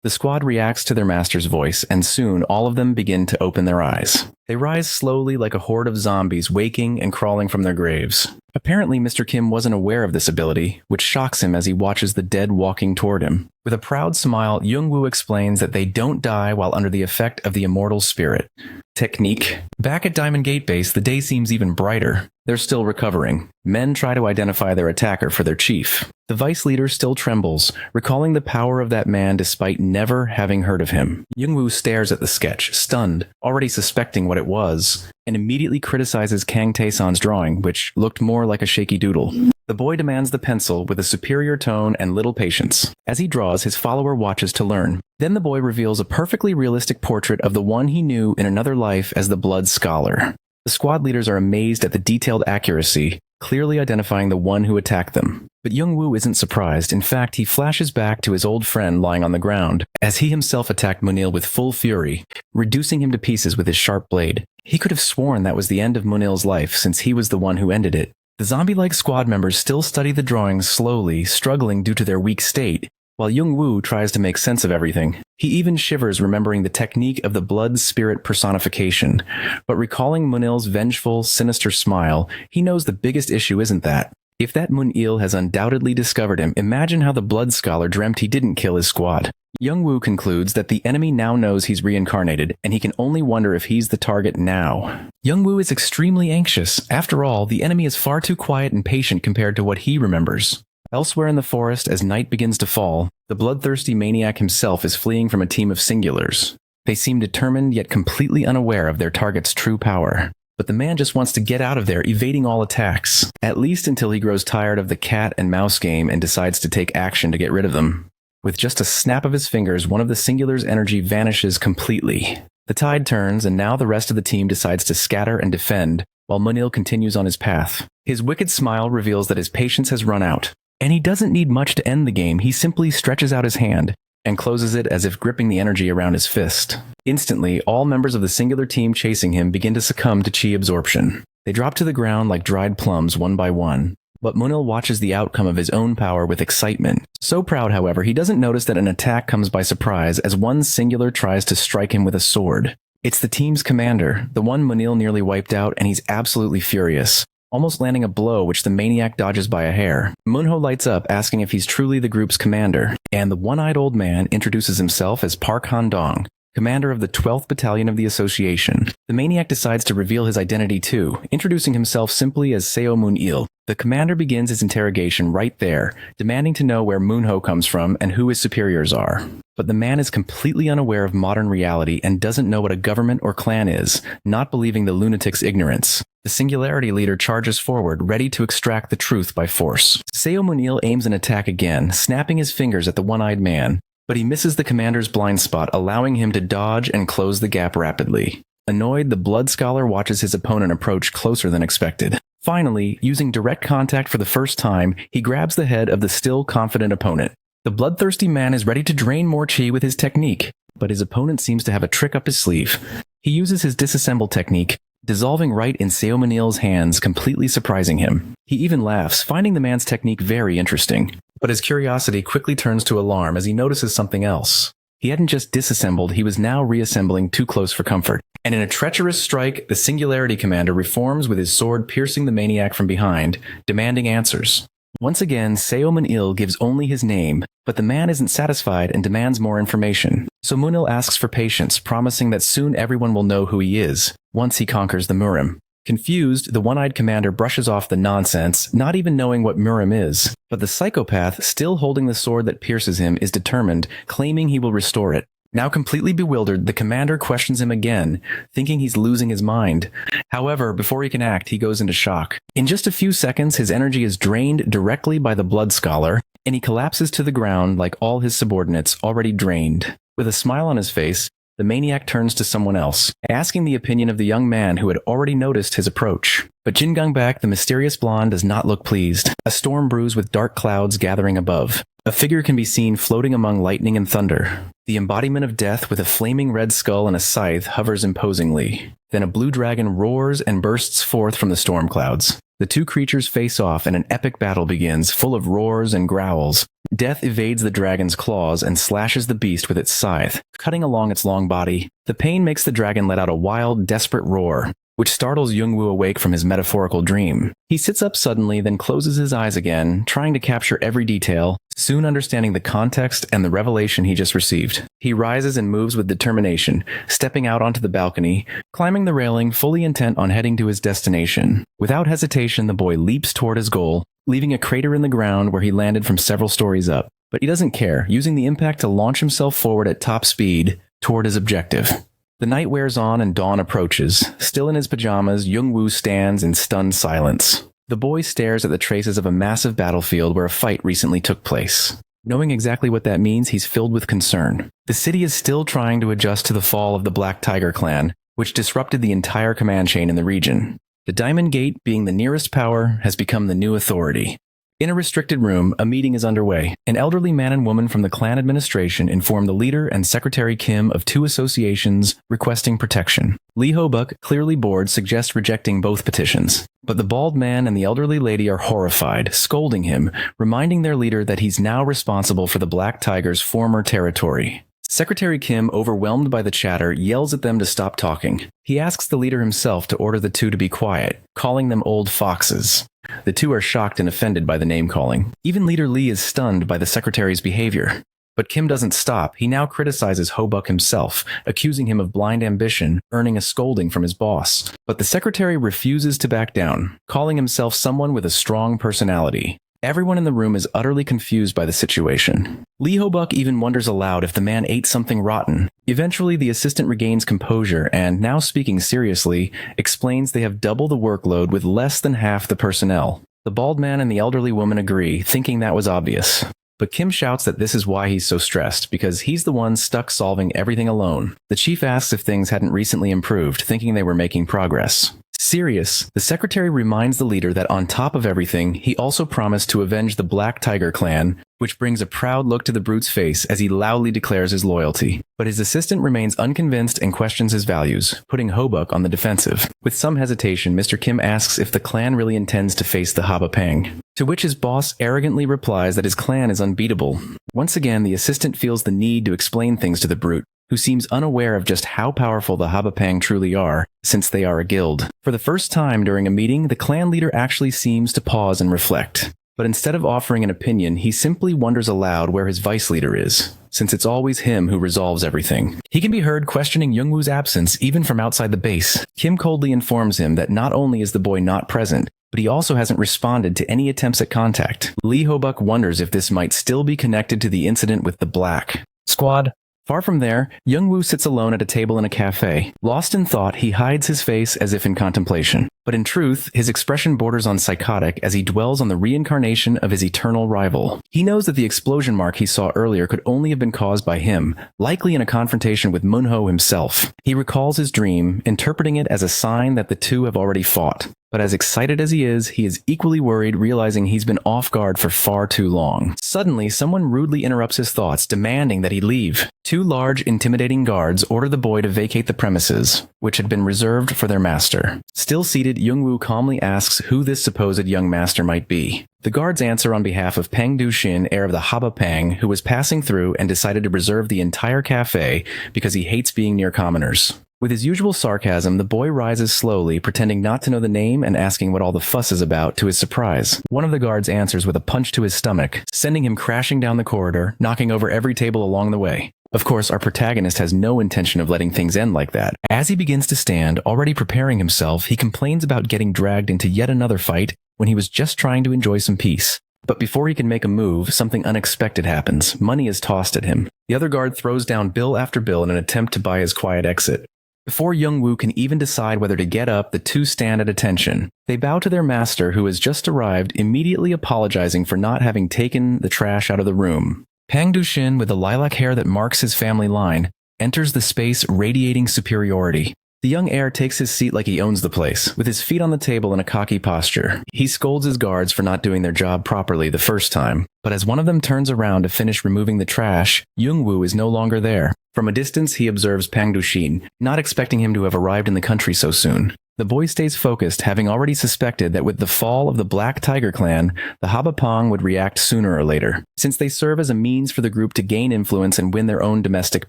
The squad reacts to their master's voice, and soon all of them begin to open their eyes. They rise slowly like a horde of zombies waking and crawling from their graves. Apparently, Mr. Kim wasn't aware of this ability, which shocks him as he watches the dead walking toward him. With a proud smile, Young-woo explains that they don't die while under the effect of the immortal spirit. Technique. Back at Diamond Gate Base, the day seems even brighter. They're still recovering. Men try to identify their attacker for their chief. The vice leader still trembles, recalling the power of that man despite never having heard of him. Young-woo stares at the sketch, stunned, already suspecting what it was, and immediately criticizes Kang Tae-san's drawing, which looked more like a shaky doodle. The boy demands the pencil with a superior tone and little patience. As he draws, his follower watches to learn. Then the boy reveals a perfectly realistic portrait of the one he knew in another life as the Blood Scholar. The squad leaders are amazed at the detailed accuracy, clearly identifying the one who attacked them. But Young-woo isn't surprised. In fact, he flashes back to his old friend lying on the ground, as he himself attacked Munil with full fury, reducing him to pieces with his sharp blade. He could have sworn that was the end of Munil's life, since he was the one who ended it. The zombie-like squad members still study the drawings slowly, struggling due to their weak state, while Young-woo tries to make sense of everything. He even shivers remembering the technique of the blood spirit personification, but recalling Munil's vengeful, sinister smile, he knows the biggest issue isn't that. If that Mun-il has undoubtedly discovered him, imagine how the Blood Scholar dreamt he didn't kill his squad. Young-woo concludes that the enemy now knows he's reincarnated, and he can only wonder if he's the target now. Young-woo is extremely anxious. After all, the enemy is far too quiet and patient compared to what he remembers. Elsewhere in the forest, as night begins to fall, the bloodthirsty maniac himself is fleeing from a team of singulars. They seem determined yet completely unaware of their target's true power. But the man just wants to get out of there, evading all attacks, at least until he grows tired of the cat and mouse game and decides to take action to get rid of them. With just a snap of his fingers, one of the Singular's energy vanishes completely. The tide turns, and now the rest of the team decides to scatter and defend, while Munil continues on his path. His wicked smile reveals that his patience has run out, and he doesn't need much to end the game. He simply stretches out his hand and closes it as if gripping the energy around his fist. Instantly, all members of the singular team chasing him begin to succumb to chi absorption. They drop to the ground like dried plums one by one. But Munil watches the outcome of his own power with excitement. So proud, however, he doesn't notice that an attack comes by surprise as one singular tries to strike him with a sword. It's the team's commander, the one Munil nearly wiped out, and he's absolutely furious, almost landing a blow which the maniac dodges by a hair. Munho lights up, asking if he's truly the group's commander, and the one-eyed old man introduces himself as Park Han-dong, commander of the 12th Battalion of the Association. The maniac decides to reveal his identity too, introducing himself simply as Seo Moon-il. The commander begins his interrogation right there, demanding to know where Moonho comes from and who his superiors are. But the man is completely unaware of modern reality and doesn't know what a government or clan is, not believing the lunatic's ignorance. The Singularity leader charges forward, ready to extract the truth by force. Seo Moon-il aims an attack again, snapping his fingers at the one-eyed man, but he misses the commander's blind spot, allowing him to dodge and close the gap rapidly. Annoyed, the Blood Scholar watches his opponent approach closer than expected. Finally, using direct contact for the first time, he grabs the head of the still confident opponent. The bloodthirsty man is ready to drain more chi with his technique, but his opponent seems to have a trick up his sleeve. He uses his disassemble technique, dissolving right in Seo Moon-il's hands, completely surprising him. He even laughs, finding the man's technique very interesting. But his curiosity quickly turns to alarm as he notices something else. He hadn't just disassembled, he was now reassembling too close for comfort. And in a treacherous strike, the Singularity Commander reforms with his sword piercing the maniac from behind, demanding answers. Once again, Seo Moon-il gives only his name, but the man isn't satisfied and demands more information. So Moon-il asks for patience, promising that soon everyone will know who he is, once he conquers the Murim. Confused, the one-eyed commander brushes off the nonsense, not even knowing what Murim is. But the psychopath, still holding the sword that pierces him, is determined, claiming he will restore it. Now completely bewildered, the commander questions him again, thinking he's losing his mind. However, before he can act, he goes into shock. In just a few seconds, his energy is drained directly by the Blood Scholar, and he collapses to the ground like all his subordinates, already drained. With a smile on his face, the maniac turns to someone else, asking the opinion of the young man who had already noticed his approach. But Jin Gongbak, the mysterious blonde, does not look pleased. A storm brews with dark clouds gathering above. A figure can be seen floating among lightning and thunder. The embodiment of death with a flaming red skull and a scythe hovers imposingly. Then a blue dragon roars and bursts forth from the storm clouds. The two creatures face off and an epic battle begins, full of roars and growls. Death evades the dragon's claws and slashes the beast with its scythe, cutting along its long body. The pain makes the dragon let out a wild, desperate roar, which startles Youngwoo awake from his metaphorical dream. He sits up suddenly, then closes his eyes again, trying to capture every detail, soon understanding the context and the revelation he just received. He rises and moves with determination, stepping out onto the balcony, climbing the railing, fully intent on heading to his destination. Without hesitation, the boy leaps toward his goal, leaving a crater in the ground where he landed from several stories up. But he doesn't care, using the impact to launch himself forward at top speed toward his objective. The night wears on and dawn approaches. Still in his pajamas, Youngwoo stands in stunned silence. The boy stares at the traces of a massive battlefield where a fight recently took place. Knowing exactly what that means, he's filled with concern. The city is still trying to adjust to the fall of the Black Tiger clan, which disrupted the entire command chain in the region. The Diamond Gate, being the nearest power, has become the new authority. In a restricted room, a meeting is underway. An elderly man and woman from the clan administration inform the leader and Secretary Kim of two associations requesting protection. Lee Ho-buk, clearly bored, suggests rejecting both petitions. But the bald man and the elderly lady are horrified, scolding him, reminding their leader that he's now responsible for the Black Tiger's former territory. Secretary Kim, overwhelmed by the chatter, yells at them to stop talking. He asks the leader himself to order the two to be quiet, calling them old foxes. The two are shocked and offended by the name-calling. Even Leader Lee is stunned by the secretary's behavior. But Kim doesn't stop. He now criticizes Ho-buk himself, accusing him of blind ambition, earning a scolding from his boss. But the secretary refuses to back down, calling himself someone with a strong personality. Everyone in the room is utterly confused by the situation. Lee Ho-buk even wonders aloud if the man ate something rotten. Eventually, the assistant regains composure and, now speaking seriously, explains they have double the workload with less than half the personnel. The bald man and the elderly woman agree, thinking that was obvious. But Kim shouts that this is why he's so stressed, because he's the one stuck solving everything alone. The chief asks if things hadn't recently improved, thinking they were making progress. Serious, the secretary reminds the leader that on top of everything, he also promised to avenge the Black Tiger clan, which brings a proud look to the brute's face as he loudly declares his loyalty. But his assistant remains unconvinced and questions his values, putting Hobuk on the defensive. With some hesitation, Mr. Kim asks if the clan really intends to face the Habapang, to which his boss arrogantly replies that his clan is unbeatable. Once again, the assistant feels the need to explain things to the brute, who seems unaware of just how powerful the Habapang truly are, since they are a guild. For the first time during a meeting, the clan leader actually seems to pause and reflect. But instead of offering an opinion, he simply wonders aloud where his vice leader is, since it's always him who resolves everything. He can be heard questioning Youngwoo's absence even from outside the base. Kim coldly informs him that not only is the boy not present, but he also hasn't responded to any attempts at contact. Lee Hobuk wonders if this might still be connected to the incident with the Black Squad. Far from there, Youngwoo sits alone at a table in a cafe. Lost in thought, he hides his face as if in contemplation. But in truth, his expression borders on psychotic as he dwells on the reincarnation of his eternal rival. He knows that the explosion mark he saw earlier could only have been caused by him, likely in a confrontation with Munho himself. He recalls his dream, interpreting it as a sign that the two have already fought. But as excited as he is equally worried, realizing he's been off guard for far too long. Suddenly, someone rudely interrupts his thoughts, demanding that he leave. Two large, intimidating guards order the boy to vacate the premises, which had been reserved for their master. Still seated, Youngwoo calmly asks who this supposed young master might be. The guards answer on behalf of Pang Du-shin, heir of the Habapang, who was passing through and decided to reserve the entire cafe because he hates being near commoners. With his usual sarcasm, the boy rises slowly, pretending not to know the name and asking what all the fuss is about. To his surprise, one of the guards answers with a punch to his stomach, sending him crashing down the corridor, knocking over every table along the way. Of course, our protagonist has no intention of letting things end like that. As he begins to stand, already preparing himself, he complains about getting dragged into yet another fight when he was just trying to enjoy some peace. But before he can make a move, something unexpected happens. Money is tossed at him. The other guard throws down bill after bill in an attempt to buy his quiet exit. Before Youngwoo can even decide whether to get up, the two stand at attention. They bow to their master, who has just arrived, immediately apologizing for not having taken the trash out of the room. Pang Du-shin, with the lilac hair that marks his family line, enters the space radiating superiority. The young heir takes his seat like he owns the place, with his feet on the table in a cocky posture. He scolds his guards for not doing their job properly the first time, but as one of them turns around to finish removing the trash, Youngwoo is no longer there. From a distance, he observes Pang Du-shin, not expecting him to have arrived in the country so soon. The boy stays focused, having already suspected that with the fall of the Black Tiger clan, the Habapang would react sooner or later, since they serve as a means for the group to gain influence and win their own domestic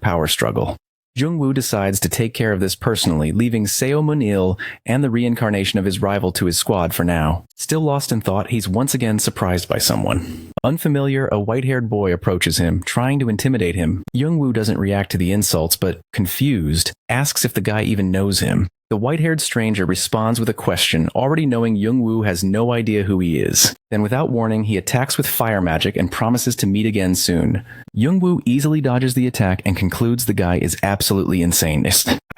power struggle. Jungwoo decides to take care of this personally, leaving Seo Moon-il and the reincarnation of his rival to his squad for now. Still lost in thought, he's once again surprised by someone. Unfamiliar, a white-haired boy approaches him, trying to intimidate him. Jungwoo doesn't react to the insults, but, confused, asks if the guy even knows him. The white-haired stranger responds with a question, already knowing Youngwoo has no idea who he is. Then without warning, he attacks with fire magic and promises to meet again soon. Youngwoo easily dodges the attack and concludes the guy is absolutely insane.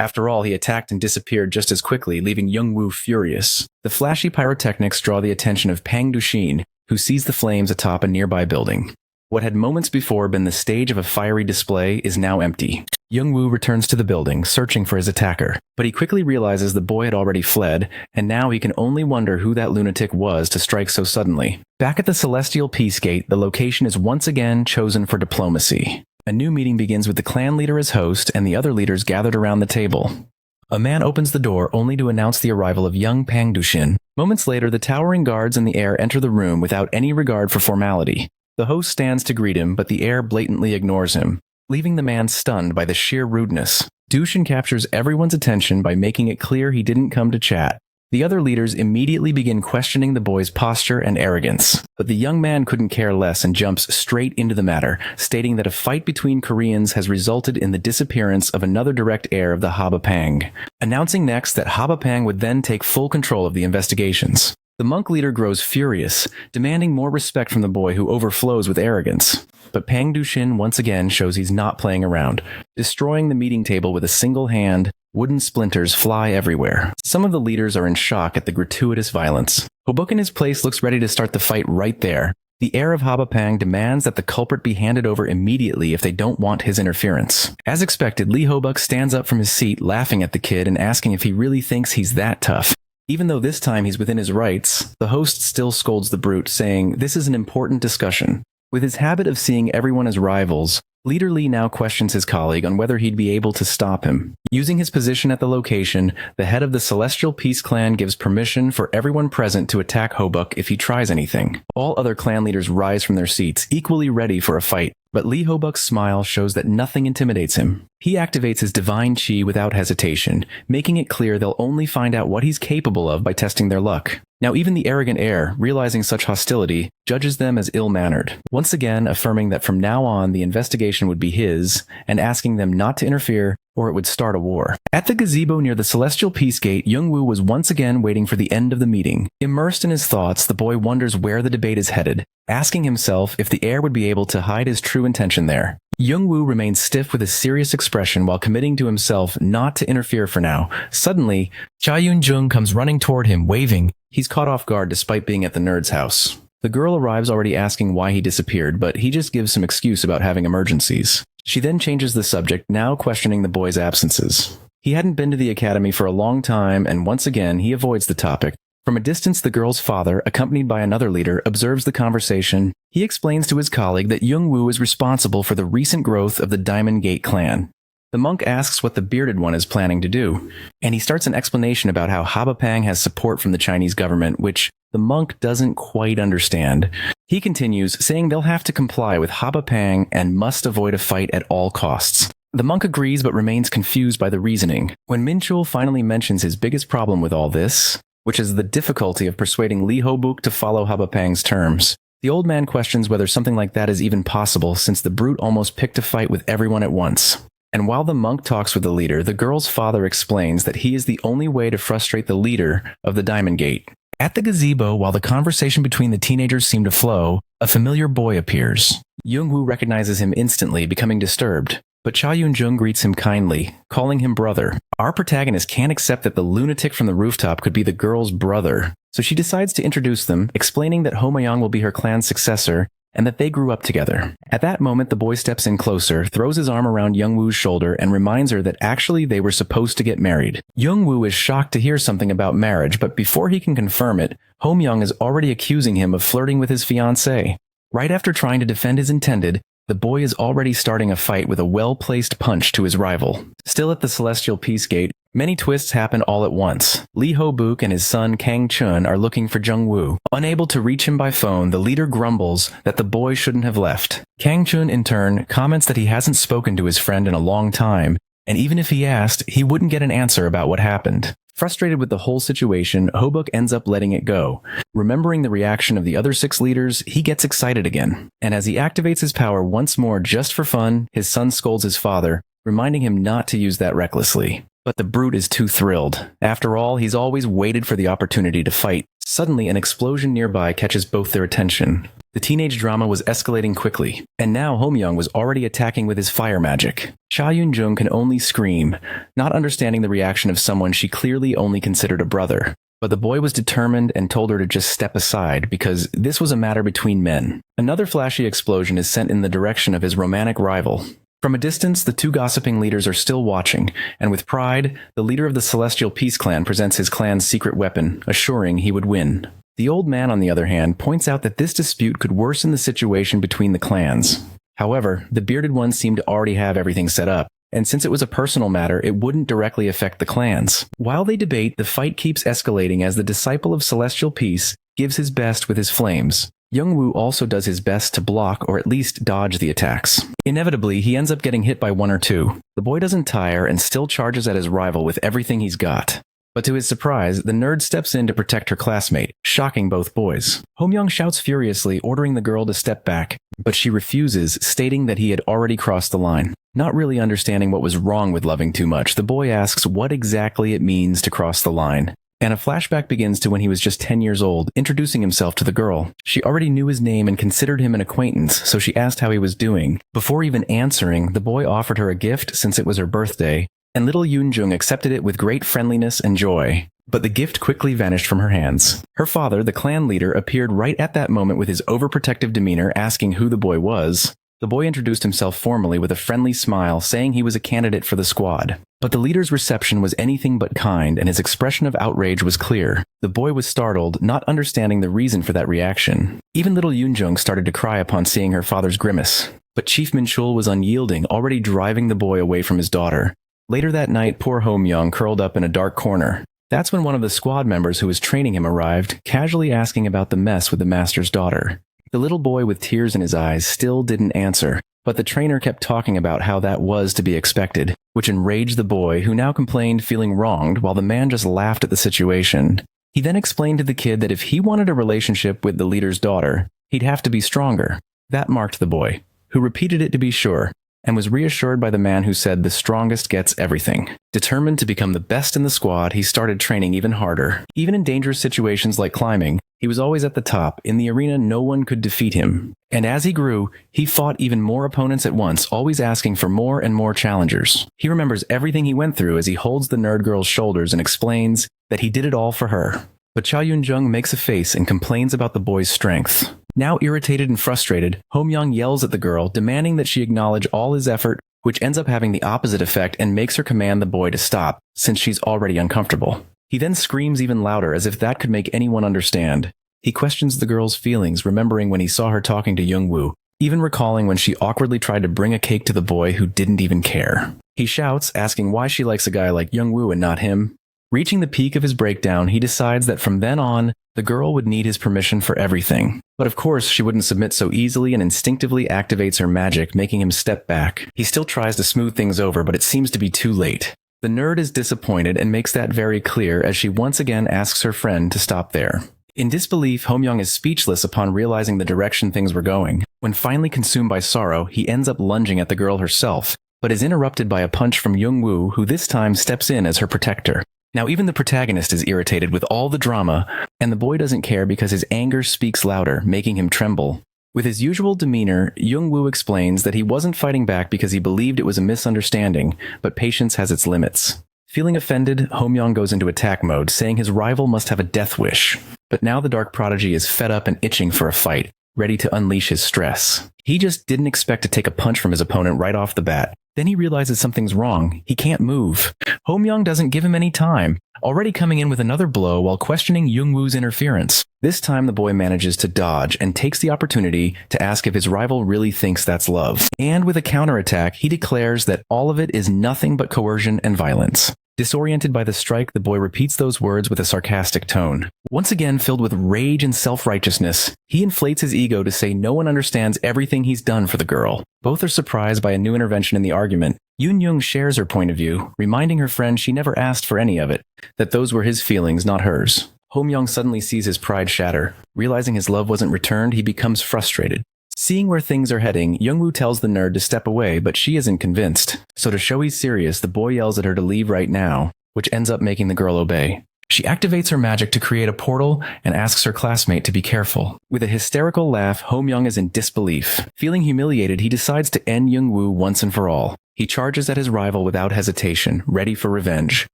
After all, he attacked and disappeared just as quickly, leaving Youngwoo furious. The flashy pyrotechnics draw the attention of Pang Du-shin, who sees the flames atop a nearby building. What had moments before been the stage of a fiery display is now empty. Youngwoo returns to the building, searching for his attacker, but he quickly realizes the boy had already fled, and now he can only wonder who that lunatic was to strike so suddenly. Back at the Celestial Peace Gate, the location is once again chosen for diplomacy. A new meeting begins with the clan leader as host and the other leaders gathered around the table. A man opens the door only to announce the arrival of young Pang Du-shin. Moments later, the towering guards in the air enter the room without any regard for formality. The host stands to greet him, but the heir blatantly ignores him, leaving the man stunned by the sheer rudeness. Du-shin captures everyone's attention by making it clear he didn't come to chat. The other leaders immediately begin questioning the boy's posture and arrogance, but the young man couldn't care less and jumps straight into the matter, stating that a fight between Koreans has resulted in the disappearance of another direct heir of the Habapang, announcing next that Habapang would then take full control of the investigations. The monk leader grows furious, demanding more respect from the boy who overflows with arrogance. But Pang Du-shin once again shows he's not playing around, destroying the meeting table with a single hand. Wooden splinters fly everywhere. Some of the leaders are in shock at the gratuitous violence. Hobuk in his place looks ready to start the fight right there, The heir of Habapang demands that the culprit be handed over immediately if they don't want his interference. As expected, Lee Hobuk stands up from his seat, laughing at the kid and asking if he really thinks he's that tough. Even though this time he's within his rights, the host still scolds the brute, saying this is an important discussion. With his habit of seeing everyone as rivals, Leader Lee now questions his colleague on whether he'd be able to stop him. Using his position at the location, the head of the Celestial Peace Clan gives permission for everyone present to attack Hobuk if he tries anything. All other clan leaders rise from their seats, equally ready for a fight. But Lee Hobuk's smile shows that nothing intimidates him. He activates his divine chi without hesitation, making it clear they'll only find out what he's capable of by testing their luck. Now even the arrogant heir, realizing such hostility, judges them as ill-mannered, once again affirming that from now on the investigation would be his, and asking them not to interfere or it would start a war. At the gazebo near the Celestial Peace Gate, Young-woo was once again waiting for the end of the meeting. Immersed in his thoughts, the boy wonders where the debate is headed, asking himself if the heir would be able to hide his true intention there. Young-woo remains stiff with a serious expression while committing to himself not to interfere for now. Suddenly, Cha Yun-jung comes running toward him, waving. He's caught off guard despite being at the nerd's house. The girl arrives already asking why he disappeared, but he just gives some excuse about having emergencies. She then changes the subject, now questioning the boy's absences. He hadn't been to the academy for a long time, and once again, he avoids the topic. From a distance, the girl's father, accompanied by another leader, observes the conversation. He explains to his colleague that Young-woo is responsible for the recent growth of the Diamond Gate clan. The monk asks what the bearded one is planning to do, and he starts an explanation about how Habapang has support from the Chinese government, which the monk doesn't quite understand. He continues, saying they'll have to comply with Habapang and must avoid a fight at all costs. The monk agrees but remains confused by the reasoning. When Minchul finally mentions his biggest problem with all this, which is the difficulty of persuading Lee Hobuk to follow Habapang's terms, the old man questions whether something like that is even possible since the brute almost picked a fight with everyone at once. And while the monk talks with the leader, the girl's father explains that he is the only way to frustrate the leader of the Diamond Gate. At the gazebo, while the conversation between the teenagers seemed to flow, a familiar boy appears. Young-woo recognizes him instantly, becoming disturbed. But Cha Yun-jung greets him kindly, calling him brother. Our protagonist can't accept that the lunatic from the rooftop could be the girl's brother, so she decides to introduce them, explaining that Ho Mayang will be her clan's successor, and that they grew up together. At that moment, the boy steps in closer, throws his arm around Young-woo's shoulder, and reminds her that actually they were supposed to get married. Young-woo is shocked to hear something about marriage, but before he can confirm it, Ho Myung is already accusing him of flirting with his fiancée. Right after trying to defend his intended, the boy is already starting a fight with a well-placed punch to his rival. Still at the Celestial Peace Gate, many twists happen all at once. Lee Hobuk and his son Kang Chun are looking for Jung-woo. Unable to reach him by phone, the leader grumbles that the boy shouldn't have left. Kang Chun, in turn, comments that he hasn't spoken to his friend in a long time, and even if he asked, he wouldn't get an answer about what happened. Frustrated with the whole situation, Hobuk ends up letting it go. Remembering the reaction of the other 6 leaders, he gets excited again. And as he activates his power once more just for fun, his son scolds his father, reminding him not to use that recklessly. But the brute is too thrilled. After all, he's always waited for the opportunity to fight. Suddenly, an explosion nearby catches both their attention. The teenage drama was escalating quickly, and now Ho Myung was already attacking with his fire magic. Cha Yun-jung can only scream, not understanding the reaction of someone she clearly only considered a brother. But the boy was determined and told her to just step aside because this was a matter between men. Another flashy explosion is sent in the direction of his romantic rival. From a distance, the 2 gossiping leaders are still watching, and with pride, the leader of the Celestial Peace Clan presents his clan's secret weapon, assuring he would win. The old man, on the other hand, points out that this dispute could worsen the situation between the clans. However, the bearded ones seem to already have everything set up, and since it was a personal matter, it wouldn't directly affect the clans. While they debate, the fight keeps escalating as the disciple of Celestial Peace gives his best with his flames. Young-woo also does his best to block or at least dodge the attacks. Inevitably, he ends up getting hit by 1 or 2. The boy doesn't tire and still charges at his rival with everything he's got. But to his surprise, the nerd steps in to protect her classmate, shocking both boys. Ho Myung shouts furiously, ordering the girl to step back, but she refuses, stating that he had already crossed the line. Not really understanding what was wrong with loving too much, the boy asks what exactly it means to cross the line. And a flashback begins to when he was just 10 years old, introducing himself to the girl. She already knew his name and considered him an acquaintance, so she asked how he was doing. Before even answering, the boy offered her a gift since it was her birthday, and little Yoon-jung accepted it with great friendliness and joy. but the gift quickly vanished from her hands. Her father, the clan leader, appeared right at that moment with his overprotective demeanor, asking who the boy was. The boy introduced himself formally with a friendly smile, saying he was a candidate for the squad. But the leader's reception was anything but kind, and his expression of outrage was clear. The boy was startled, not understanding the reason for that reaction. Even little Yoonjung started to cry upon seeing her father's grimace. But Chief Minchul was unyielding, already driving the boy away from his daughter. Later that night, poor Homyoung curled up in a dark corner. That's when one of the squad members who was training him arrived, casually asking about the mess with the master's daughter. The little boy with tears in his eyes still didn't answer, but the trainer kept talking about how that was to be expected, which enraged the boy, who now complained feeling wronged while the man just laughed at the situation. He then explained to the kid that if he wanted a relationship with the leader's daughter, he'd have to be stronger. That marked the boy, who repeated it to be sure, and was reassured by the man who said the strongest gets everything. Determined to become the best in the squad, he started training even harder. Even in dangerous situations like climbing, he was always at the top. In the arena, no one could defeat him. And as he grew, he fought even more opponents at once, always asking for more and more challengers. He remembers everything he went through as he holds the nerd girl's shoulders and explains that he did it all for her. But Cha Yoon-jung makes a face and complains about the boy's strength. Now irritated and frustrated, Homyoung yells at the girl, demanding that she acknowledge all his effort, which ends up having the opposite effect and makes her command the boy to stop, since she's already uncomfortable. He then screams even louder, as if that could make anyone understand. He questions the girl's feelings, remembering when he saw her talking to Youngwoo, even recalling when she awkwardly tried to bring a cake to the boy who didn't even care. He shouts, asking why she likes a guy like Youngwoo and not him. Reaching the peak of his breakdown, he decides that from then on, the girl would need his permission for everything. But of course, she wouldn't submit so easily and instinctively activates her magic, making him step back. He still tries to smooth things over, but it seems to be too late. The nerd is disappointed and makes that very clear as she once again asks her friend to stop there. In disbelief, Homyoung is speechless upon realizing the direction things were going. When finally consumed by sorrow, he ends up lunging at the girl herself, but is interrupted by a punch from Youngwoo, who this time steps in as her protector. Now even the protagonist is irritated with all the drama, and the boy doesn't care because his anger speaks louder, making him tremble. With his usual demeanor, Youngwoo explains that he wasn't fighting back because he believed it was a misunderstanding, but patience has its limits. Feeling offended, Homyoung goes into attack mode, saying his rival must have a death wish. But now the Dark Prodigy is fed up and itching for a fight, ready to unleash his stress. He just didn't expect to take a punch from his opponent right off the bat. Then he realizes something's wrong. He can't move. Homyoung doesn't give him any time, already coming in with another blow while questioning Youngwoo's interference. This time the boy manages to dodge and takes the opportunity to ask if his rival really thinks that's love. And with a counterattack, he declares that all of it is nothing but coercion and violence. Disoriented by the strike, the boy repeats those words with a sarcastic tone. Once again filled with rage and self-righteousness, he inflates his ego to say no one understands everything he's done for the girl. Both are surprised by a new intervention in the argument. Yoon-jung shares her point of view, reminding her friend she never asked for any of it, that those were his feelings, not hers. Homyoung suddenly sees his pride shatter. Realizing his love wasn't returned, he becomes frustrated. Seeing where things are heading, Youngwoo tells the nerd to step away, but she isn't convinced. So to show he's serious, the boy yells at her to leave right now, which ends up making the girl obey. She activates her magic to create a portal and asks her classmate to be careful. With a hysterical laugh, Homyoung is in disbelief. Feeling humiliated, he decides to end Youngwoo once and for all. He charges at his rival without hesitation, ready for revenge.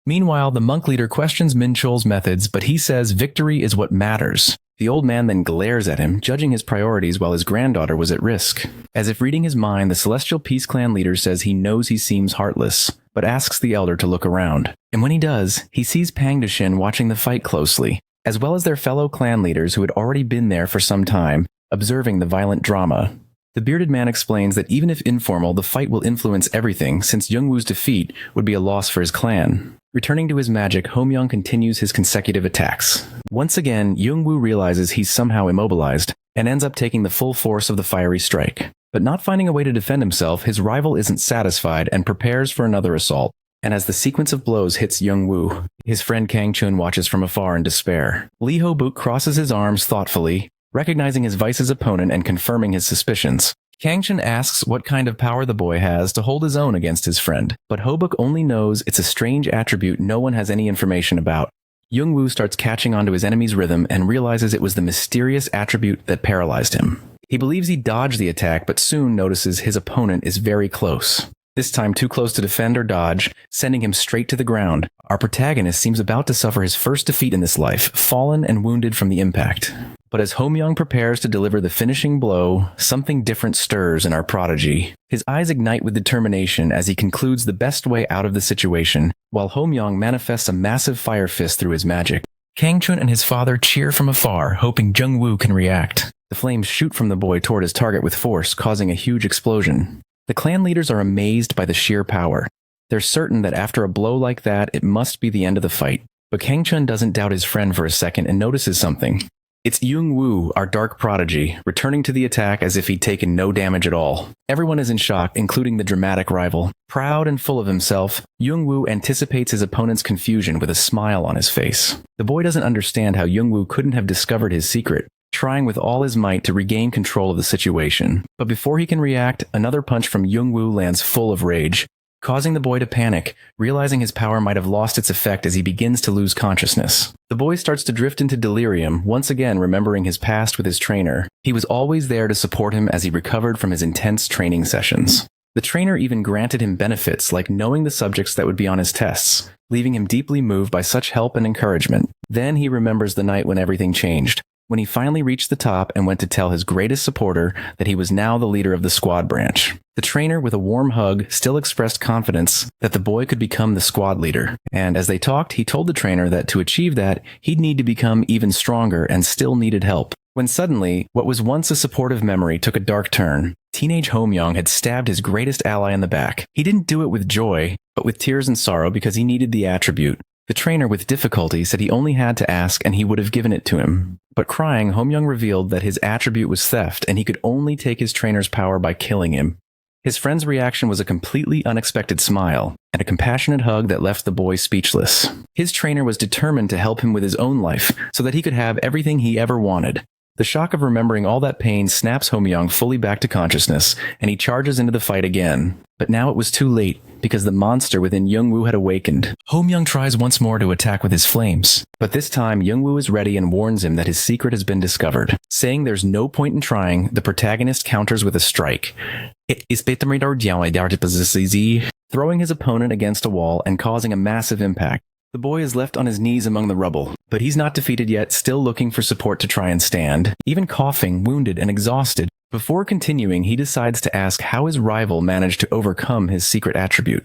Meanwhile, the monk leader questions Min-chul's methods, but he says victory is what matters. The old man then glares at him, judging his priorities while his granddaughter was at risk. As if reading his mind, the Celestial Peace Clan leader says he knows he seems heartless, but asks the elder to look around. And when he does, he sees Pang Deshin watching the fight closely, as well as their fellow clan leaders who had already been there for some time, observing the violent drama. The bearded man explains that even if informal, the fight will influence everything, since Youngwoo's defeat would be a loss for his clan. Returning to his magic, Homyoung continues his consecutive attacks. Once again, Youngwoo realizes he's somehow immobilized, and ends up taking the full force of the fiery strike. But not finding a way to defend himself, his rival isn't satisfied and prepares for another assault. And as the sequence of blows hits Youngwoo, his friend Kang-chun watches from afar in despair. Lee Ho-buk crosses his arms thoughtfully, recognizing his vice's opponent and confirming his suspicions. Kang-chun asks what kind of power the boy has to hold his own against his friend, but Ho-buk only knows it's a strange attribute no one has any information about. Youngwoo starts catching onto his enemy's rhythm and realizes it was the mysterious attribute that paralyzed him. He believes he dodged the attack, but soon notices his opponent is very close. this time too close to defend or dodge, sending him straight to the ground. Our protagonist seems about to suffer his first defeat in this life, fallen and wounded from the impact. But as Ho-myung prepares to deliver the finishing blow, something different stirs in our prodigy. His eyes ignite with determination as he concludes the best way out of the situation, while Ho-myung manifests a massive fire fist through his magic. Kang-chun and his father cheer from afar, hoping Jung-woo can react. The flames shoot from the boy toward his target with force, causing a huge explosion. The clan leaders are amazed by the sheer power. They're certain that after a blow like that, it must be the end of the fight. But Kang-chun doesn't doubt his friend for a second and notices something. It's Jung-woo, our dark prodigy, returning to the attack as if he'd taken no damage at all. Everyone is in shock, including the dramatic rival. Proud and full of himself, Jung-woo anticipates his opponent's confusion with a smile on his face. The boy doesn't understand how Jung-woo couldn't have discovered his secret, trying with all his might to regain control of the situation. But before he can react, another punch from Jung-woo lands full of rage, causing the boy to panic, realizing his power might have lost its effect as he begins to lose consciousness. The boy starts to drift into delirium, once again remembering his past with his trainer. He was always there to support him as he recovered from his intense training sessions. The trainer even granted him benefits like knowing the subjects that would be on his tests, leaving him deeply moved by such help and encouragement. Then he remembers the night when everything changed, when he finally reached the top and went to tell his greatest supporter that he was now the leader of the squad branch. The trainer, with a warm hug, still expressed confidence that the boy could become the squad leader. And as they talked, he told the trainer that to achieve that, he'd need to become even stronger and still needed help. When suddenly, what was once a supportive memory took a dark turn. Teenage Ho-myung had stabbed his greatest ally in the back. He didn't do it with joy, but with tears and sorrow because he needed the attribute. The trainer with difficulty said he only had to ask and he would have given it to him. But crying, Ho-myung revealed that his attribute was theft and he could only take his trainer's power by killing him. His friend's reaction was a completely unexpected smile and a compassionate hug that left the boy speechless. His trainer was determined to help him with his own life so that he could have everything he ever wanted. The shock of remembering all that pain snaps Ho-myung fully back to consciousness, and he charges into the fight again. But now it was too late, because the monster within Jung-woo had awakened. Ho-myung tries once more to attack with his flames, but this time Jung-woo is ready and warns him that his secret has been discovered. Saying there's no point in trying, the protagonist counters with a strike. Throwing his opponent against a wall and causing a massive impact. The boy is left on his knees among the rubble, but he's not defeated yet, still looking for support to try and stand, even coughing, wounded, and exhausted. Before continuing, he decides to ask how his rival managed to overcome his secret attribute.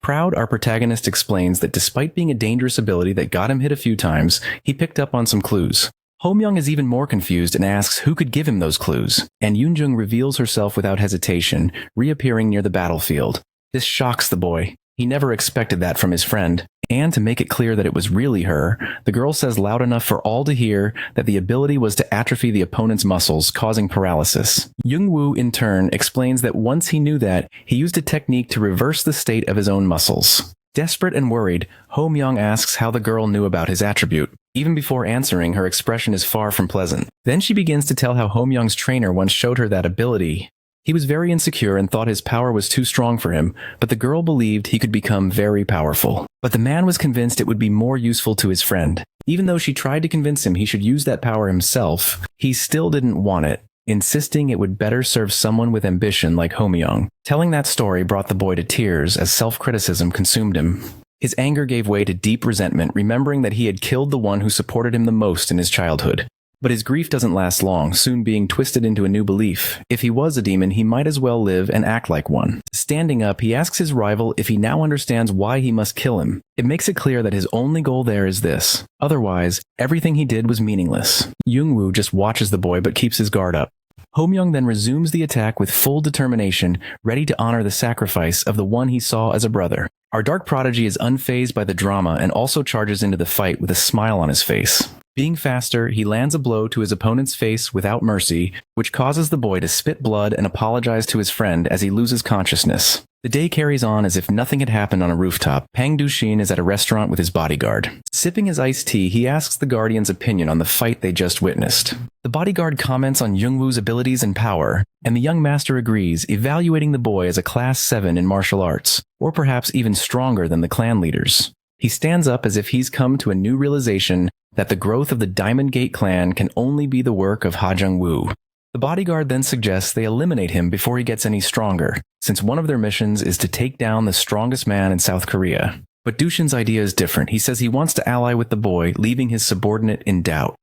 Proud, our protagonist explains that despite being a dangerous ability that got him hit a few times, he picked up on some clues. Ho-myung is even more confused and asks who could give him those clues, and Yoon-jung reveals herself without hesitation, reappearing near the battlefield. This shocks the boy. He never expected that from his friend. And to make it clear that it was really her, the girl says loud enough for all to hear that the ability was to atrophy the opponent's muscles, causing paralysis. Jung-woo, in turn, explains that once he knew that, he used a technique to reverse the state of his own muscles. Desperate and worried, Ho-myung asks how the girl knew about his attribute. Even before answering, her expression is far from pleasant. Then she begins to tell how Ho-myung's trainer once showed her that ability. He was very insecure and thought his power was too strong for him, but the girl believed he could become very powerful. But the man was convinced it would be more useful to his friend. Even though she tried to convince him he should use that power himself, he still didn't want it, insisting it would better serve someone with ambition like Ho-myung. Telling that story brought the boy to tears as self-criticism consumed him. His anger gave way to deep resentment, remembering that he had killed the one who supported him the most in his childhood. But his grief doesn't last long, soon being twisted into a new belief. If he was a demon, he might as well live and act like one. Standing up, he asks his rival if he now understands why he must kill him. It makes it clear that his only goal there is this. Otherwise, everything he did was meaningless. Jung-woo just watches the boy but keeps his guard up. Ho-myung then resumes the attack with full determination, ready to honor the sacrifice of the one he saw as a brother. Our dark prodigy is unfazed by the drama and also charges into the fight with a smile on his face. Being faster, he lands a blow to his opponent's face without mercy, which causes the boy to spit blood and apologize to his friend as he loses consciousness. The day carries on as if nothing had happened on a rooftop. Pang Du-shin is at a restaurant with his bodyguard. Sipping his iced tea, he asks the Guardian's opinion on the fight they just witnessed. The bodyguard comments on Jung-woo's abilities and power, and the young master agrees, evaluating the boy as a class 7 in martial arts, or perhaps even stronger than the clan leaders. He stands up as if he's come to a new realization that the growth of the Diamond Gate clan can only be the work of Ha Jung-woo. The bodyguard then suggests they eliminate him before he gets any stronger, since one of their missions is to take down the strongest man in South Korea. But Dushin's idea is different. He says he wants to ally with the boy, leaving his subordinate in doubt.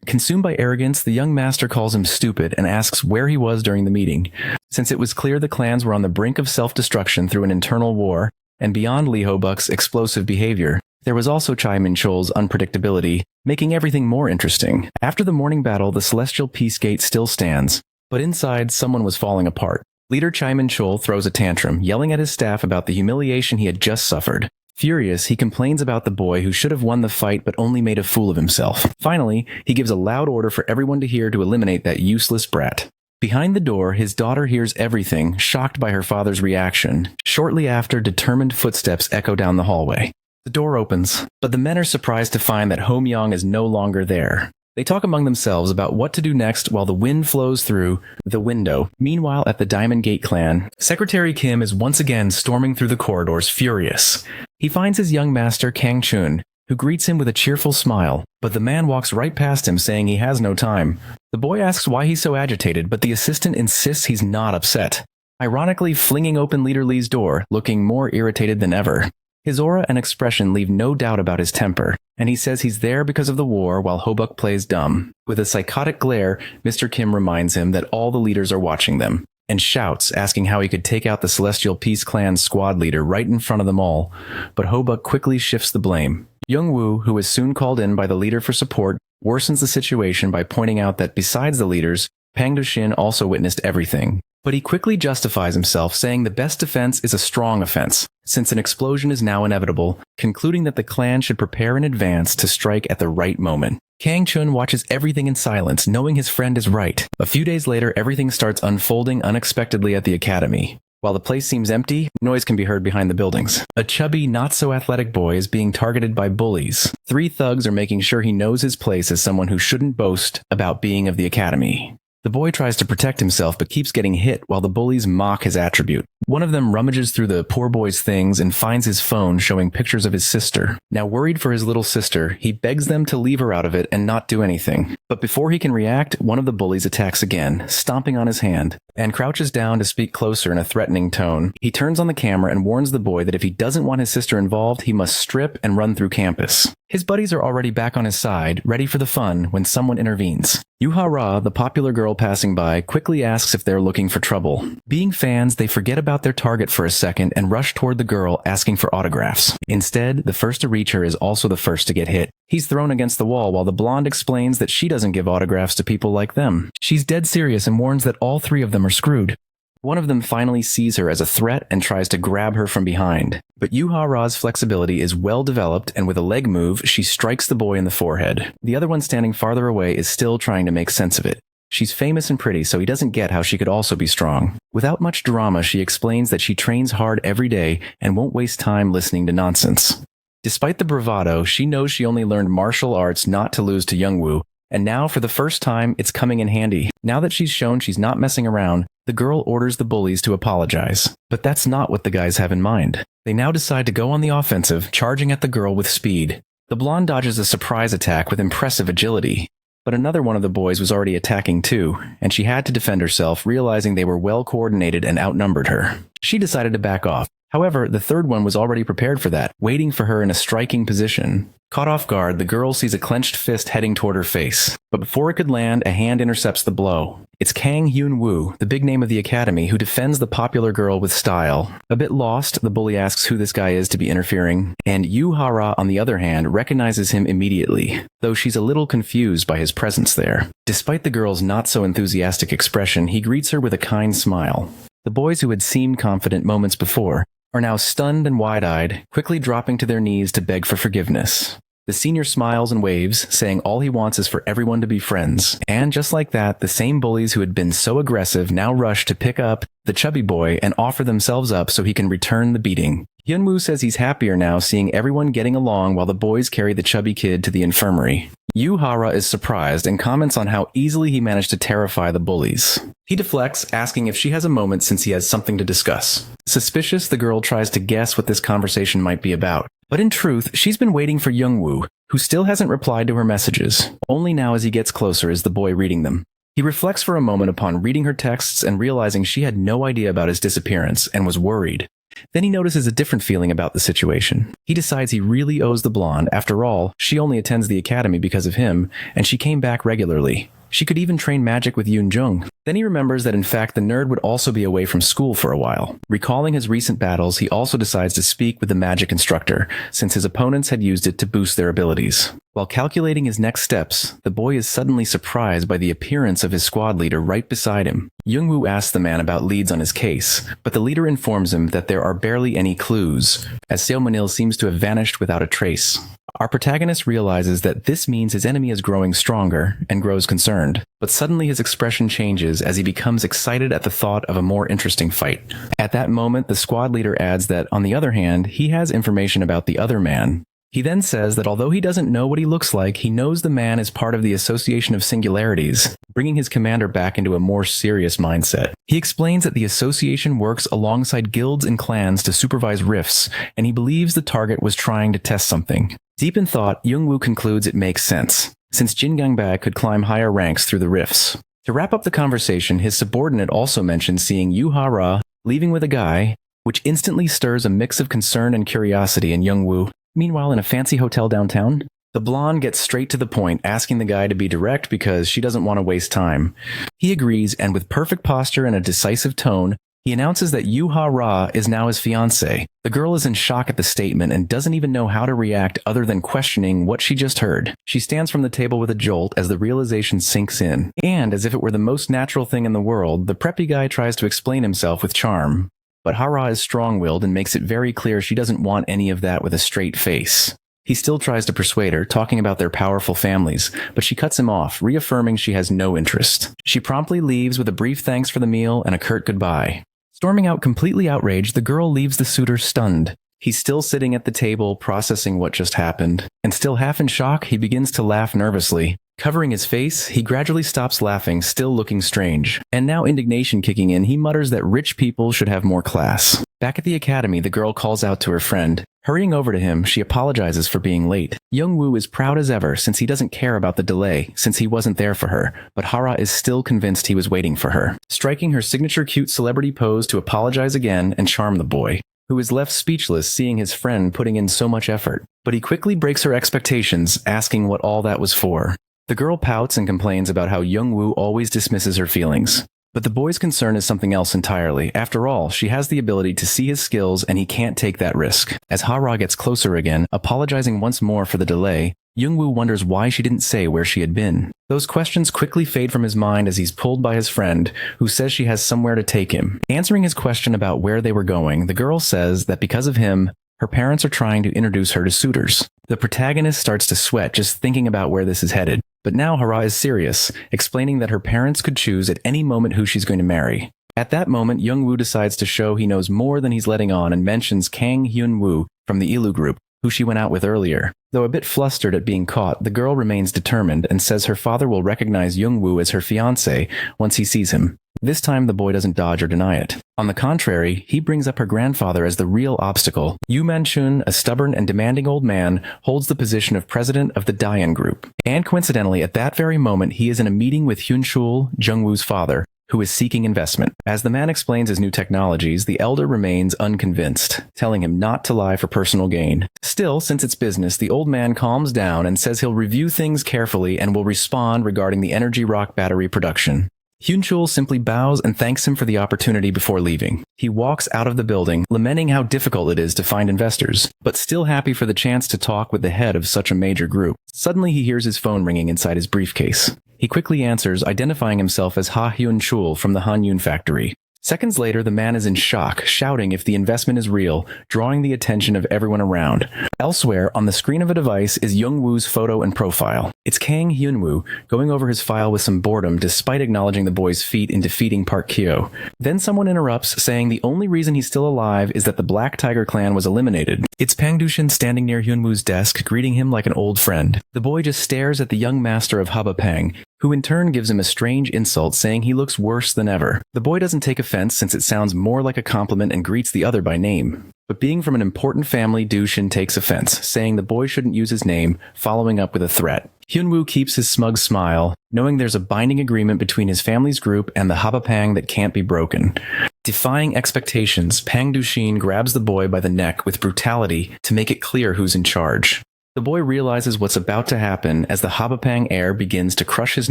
Consumed by arrogance, the young master calls him stupid and asks where he was during the meeting. Since it was clear the clans were on the brink of self-destruction through an internal war, and beyond Lee Ho-buk's explosive behavior, there was also Chai Min-chol's unpredictability, making everything more interesting. After the morning battle, the Celestial Peace Gate still stands, but inside, someone was falling apart. Leader Chai Min-chol throws a tantrum, yelling at his staff about the humiliation he had just suffered. Furious, he complains about the boy who should have won the fight but only made a fool of himself. Finally, he gives a loud order for everyone to hear to eliminate that useless brat. Behind the door, his daughter hears everything, shocked by her father's reaction. Shortly after, determined footsteps echo down the hallway. The door opens, but the men are surprised to find that Ho Myung is no longer there. They talk among themselves about what to do next while the wind flows through the window. Meanwhile, at the Diamond Gate clan, Secretary Kim is once again storming through the corridors, furious. He finds his young master, Kang Chun, who greets him with a cheerful smile, but the man walks right past him saying he has no time. The boy asks why he's so agitated, but the assistant insists he's not upset, ironically flinging open Leader Lee's door, looking more irritated than ever. His aura and expression leave no doubt about his temper, and he says he's there because of the war while Ho-buk plays dumb. With a psychotic glare, Mr. Kim reminds him that all the leaders are watching them, and shouts, asking how he could take out the Celestial Peace Clan's squad leader right in front of them all, but Ho-buk quickly shifts the blame. Young-woo, who is soon called in by the leader for support, worsens the situation by pointing out that besides the leaders, Pang Do-shin also witnessed everything. But he quickly justifies himself, saying the best defense is a strong offense, since an explosion is now inevitable, concluding that the clan should prepare in advance to strike at the right moment. Kang Chun watches everything in silence, knowing his friend is right. A few days later, everything starts unfolding unexpectedly at the academy. While the place seems empty, noise can be heard behind the buildings. A chubby, not-so-athletic boy is being targeted by bullies. 3 thugs are making sure he knows his place as someone who shouldn't boast about being of the academy. The boy tries to protect himself but keeps getting hit while the bullies mock his attribute. One of them rummages through the poor boy's things and finds his phone showing pictures of his sister. Now worried for his little sister, he begs them to leave her out of it and not do anything. But before he can react, one of the bullies attacks again, stomping on his hand, and crouches down to speak closer in a threatening tone. He turns on the camera and warns the boy that if he doesn't want his sister involved, he must strip and run through campus. His buddies are already back on his side, ready for the fun, when someone intervenes. Yuha-ra, the popular girl passing by, quickly asks if they're looking for trouble. Being fans, they forget about their target for a second and rush toward the girl, asking for autographs. Instead, the first to reach her is also the first to get hit. He's thrown against the wall while the blonde explains that she doesn't give autographs to people like them. She's dead serious and warns that all 3 of them are screwed. One of them finally sees her as a threat and tries to grab her from behind. But Yuha-ra's flexibility is well developed, and with a leg move, she strikes the boy in the forehead. The other one standing farther away is still trying to make sense of it. She's famous and pretty, so he doesn't get how she could also be strong. Without much drama, she explains that she trains hard every day and won't waste time listening to nonsense. Despite the bravado, she knows she only learned martial arts not to lose to Youngwoo, and now, for the first time, it's coming in handy. Now that she's shown she's not messing around, the girl orders the bullies to apologize. But that's not what the guys have in mind. They now decide to go on the offensive, charging at the girl with speed. The blonde dodges a surprise attack with impressive agility. But another one of the boys was already attacking too, and she had to defend herself, realizing they were well coordinated and outnumbered her. She decided to back off. However, the third one was already prepared for that, waiting for her in a striking position. Caught off guard, the girl sees a clenched fist heading toward her face. But before it could land, a hand intercepts the blow. It's Kang Hyun-woo, the big name of the academy, who defends the popular girl with style. A bit lost, the bully asks who this guy is to be interfering, and Yu Hara, on the other hand, recognizes him immediately, though she's a little confused by his presence there. Despite the girl's not-so-enthusiastic expression, he greets her with a kind smile. The boys who had seemed confident moments before are now stunned and wide-eyed, quickly dropping to their knees to beg for forgiveness. The senior smiles and waves, saying all he wants is for everyone to be friends. And just like that, the same bullies who had been so aggressive now rush to pick up the chubby boy and offer themselves up so he can return the beating. Hyunwoo says he's happier now seeing everyone getting along while the boys carry the chubby kid to the infirmary. Yu Hara is surprised and comments on how easily he managed to terrify the bullies. He deflects, asking if she has a moment since he has something to discuss. Suspicious, the girl tries to guess what this conversation might be about. But in truth, she's been waiting for Youngwoo, who still hasn't replied to her messages. Only now as he gets closer is the boy reading them. He reflects for a moment upon reading her texts and realizing she had no idea about his disappearance and was worried. Then he notices a different feeling about the situation. He decides he really owes the blonde. After all, she only attends the academy because of him, and she came back regularly. She could even train magic with Yoon Jung. Then he remembers that in fact the nerd would also be away from school for a while. Recalling his recent battles, he also decides to speak with the magic instructor, since his opponents had used it to boost their abilities. While calculating his next steps, the boy is suddenly surprised by the appearance of his squad leader right beside him. Young-woo asks the man about leads on his case, but the leader informs him that there are barely any clues, as Seo Manil seems to have vanished without a trace. Our protagonist realizes that this means his enemy is growing stronger and grows concerned, but suddenly his expression changes as he becomes excited at the thought of a more interesting fight. At that moment, the squad leader adds that, on the other hand, he has information about the other man. He then says that although he doesn't know what he looks like, he knows the man is part of the Association of Singularities, bringing his commander back into a more serious mindset. He explains that the association works alongside guilds and clans to supervise rifts, and he believes the target was trying to test something. Deep in thought, Young-woo concludes it makes sense, since Jin Gangbak could climb higher ranks through the rifts. To wrap up the conversation, his subordinate also mentions seeing Yu Ha-ra leaving with a guy, which instantly stirs a mix of concern and curiosity in Young-woo. Meanwhile, in a fancy hotel downtown, the blonde gets straight to the point, asking the guy to be direct because she doesn't want to waste time. He agrees, and with perfect posture and a decisive tone, he announces that Yu Ha-ra is now his fiancé. The girl is in shock at the statement and doesn't even know how to react other than questioning what she just heard. She stands from the table with a jolt as the realization sinks in. And, as if it were the most natural thing in the world, the preppy guy tries to explain himself with charm. But Ha-ra is strong-willed and makes it very clear she doesn't want any of that with a straight face. He still tries to persuade her, talking about their powerful families, but she cuts him off, reaffirming she has no interest. She promptly leaves with a brief thanks for the meal and a curt goodbye. Storming out completely outraged, the girl leaves the suitor stunned. He's still sitting at the table, processing what just happened, and still half in shock, he begins to laugh nervously. Covering his face, he gradually stops laughing, still looking strange. And now indignation kicking in, he mutters that rich people should have more class. Back at the academy, the girl calls out to her friend. Hurrying over to him, she apologizes for being late. Young-woo is proud as ever since he doesn't care about the delay, since he wasn't there for her, but Ha-ra is still convinced he was waiting for her. Striking her signature cute celebrity pose to apologize again and charm the boy, who is left speechless seeing his friend putting in so much effort. But he quickly breaks her expectations, asking what all that was for. The girl pouts and complains about how Young-woo always dismisses her feelings. But the boy's concern is something else entirely. After all, she has the ability to see his skills and he can't take that risk. As Ha-ra gets closer again, apologizing once more for the delay, Young-woo wonders why she didn't say where she had been. Those questions quickly fade from his mind as he's pulled by his friend, who says she has somewhere to take him. Answering his question about where they were going, the girl says that because of him, her parents are trying to introduce her to suitors. The protagonist starts to sweat just thinking about where this is headed. But now Ha-ra is serious, explaining that her parents could choose at any moment who she's going to marry. At that moment, Young-woo decides to show he knows more than he's letting on and mentions Kang Hyun-woo from the Ilu group, who she went out with earlier. Though a bit flustered at being caught, the girl remains determined and says her father will recognize Young-woo as her fiancé once he sees him. This time, the boy doesn't dodge or deny it. On the contrary, he brings up her grandfather as the real obstacle. Yu Man-chun, a stubborn and demanding old man, holds the position of president of the Dayan group. And coincidentally, at that very moment, he is in a meeting with Hyun-chul, Jung-woo's father, who is seeking investment. As the man explains his new technologies, the elder remains unconvinced, telling him not to lie for personal gain. Still, since it's business, the old man calms down and says he'll review things carefully and will respond regarding the energy rock battery production. Hyun-chul simply bows and thanks him for the opportunity before leaving. He walks out of the building, lamenting how difficult it is to find investors, but still happy for the chance to talk with the head of such a major group. Suddenly he hears his phone ringing inside his briefcase. He quickly answers, identifying himself as Ha Hyun-chul from the Hanyun factory. Seconds later, the man is in shock, shouting if the investment is real, drawing the attention of everyone around. Elsewhere, on the screen of a device, is Young-woo's photo and profile. It's Kang Hyun-woo, going over his file with some boredom despite acknowledging the boy's feat in defeating Park Kyo. Then someone interrupts, saying the only reason he's still alive is that the Black Tiger clan was eliminated. It's Pang Dushin standing near Hyun-woo's desk, greeting him like an old friend. The boy just stares at the young master of Haba Pang, who in turn gives him a strange insult saying he looks worse than ever. The boy doesn't take offense since it sounds more like a compliment and greets the other by name. But being from an important family, Do-shin takes offense, saying the boy shouldn't use his name, following up with a threat. Hyun-woo keeps his smug smile, knowing there's a binding agreement between his family's group and the Habapang that can't be broken. Defying expectations, Pang Do-shin grabs the boy by the neck with brutality to make it clear who's in charge. The boy realizes what's about to happen as the Habapang heir begins to crush his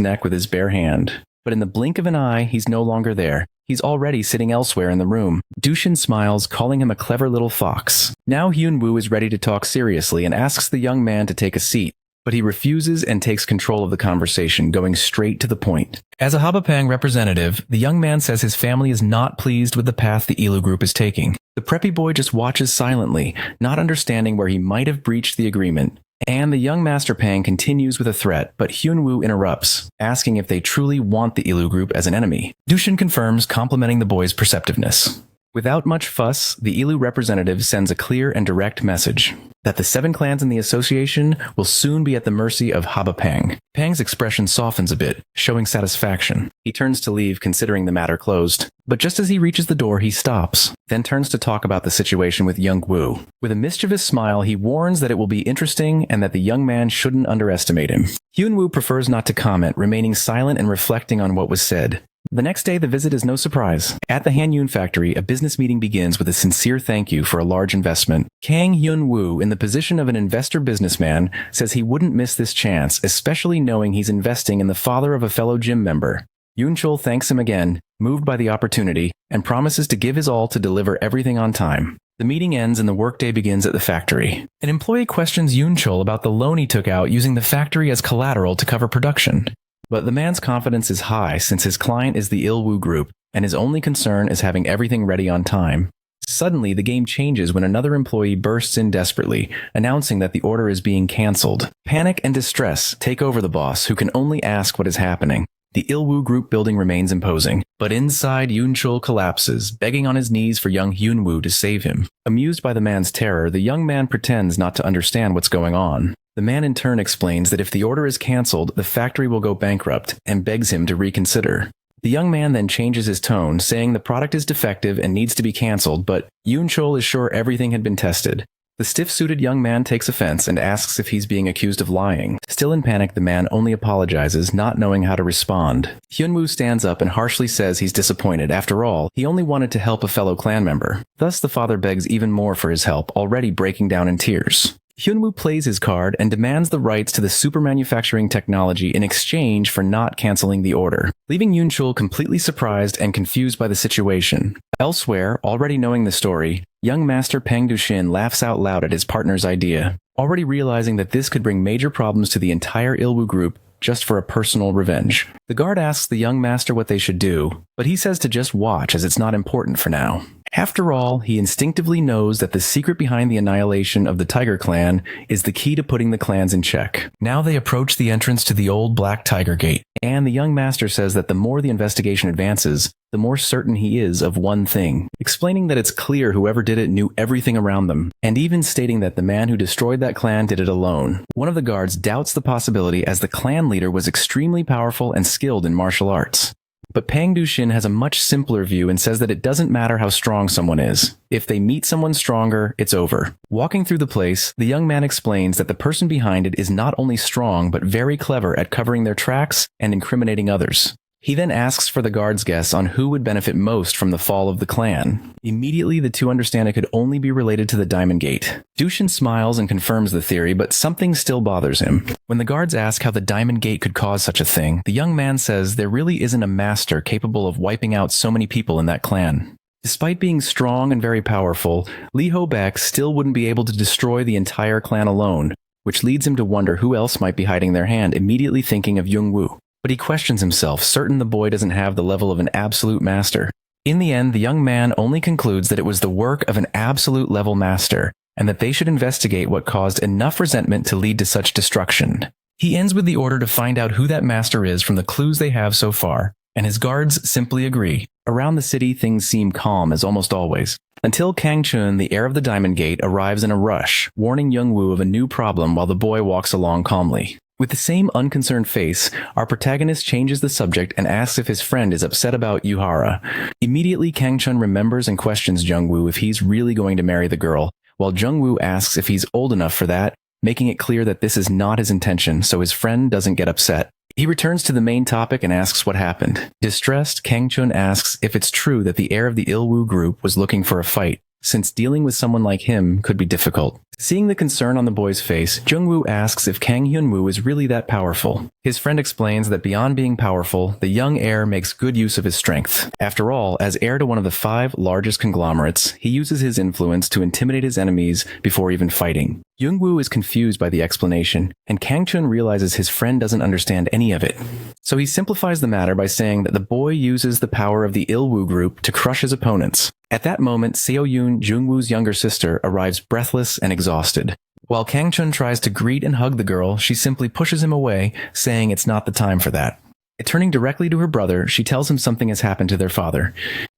neck with his bare hand. But in the blink of an eye, he's no longer there. He's already sitting elsewhere in the room. Do-shin smiles, calling him a clever little fox. Now Hyun-woo is ready to talk seriously and asks the young man to take a seat. But he refuses and takes control of the conversation, going straight to the point. As a Habapang representative, the young man says his family is not pleased with the path the Ilu group is taking. The preppy boy just watches silently, not understanding where he might have breached the agreement. And the young Master Pang continues with a threat, but Hyun-woo interrupts, asking if they truly want the Ilu group as an enemy. Do-shin confirms, complimenting the boy's perceptiveness. Without much fuss, the Ilu representative sends a clear and direct message that the 7 clans in the association will soon be at the mercy of Habapang. Pang's expression softens a bit, showing satisfaction. He turns to leave, considering the matter closed. But just as he reaches the door, he stops, then turns to talk about the situation with Young-woo. With a mischievous smile, he warns that it will be interesting and that the young man shouldn't underestimate him. Hyun-woo prefers not to comment, remaining silent and reflecting on what was said. The next day, the visit is no surprise. At the Hanyun factory, a business meeting begins with a sincere thank you for a large investment. Kang Hyun-woo, in the position of an investor businessman, says he wouldn't miss this chance, especially knowing he's investing in the father of a fellow gym member. Yoon-chul thanks him again, moved by the opportunity, and promises to give his all to deliver everything on time. The meeting ends and the workday begins at the factory. An employee questions Yoon-chul about the loan he took out using the factory as collateral to cover production. But the man's confidence is high since his client is the Il-woo group, and his only concern is having everything ready on time. Suddenly, the game changes when another employee bursts in desperately, announcing that the order is being cancelled. Panic and distress take over the boss, who can only ask what is happening. The Il-woo group building remains imposing, but inside Yoon-chul collapses, begging on his knees for young Hyun-woo to save him. Amused by the man's terror, the young man pretends not to understand what's going on. The man in turn explains that if the order is cancelled, the factory will go bankrupt, and begs him to reconsider. The young man then changes his tone, saying the product is defective and needs to be cancelled, but Yoon-chul is sure everything had been tested. The stiff-suited young man takes offense and asks if he's being accused of lying. Still in panic, the man only apologizes, not knowing how to respond. Hyun-woo stands up and harshly says he's disappointed. After all, he only wanted to help a fellow clan member. Thus, the father begs even more for his help, already breaking down in tears. Hyun-woo plays his card and demands the rights to the super manufacturing technology in exchange for not canceling the order, leaving Yoon-chul completely surprised and confused by the situation. Elsewhere, already knowing the story, young Master Pang Do-shin laughs out loud at his partner's idea, already realizing that this could bring major problems to the entire Il-woo group just for a personal revenge. The guard asks the young master what they should do, but he says to just watch as it's not important for now. After all, he instinctively knows that the secret behind the annihilation of the Tiger Clan is the key to putting the clans in check. Now they approach the entrance to the old Black Tiger Gate, and the young master says that the more the investigation advances, the more certain he is of one thing, explaining that it's clear whoever did it knew everything around them, and even stating that the man who destroyed that clan did it alone. One of the guards doubts the possibility as the clan leader was extremely powerful and skilled in martial arts. But Pang Do-shin has a much simpler view and says that it doesn't matter how strong someone is. If they meet someone stronger, it's over. Walking through the place, the young man explains that the person behind it is not only strong but very clever at covering their tracks and incriminating others. He then asks for the guard's guess on who would benefit most from the fall of the clan. Immediately, the two understand it could only be related to the Diamond Gate. Do-shin smiles and confirms the theory, but something still bothers him. When the guards ask how the Diamond Gate could cause such a thing, the young man says there really isn't a master capable of wiping out so many people in that clan. Despite being strong and very powerful, Lee Ho-bak still wouldn't be able to destroy the entire clan alone, which leads him to wonder who else might be hiding their hand, immediately thinking of Young-woo. But he questions himself, certain the boy doesn't have the level of an absolute master. In the end, the young man only concludes that it was the work of an absolute level master, and that they should investigate what caused enough resentment to lead to such destruction. He ends with the order to find out who that master is from the clues they have so far, and his guards simply agree. Around the city, things seem calm as almost always, until Kang Chun, the heir of the Diamond Gate, arrives in a rush, warning Young-woo of a new problem while the boy walks along calmly. With the same unconcerned face, our protagonist changes the subject and asks if his friend is upset about Yuhara. Immediately, Kang-chun remembers and questions Jung-woo if he's really going to marry the girl, while Jung-woo asks if he's old enough for that, making it clear that this is not his intention so his friend doesn't get upset. He returns to the main topic and asks what happened. Distressed, Kang-chun asks if it's true that the heir of the Il-woo group was looking for a fight, since dealing with someone like him could be difficult. Seeing the concern on the boy's face, Jung-woo asks if Kang Hyun-woo is really that powerful. His friend explains that beyond being powerful, the young heir makes good use of his strength. After all, as heir to one of the 5 largest conglomerates, he uses his influence to intimidate his enemies before even fighting. Jung-woo is confused by the explanation, and Kang-chun realizes his friend doesn't understand any of it. So he simplifies the matter by saying that the boy uses the power of the Il-woo group to crush his opponents. At that moment, Seo-yoon, Jung-woo's younger sister, arrives breathless and exhausted. While Kang-chun tries to greet and hug the girl, she simply pushes him away, saying it's not the time for that. Turning directly to her brother, she tells him something has happened to their father.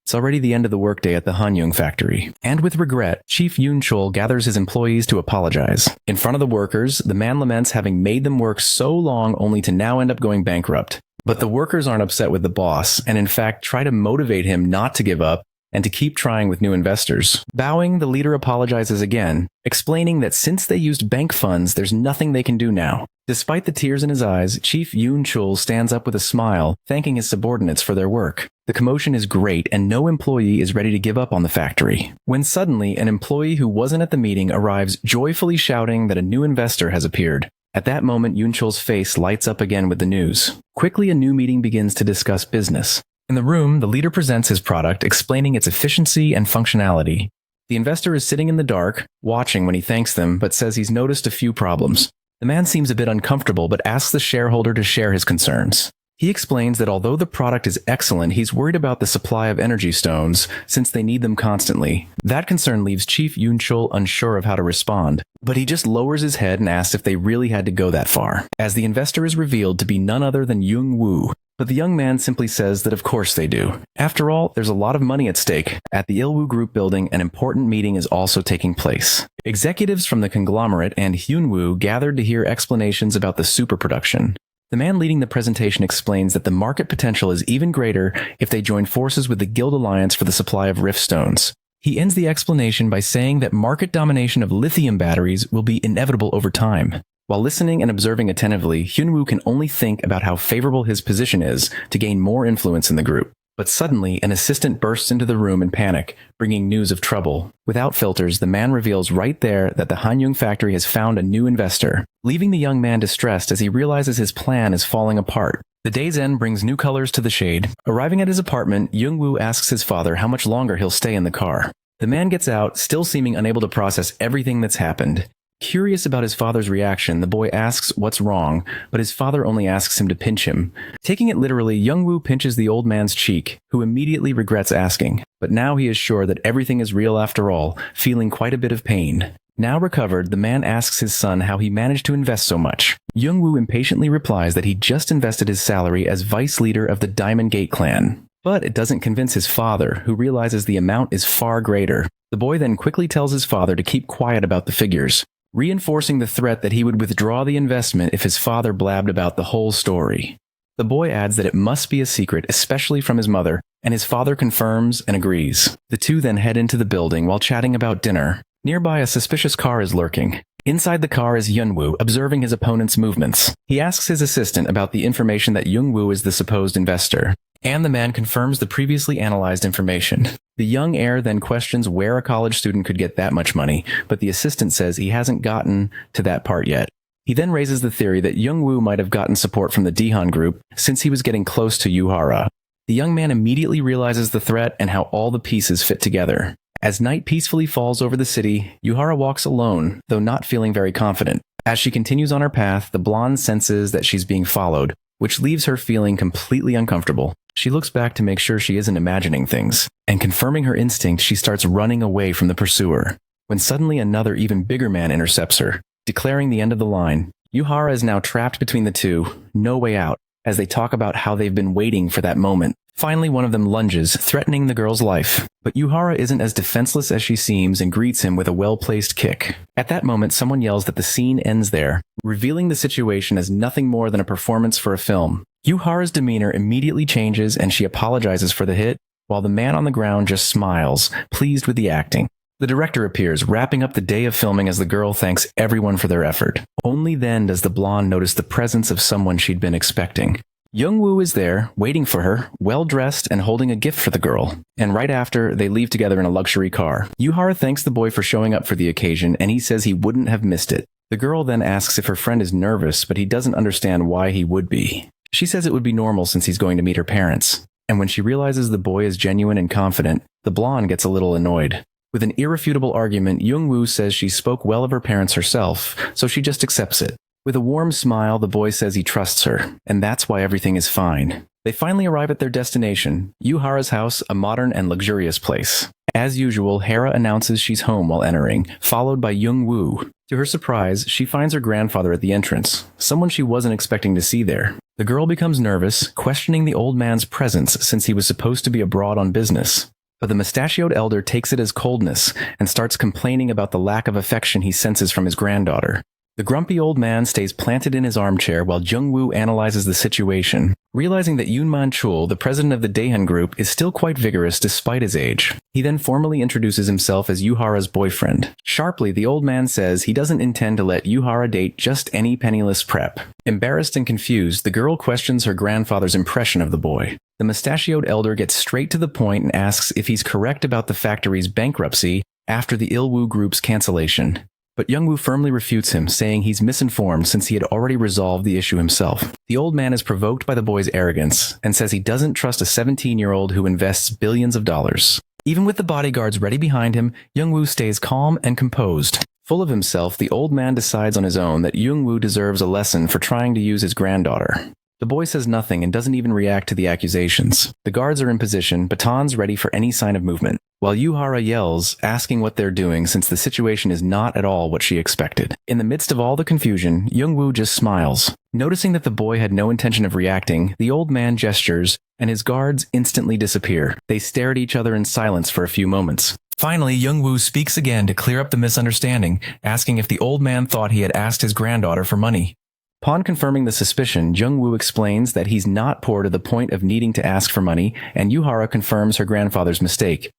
It's already the end of the workday at the Hanyung factory. And with regret, Chief Yoon-chul gathers his employees to apologize. In front of the workers, the man laments having made them work so long only to now end up going bankrupt. But the workers aren't upset with the boss, and in fact try to motivate him not to give up and to keep trying with new investors. Bowing, the leader apologizes again, explaining that since they used bank funds, there's nothing they can do now. Despite the tears in his eyes, Chief Yoon-chul stands up with a smile, thanking his subordinates for their work. The commotion is great, and no employee is ready to give up on the factory. When suddenly, an employee who wasn't at the meeting arrives joyfully shouting that a new investor has appeared. At that moment, Yoon-chul's face lights up again with the news. Quickly, a new meeting begins to discuss business. In the room, the leader presents his product, explaining its efficiency and functionality. The investor is sitting in the dark, watching when he thanks them, but says he's noticed a few problems. The man seems a bit uncomfortable, but asks the shareholder to share his concerns. He explains that although the product is excellent, he's worried about the supply of energy stones, since they need them constantly. That concern leaves Chief Yoon-chul unsure of how to respond, but he just lowers his head and asks if they really had to go that far, as the investor is revealed to be none other than Jung-woo. But the young man simply says that of course they do. After all, there's a lot of money at stake. At the Il-woo Group building, an important meeting is also taking place. Executives from the conglomerate and Hyun-woo gathered to hear explanations about the super production. The man leading the presentation explains that the market potential is even greater if they join forces with the Guild Alliance for the supply of rift stones. He ends the explanation by saying that market domination of lithium batteries will be inevitable over time. While listening and observing attentively, Hyun-woo can only think about how favorable his position is to gain more influence in the group. But suddenly, an assistant bursts into the room in panic, bringing news of trouble. Without filters, the man reveals right there that the Hanyung factory has found a new investor, leaving the young man distressed as he realizes his plan is falling apart. The day's end brings new colors to the shade. Arriving at his apartment, Jung-woo asks his father how much longer he'll stay in the car. The man gets out, still seeming unable to process everything that's happened. Curious about his father's reaction, the boy asks what's wrong, but his father only asks him to pinch him. Taking it literally, Jung-woo pinches the old man's cheek, who immediately regrets asking. But now he is sure that everything is real after all, feeling quite a bit of pain. Now recovered, the man asks his son how he managed to invest so much. Jung-woo impatiently replies that he just invested his salary as vice leader of the Diamond Gate clan. But it doesn't convince his father, who realizes the amount is far greater. The boy then quickly tells his father to keep quiet about the figures, reinforcing the threat that he would withdraw the investment if his father blabbed about the whole story. The boy adds that it must be a secret, especially from his mother, and his father confirms and agrees. The two then head into the building while chatting about dinner. Nearby, a suspicious car is lurking. Inside the car is Hyun-woo, observing his opponent's movements. He asks his assistant about the information that Jung-woo is the supposed investor, and the man confirms the previously analyzed information. The young heir then questions where a college student could get that much money, but the assistant says he hasn't gotten to that part yet. He then raises the theory that Jung-woo might have gotten support from the Daehan group since he was getting close to Yuhara. The young man immediately realizes the threat and how all the pieces fit together. As night peacefully falls over the city, Yuhara walks alone, though not feeling very confident. As she continues on her path, the blonde senses that she's being followed, which leaves her feeling completely uncomfortable. She looks back to make sure she isn't imagining things, and confirming her instinct, she starts running away from the pursuer, when suddenly another even bigger man intercepts her, declaring the end of the line. Yuhara is now trapped between the two, no way out. as they talk about how they've been waiting for that moment. Finally, one of them lunges, threatening the girl's life. But Yuhara isn't as defenseless as she seems and greets him with a well-placed kick. At that moment, someone yells that the scene ends there, revealing the situation as nothing more than a performance for a film. Yuhara's demeanor immediately changes and she apologizes for the hit, while the man on the ground just smiles, pleased with the acting. The director appears, wrapping up the day of filming as the girl thanks everyone for their effort. Only then does the blonde notice the presence of someone she'd been expecting. Young-woo is there, waiting for her, well-dressed and holding a gift for the girl. And right after, they leave together in a luxury car. Yuhara thanks the boy for showing up for the occasion, and he says he wouldn't have missed it. The girl then asks if her friend is nervous, but he doesn't understand why he would be. She says it would be normal since he's going to meet her parents. And when she realizes the boy is genuine and confident, the blonde gets a little annoyed. With an irrefutable argument, Young-woo says she spoke well of her parents herself, so she just accepts it. With a warm smile, the boy says he trusts her, and that's why everything is fine. They finally arrive at their destination, Yuhara's house, a modern and luxurious place. As usual, Hera announces she's home while entering, followed by Young-woo. To her surprise, she finds her grandfather at the entrance, someone she wasn't expecting to see there. The girl becomes nervous, questioning the old man's presence since he was supposed to be abroad on business. But the mustachioed elder takes it as coldness and starts complaining about the lack of affection he senses from his granddaughter. The grumpy old man stays planted in his armchair while Jung-woo analyzes the situation, realizing that Yoon Man-chul, the president of the Daehan group, is still quite vigorous despite his age. He then formally introduces himself as Yuhara's boyfriend. Sharply, the old man says he doesn't intend to let Yuhara date just any penniless prep. Embarrassed and confused, the girl questions her grandfather's impression of the boy. The mustachioed elder gets straight to the point and asks if he's correct about the factory's bankruptcy after the Il-woo group's cancellation. But Young-woo firmly refutes him, saying he's misinformed since he had already resolved the issue himself. The old man is provoked by the boy's arrogance and says he doesn't trust a 17-year-old who invests billions of dollars. Even with the bodyguards ready behind him, Young-woo stays calm and composed. Full of himself, the old man decides on his own that Young-woo deserves a lesson for trying to use his granddaughter. The boy says nothing and doesn't even react to the accusations. The guards are in position, batons ready for any sign of movement, while Yuhara yells, asking what they're doing since the situation is not at all what she expected. In the midst of all the confusion, Young-woo just smiles. Noticing that the boy had no intention of reacting, the old man gestures, and his guards instantly disappear. They stare at each other in silence for a few moments. Finally, Young-woo speaks again to clear up the misunderstanding, asking if the old man thought he had asked his granddaughter for money. Upon confirming the suspicion, Jung-woo explains that he's not poor to the point of needing to ask for money, and Yuhara confirms her grandfather's mistake.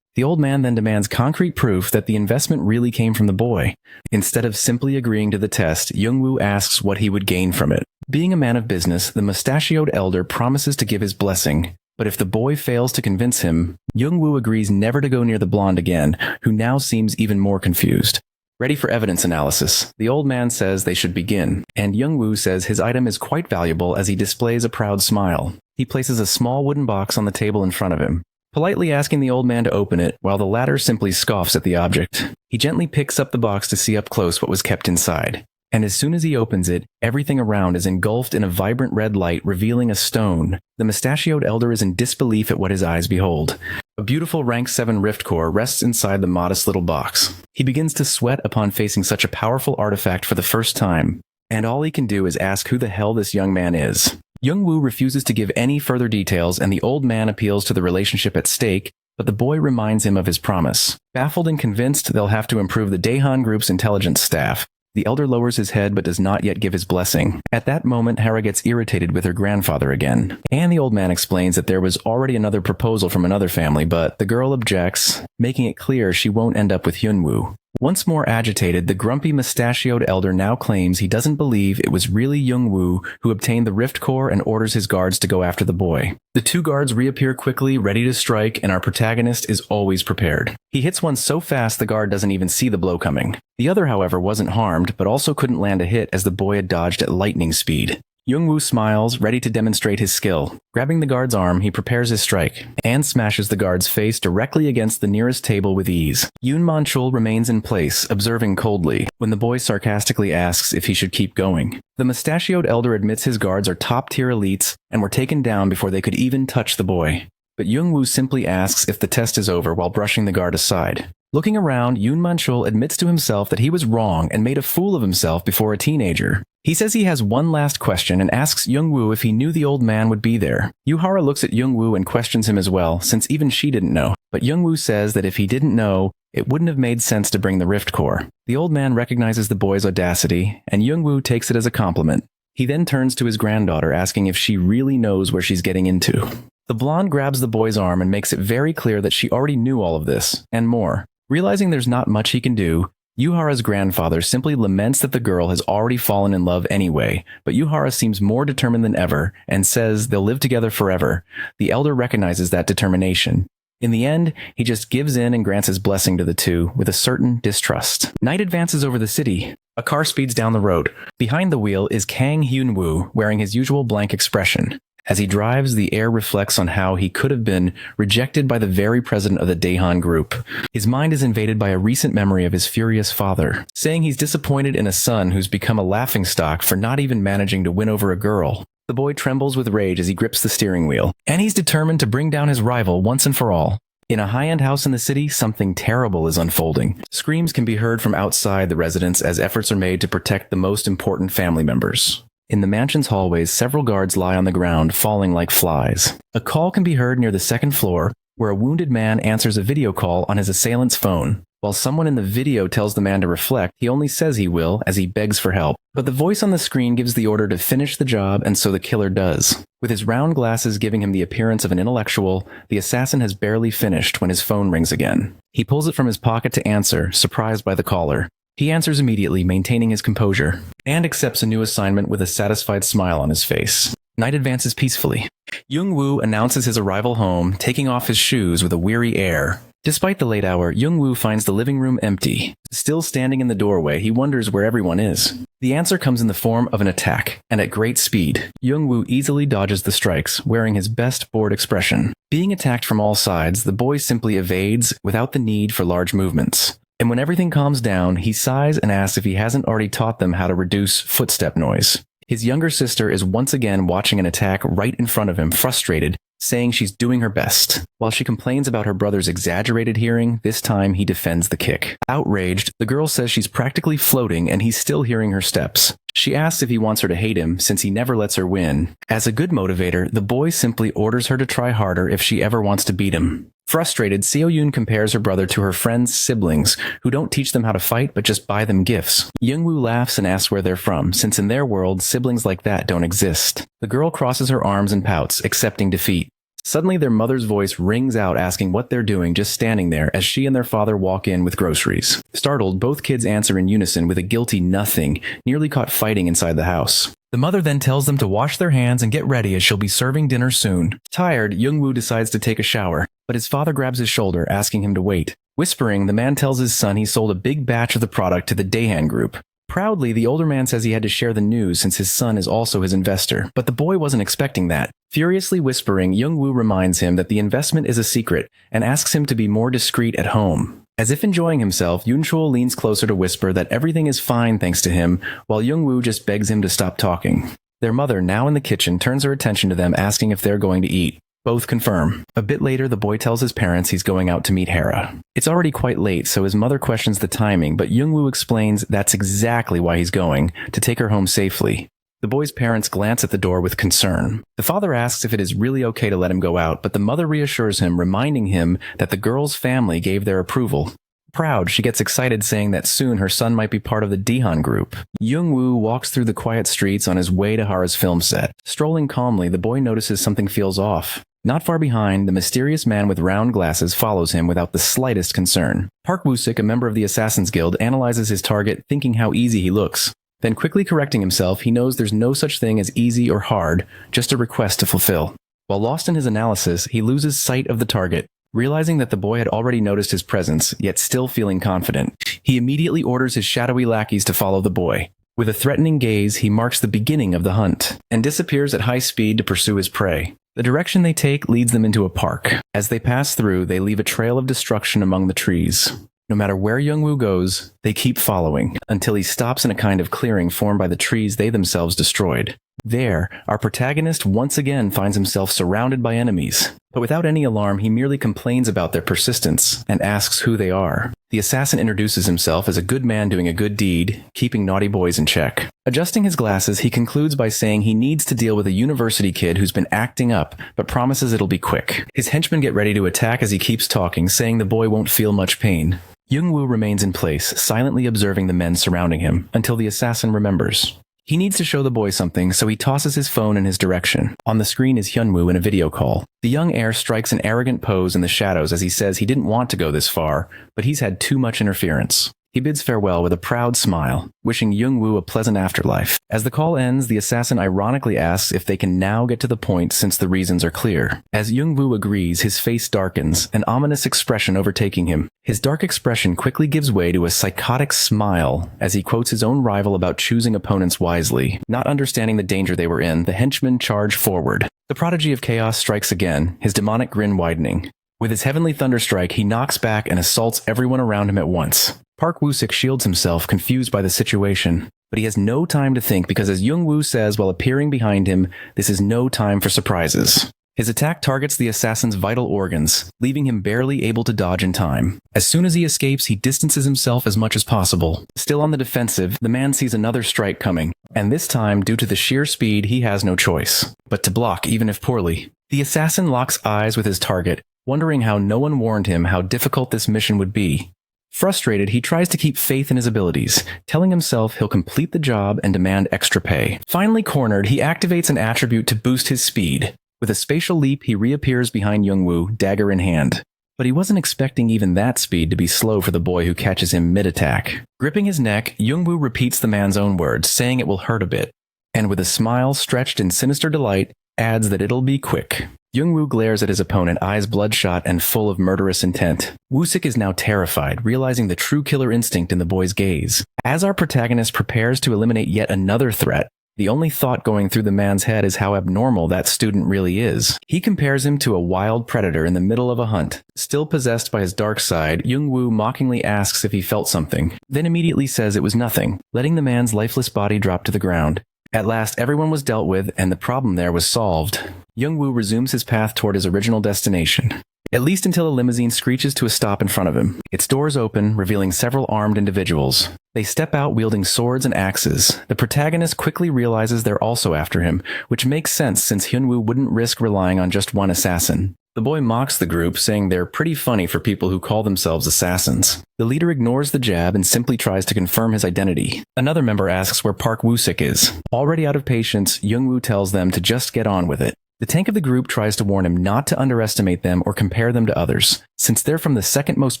The old man then demands concrete proof that the investment really came from the boy. Instead of simply agreeing to the test, Jung-woo asks what he would gain from it. Being a man of business, the mustachioed elder promises to give his blessing. But if the boy fails to convince him, Jung-woo agrees never to go near the blonde again, who now seems even more confused. Ready for evidence analysis, the old man says they should begin, and Young-woo says his item is quite valuable as he displays a proud smile. He places a small wooden box on the table in front of him, politely asking the old man to open it, while the latter simply scoffs at the object. He gently picks up the box to see up close what was kept inside. And as soon as he opens it, everything around is engulfed in a vibrant red light, revealing a stone. The mustachioed elder is in disbelief at what his eyes behold. A beautiful rank 7 rift core rests inside the modest little box. He begins to sweat upon facing such a powerful artifact for the first time, and all he can do is ask who the hell this young man is. Young-woo refuses to give any further details, and the old man appeals to the relationship at stake, but the boy reminds him of his promise. Baffled and convinced they'll have to improve the Daehan group's intelligence staff, the elder lowers his head but does not yet give his blessing. At that moment, Hera gets irritated with her grandfather again. And the old man explains that there was already another proposal from another family, but the girl objects, making it clear she won't end up with Hyunwoo. Once more agitated, the grumpy mustachioed elder now claims he doesn't believe it was really Young-woo who obtained the rift core and orders his guards to go after the boy. The two guards reappear quickly, ready to strike, and our protagonist is always prepared. He hits one so fast the guard doesn't even see the blow coming. The other, however, wasn't harmed, but also couldn't land a hit as the boy had dodged at lightning speed. Young-woo smiles, ready to demonstrate his skill. Grabbing the guard's arm, he prepares his strike, and smashes the guard's face directly against the nearest table with ease. Yoon Man-chul remains in place, observing coldly, when the boy sarcastically asks if he should keep going. The mustachioed elder admits his guards are top-tier elites, and were taken down before they could even touch the boy. But Young-woo simply asks if the test is over while brushing the guard aside. Looking around, Yoon Man-chul admits to himself that he was wrong and made a fool of himself before a teenager. He says he has one last question and asks Youngwoo if he knew the old man would be there. Yuhara looks at Youngwoo and questions him as well, since even she didn't know. But Youngwoo says that if he didn't know, it wouldn't have made sense to bring the rift core. The old man recognizes the boy's audacity, and Youngwoo takes it as a compliment. He then turns to his granddaughter, asking if she really knows where she's getting into. The blonde grabs the boy's arm and makes it very clear that she already knew all of this, and more. Realizing there's not much he can do, Yuhara's grandfather simply laments that the girl has already fallen in love anyway, but Yuhara seems more determined than ever and says they'll live together forever. The elder recognizes that determination. In the end, he just gives in and grants his blessing to the two with a certain distrust. Night advances over the city. A car speeds down the road. Behind the wheel is Kang Hyun-woo, wearing his usual blank expression. As he drives, the air reflects on how he could have been rejected by the very president of the Daehan group. His mind is invaded by a recent memory of his furious father, saying he's disappointed in a son who's become a laughingstock for not even managing to win over a girl. The boy trembles with rage as he grips the steering wheel, and he's determined to bring down his rival once and for all. In a high-end house in the city, something terrible is unfolding. Screams can be heard from outside the residence as efforts are made to protect the most important family members. In the mansion's hallways, several guards lie on the ground, falling like flies. A call can be heard near the second floor, where a wounded man answers a video call on his assailant's phone. While someone in the video tells the man to reflect, he only says he will as he begs for help. But the voice on the screen gives the order to finish the job, and so the killer does. With his round glasses giving him the appearance of an intellectual, the assassin has barely finished when his phone rings again. He pulls it from his pocket to answer, surprised by the caller. He answers immediately, maintaining his composure, and accepts a new assignment with a satisfied smile on his face. Night advances peacefully. Youngwoo announces his arrival home, taking off his shoes with a weary air. Despite the late hour, Youngwoo finds the living room empty. Still standing in the doorway, he wonders where everyone is. The answer comes in the form of an attack, and at great speed. Youngwoo easily dodges the strikes, wearing his best bored expression. Being attacked from all sides, the boy simply evades without the need for large movements. And when everything calms down, he sighs and asks if he hasn't already taught them how to reduce footstep noise. His younger sister is once again watching an attack right in front of him, frustrated, saying she's doing her best. While she complains about her brother's exaggerated hearing, this time he defends the kick. Outraged, the girl says she's practically floating and he's still hearing her steps. She asks if he wants her to hate him, since he never lets her win. As a good motivator, the boy simply orders her to try harder if she ever wants to beat him. Frustrated, Seo-yoon compares her brother to her friend's siblings, who don't teach them how to fight but just buy them gifts. Youngwoo laughs and asks where they're from, since in their world, siblings like that don't exist. The girl crosses her arms and pouts, accepting defeat. Suddenly, their mother's voice rings out asking what they're doing just standing there as she and their father walk in with groceries. Startled, both kids answer in unison with a guilty nothing, nearly caught fighting inside the house. The mother then tells them to wash their hands and get ready as she'll be serving dinner soon. Tired, Youngwoo decides to take a shower, but his father grabs his shoulder, asking him to wait. Whispering, the man tells his son he sold a big batch of the product to the Daehan group. Proudly, the older man says he had to share the news since his son is also his investor, but the boy wasn't expecting that. Furiously whispering, Youngwoo reminds him that the investment is a secret and asks him to be more discreet at home. As if enjoying himself, Yoonchul leans closer to whisper that everything is fine thanks to him, while Youngwoo just begs him to stop talking. Their mother, now in the kitchen, turns her attention to them, asking if they're going to eat. Both confirm. A bit later, the boy tells his parents he's going out to meet Hera. It's already quite late, so his mother questions the timing, but Youngwoo explains that's exactly why he's going, to take her home safely. The boy's parents glance at the door with concern. The father asks if it is really okay to let him go out, but the mother reassures him, reminding him that the girl's family gave their approval. Proud, she gets excited, saying that soon her son might be part of the Daehan group. Youngwoo walks through the quiet streets on his way to Hara's film set. Strolling calmly, the boy notices something feels off. Not far behind, the mysterious man with round glasses follows him without the slightest concern. Park Woo-sik, a member of the Assassin's Guild, analyzes his target, thinking how easy he looks. Then quickly correcting himself, he knows there's no such thing as easy or hard, just a request to fulfill. While lost in his analysis, he loses sight of the target. Realizing that the boy had already noticed his presence, yet still feeling confident, he immediately orders his shadowy lackeys to follow the boy. With a threatening gaze, he marks the beginning of the hunt, and disappears at high speed to pursue his prey. The direction they take leads them into a park. As they pass through, they leave a trail of destruction among the trees. No matter where Youngwoo goes, they keep following, until he stops in a kind of clearing formed by the trees they themselves destroyed. There, our protagonist once again finds himself surrounded by enemies. But without any alarm, he merely complains about their persistence and asks who they are. The assassin introduces himself as a good man doing a good deed, keeping naughty boys in check. Adjusting his glasses, he concludes by saying he needs to deal with a university kid who's been acting up, but promises it'll be quick. His henchmen get ready to attack as he keeps talking, saying the boy won't feel much pain. Young-woo remains in place, silently observing the men surrounding him, until the assassin remembers. He needs to show the boy something, so he tosses his phone in his direction. On the screen is Hyunwoo in a video call. The young heir strikes an arrogant pose in the shadows as he says he didn't want to go this far, but he's had too much interference. He bids farewell with a proud smile, wishing Young-woo a pleasant afterlife. As the call ends, the assassin ironically asks if they can now get to the point since the reasons are clear. As Young-woo agrees, his face darkens, an ominous expression overtaking him. His dark expression quickly gives way to a psychotic smile as he quotes his own rival about choosing opponents wisely. Not understanding the danger they were in, the henchmen charge forward. The prodigy of chaos strikes again, his demonic grin widening. With his heavenly thunderstrike, he knocks back and assaults everyone around him at once. Park Woo-sik shields himself, confused by the situation. But he has no time to think because as Young-woo says while appearing behind him, this is no time for surprises. His attack targets the assassin's vital organs, leaving him barely able to dodge in time. As soon as he escapes, he distances himself as much as possible. Still on the defensive, the man sees another strike coming, and this time, due to the sheer speed, he has no choice but to block, even if poorly. The assassin locks eyes with his target, wondering how no one warned him how difficult this mission would be. Frustrated, he tries to keep faith in his abilities, telling himself he'll complete the job and demand extra pay. Finally cornered, he activates an attribute to boost his speed. With a spatial leap, he reappears behind Young-woo, dagger in hand. But he wasn't expecting even that speed to be slow for the boy who catches him mid-attack. Gripping his neck, Young-woo repeats the man's own words, saying it will hurt a bit. And with a smile stretched in sinister delight, adds that it'll be quick. Young-woo glares at his opponent, eyes bloodshot and full of murderous intent. Woo-sik is now terrified, realizing the true killer instinct in the boy's gaze. As our protagonist prepares to eliminate yet another threat, the only thought going through the man's head is how abnormal that student really is. He compares him to a wild predator in the middle of a hunt. Still possessed by his dark side, Young-woo mockingly asks if he felt something, then immediately says it was nothing, letting the man's lifeless body drop to the ground. At last, everyone was dealt with, and the problem there was solved. Young-woo resumes his path toward his original destination. At least until a limousine screeches to a stop in front of him. Its doors open, revealing several armed individuals. They step out wielding swords and axes. The protagonist quickly realizes they're also after him, which makes sense since Hyunwoo wouldn't risk relying on just one assassin. The boy mocks the group, saying they're pretty funny for people who call themselves assassins. The leader ignores the jab and simply tries to confirm his identity. Another member asks where Park Woo-sik is. Already out of patience, Young-woo tells them to just get on with it. The tank of the group tries to warn him not to underestimate them or compare them to others, since they're from the second most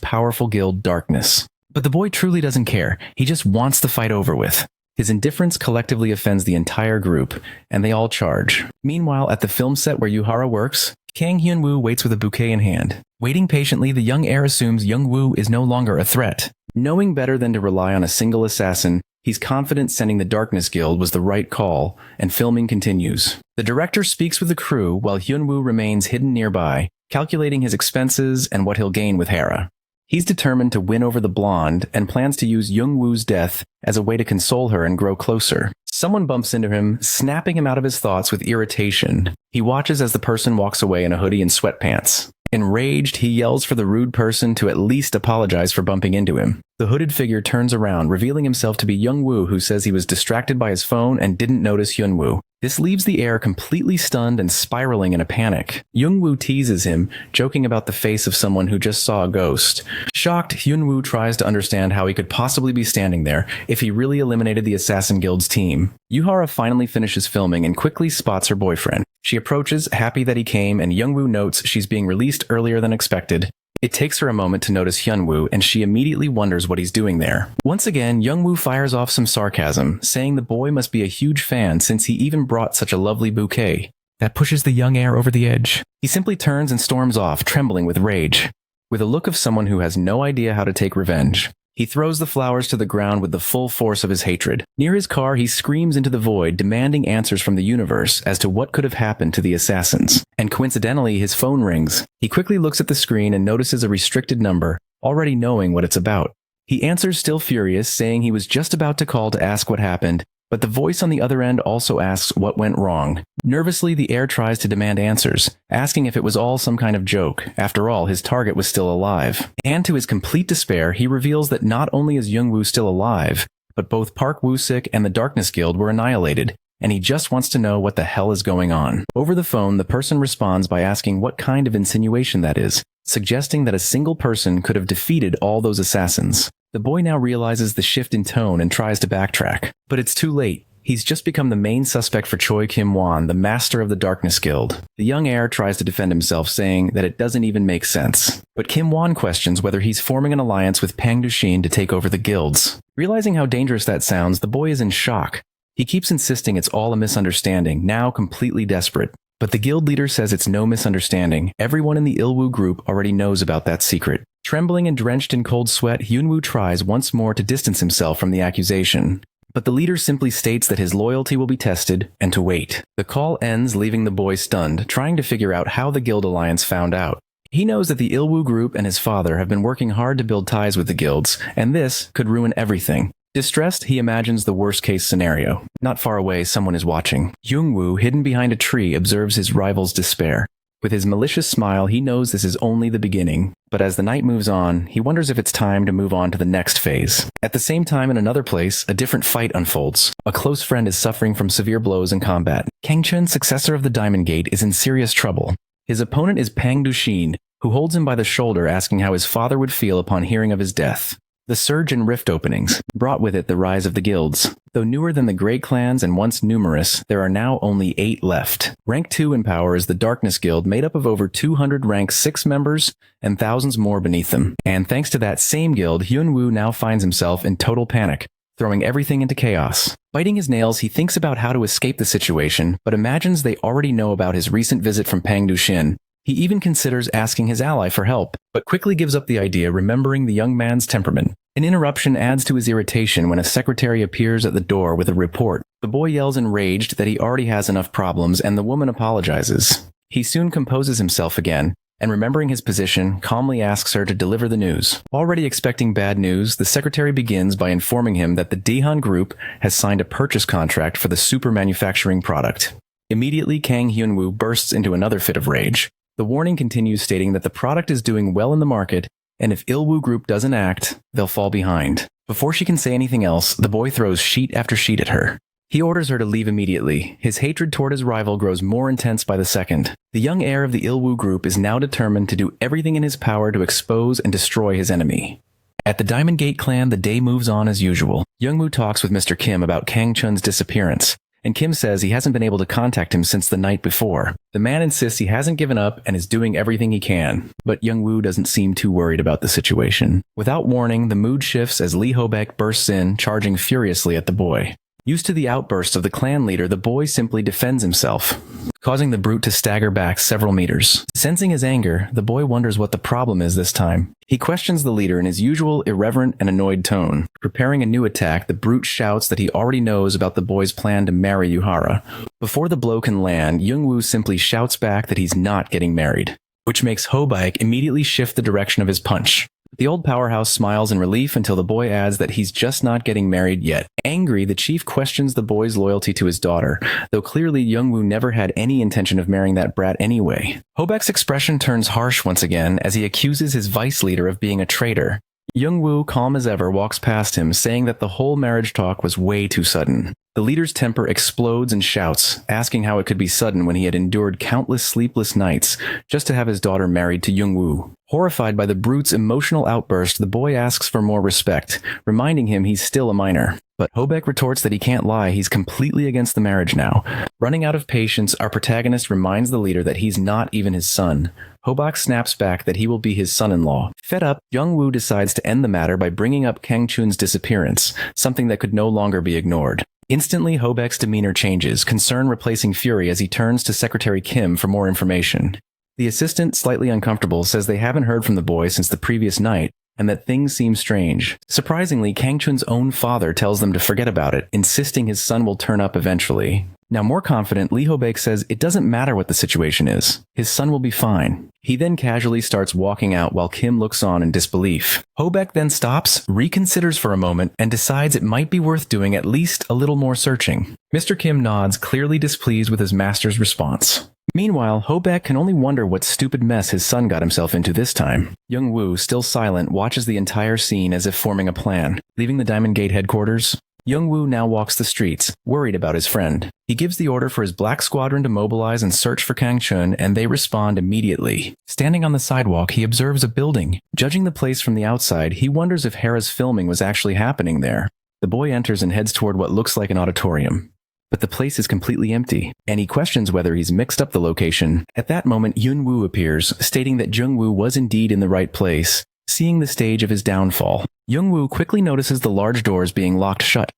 powerful guild, Darkness. But the boy truly doesn't care. He just wants the fight over with. His indifference collectively offends the entire group, and they all charge. Meanwhile, at the film set where Yuhara works, Kang Hyun-woo waits with a bouquet in hand. Waiting patiently, the young heir assumes Young-woo is no longer a threat. Knowing better than to rely on a single assassin, he's confident sending the Darkness Guild was the right call, and filming continues. The director speaks with the crew while Hyun-woo remains hidden nearby, calculating his expenses and what he'll gain with Hera. He's determined to win over the blonde and plans to use Young-woo's death as a way to console her and grow closer. Someone bumps into him, snapping him out of his thoughts with irritation. He watches as the person walks away in a hoodie and sweatpants. Enraged, he yells for the rude person to at least apologize for bumping into him. The hooded figure turns around, revealing himself to be Young-woo, who says he was distracted by his phone and didn't notice Hyun-woo. This leaves the heir completely stunned and spiraling in a panic. Young-woo teases him, joking about the face of someone who just saw a ghost. Shocked, Hyun-woo tries to understand how he could possibly be standing there if he really eliminated the Assassin Guild's team. Yuhara finally finishes filming and quickly spots her boyfriend. She approaches, happy that he came, and Young-woo notes she's being released earlier than expected. It takes her a moment to notice Hyun-woo, and she immediately wonders what he's doing there. Once again, Young-woo fires off some sarcasm, saying the boy must be a huge fan since he even brought such a lovely bouquet. That pushes the young heir over the edge. He simply turns and storms off, trembling with rage. With a look of someone who has no idea how to take revenge. He throws the flowers to the ground with the full force of his hatred. Near his car, he screams into the void, demanding answers from the universe as to what could have happened to the assassins. And coincidentally, his phone rings. He quickly looks at the screen and notices a restricted number, already knowing what it's about. He answers still furious, saying he was just about to call to ask what happened, but the voice on the other end also asks what went wrong. Nervously, the heir tries to demand answers, asking if it was all some kind of joke. After all, his target was still alive. And to his complete despair, he reveals that not only is Young-woo still alive, but both Park Woo-sik and the Darkness Guild were annihilated, and he just wants to know what the hell is going on. Over the phone, the person responds by asking what kind of insinuation that is, suggesting that a single person could have defeated all those assassins. The boy now realizes the shift in tone and tries to backtrack, but it's too late. He's just become the main suspect for Choi Kim-won, the master of the Darkness Guild. The young heir tries to defend himself, saying that it doesn't even make sense. But Kim-won questions whether he's forming an alliance with Pang Dushin to take over the guilds. Realizing how dangerous that sounds, the boy is in shock. He keeps insisting it's all a misunderstanding, now completely desperate. But the guild leader says it's no misunderstanding. Everyone in the Ilwoo group already knows about that secret. Trembling and drenched in cold sweat, Hyun-woo tries once more to distance himself from the accusation. But the leader simply states that his loyalty will be tested and to wait. The call ends, leaving the boy stunned, trying to figure out how the guild alliance found out. He knows that the Ilwoo group and his father have been working hard to build ties with the guilds, and this could ruin everything. Distressed, he imagines the worst-case scenario. Not far away, someone is watching. Young-woo, hidden behind a tree, observes his rival's despair. With his malicious smile, he knows this is only the beginning. But as the night moves on, he wonders if it's time to move on to the next phase. At the same time, in another place, a different fight unfolds. A close friend is suffering from severe blows in combat. Kang Chun, successor of the Diamond Gate, is in serious trouble. His opponent is Pang Dushin, who holds him by the shoulder, asking how his father would feel upon hearing of his death. The surge in rift openings brought with it the rise of the guilds. Though newer than the Grey clans and once numerous, there are now only 8 left. Rank 2 in power is the Darkness Guild, made up of over 200 Rank 6 members and thousands more beneath them. And thanks to that same guild, Hyun-woo now finds himself in total panic, throwing everything into chaos. Biting his nails, he thinks about how to escape the situation, but imagines they already know about his recent visit from Pang Dushin. He even considers asking his ally for help, but quickly gives up the idea, remembering the young man's temperament. An interruption adds to his irritation when a secretary appears at the door with a report. The boy yells enraged that he already has enough problems, and the woman apologizes. He soon composes himself again, and remembering his position, calmly asks her to deliver the news. Already expecting bad news, the secretary begins by informing him that the Daehan Group has signed a purchase contract for the super manufacturing product. Immediately, Kang Hyun-woo bursts into another fit of rage. The warning continues, stating that the product is doing well in the market, and if Ilwoo Group doesn't act, they'll fall behind. Before she can say anything else, the boy throws sheet after sheet at her. He orders her to leave immediately. His hatred toward his rival grows more intense by the second. The young heir of the Ilwoo Group is now determined to do everything in his power to expose and destroy his enemy. At the Diamond Gate clan, the day moves on as usual. Young-woo talks with Mr. Kim about Kang Chun's disappearance, and Kim says he hasn't been able to contact him since the night before. The man insists he hasn't given up and is doing everything he can, but Young-woo doesn't seem too worried about the situation. Without warning, the mood shifts as Lee Ho-baek bursts in, charging furiously at the boy. Used to the outbursts of the clan leader, the boy simply defends himself, causing the brute to stagger back several meters. Sensing his anger, the boy wonders what the problem is this time. He questions the leader in his usual irreverent and annoyed tone. Preparing a new attack, the brute shouts that he already knows about the boy's plan to marry Yuhara. Before the blow can land, Young-woo simply shouts back that he's not getting married, which makes Ho-baek immediately shift the direction of his punch. The old powerhouse smiles in relief until the boy adds that he's just not getting married yet. Angry, the chief questions the boy's loyalty to his daughter, though clearly Young-woo never had any intention of marrying that brat anyway. Ho-baek's expression turns harsh once again as he accuses his vice leader of being a traitor. Young-woo, calm as ever, walks past him, saying that the whole marriage talk was way too sudden. The leader's temper explodes and shouts, asking how it could be sudden when he had endured countless sleepless nights just to have his daughter married to Young-woo. Horrified by the brute's emotional outburst, the boy asks for more respect, reminding him he's still a minor. But Ho-baek retorts that he can't lie, he's completely against the marriage now. Running out of patience, our protagonist reminds the leader that he's not even his son. Ho-baek snaps back that he will be his son-in-law. Fed up, Young-woo decides to end the matter by bringing up Kang Chun's disappearance, something that could no longer be ignored. Instantly, Ho-baek's demeanor changes, concern replacing fury as he turns to Secretary Kim for more information. The assistant, slightly uncomfortable, says they haven't heard from the boy since the previous night, and that things seem strange. Surprisingly, Kang Chun's own father tells them to forget about it, insisting his son will turn up eventually. Now more confident, Lee Ho-baek says it doesn't matter what the situation is. His son will be fine. He then casually starts walking out while Kim looks on in disbelief. Ho-baek then stops, reconsiders for a moment, and decides it might be worth doing at least a little more searching. Mr. Kim nods, clearly displeased with his master's response. Meanwhile, Ho-baek can only wonder what stupid mess his son got himself into this time. Young-woo, still silent, watches the entire scene as if forming a plan. Leaving the Diamond Gate headquarters, Young-woo now walks the streets, worried about his friend. He gives the order for his Black Squadron to mobilize and search for Kang-chun, and they respond immediately. Standing on the sidewalk, he observes a building. Judging the place from the outside, he wonders if Hera's filming was actually happening there. The boy enters and heads toward what looks like an auditorium. But the place is completely empty, and he questions whether he's mixed up the location. At that moment, Yun-woo appears, stating that Jung-woo was indeed in the right place, seeing the stage of his downfall. Young-woo quickly notices the large doors being locked shut.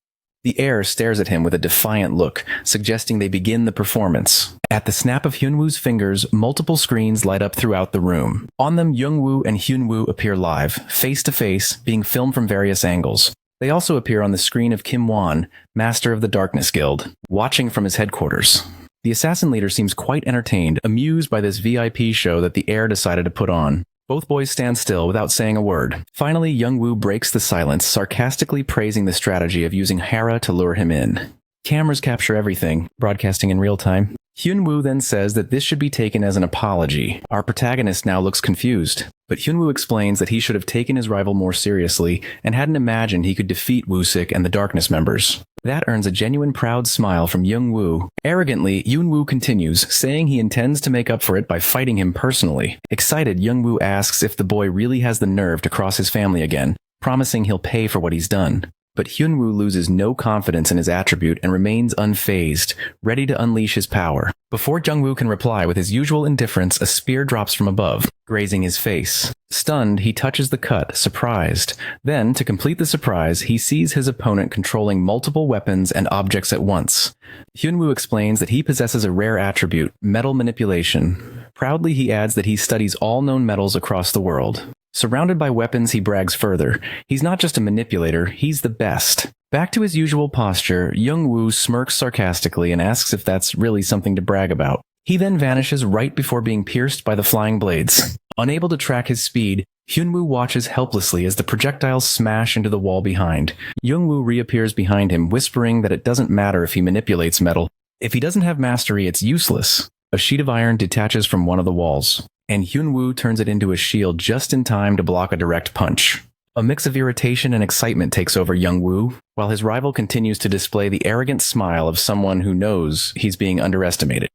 The heir stares at him with a defiant look, suggesting they begin the performance. At the snap of Hyun-woo's fingers, multiple screens light up throughout the room. On them, Young-woo and Hyun-woo appear live, face to face, being filmed from various angles. They also appear on the screen of Kim Won, Master of the Darkness Guild, watching from his headquarters. The assassin leader seems quite entertained, amused by this VIP show that the heir decided to put on. Both boys stand still without saying a word. Finally, Young-woo breaks the silence, sarcastically praising the strategy of using Hera to lure him in. Cameras capture everything, broadcasting in real time. Hyun-woo then says that this should be taken as an apology. Our protagonist now looks confused, but Hyun-woo explains that he should have taken his rival more seriously and hadn't imagined he could defeat Woo-sik and the Darkness members. That earns a genuine proud smile from Young-woo. Arrogantly, Yoon-woo continues, saying he intends to make up for it by fighting him personally. Excited, Young-woo asks if the boy really has the nerve to cross his family again, promising he'll pay for what he's done. But Hyun-woo loses no confidence in his attribute and remains unfazed, ready to unleash his power. Before Jung-woo can reply with his usual indifference, a spear drops from above, grazing his face. Stunned, he touches the cut, surprised. Then, to complete the surprise, he sees his opponent controlling multiple weapons and objects at once. Hyun-woo explains that he possesses a rare attribute, metal manipulation. Proudly, he adds that he studies all known metals across the world. Surrounded by weapons, he brags further. He's not just a manipulator, he's the best. Back to his usual posture, Young-woo smirks sarcastically and asks if that's really something to brag about. He then vanishes right before being pierced by the flying blades. Unable to track his speed, Hyun-woo watches helplessly as the projectiles smash into the wall behind. Young-woo reappears behind him, whispering that it doesn't matter if he manipulates metal. If he doesn't have mastery, it's useless. A sheet of iron detaches from one of the walls, and Hyun-woo turns it into a shield just in time to block a direct punch. A mix of irritation and excitement takes over Young-woo, while his rival continues to display the arrogant smile of someone who knows he's being underestimated.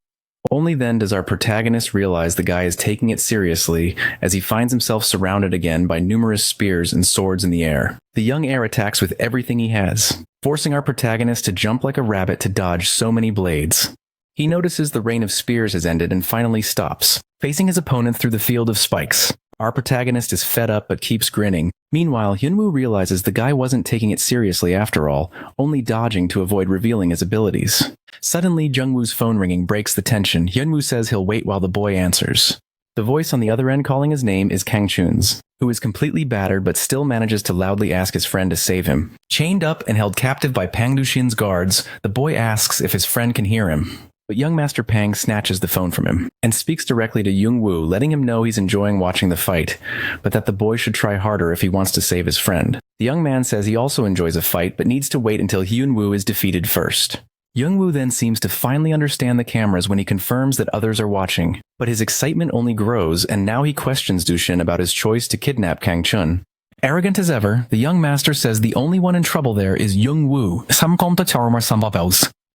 Only then does our protagonist realize the guy is taking it seriously as he finds himself surrounded again by numerous spears and swords in the air. The young heir attacks with everything he has, forcing our protagonist to jump like a rabbit to dodge so many blades. He notices the rain of spears has ended and finally stops, facing his opponent through the field of spikes. Our protagonist is fed up but keeps grinning. Meanwhile, Hyun-woo realizes the guy wasn't taking it seriously after all, only dodging to avoid revealing his abilities. Suddenly, Jung-woo's phone ringing breaks the tension. Hyun-woo says he'll wait while the boy answers. The voice on the other end calling his name is Kang-chun's, who is completely battered but still manages to loudly ask his friend to save him. Chained up and held captive by Pang Du-shin's guards, the boy asks if his friend can hear him. But young Master Pang snatches the phone from him and speaks directly to Young-woo, letting him know he's enjoying watching the fight, but that the boy should try harder if he wants to save his friend. The young man says he also enjoys a fight, but needs to wait until Hyun-woo is defeated first. Young-woo then seems to finally understand the cameras when he confirms that others are watching, but his excitement only grows, and now he questions Du-shin about his choice to kidnap Kang-chun. Arrogant as ever, the young master says the only one in trouble there is Young-woo.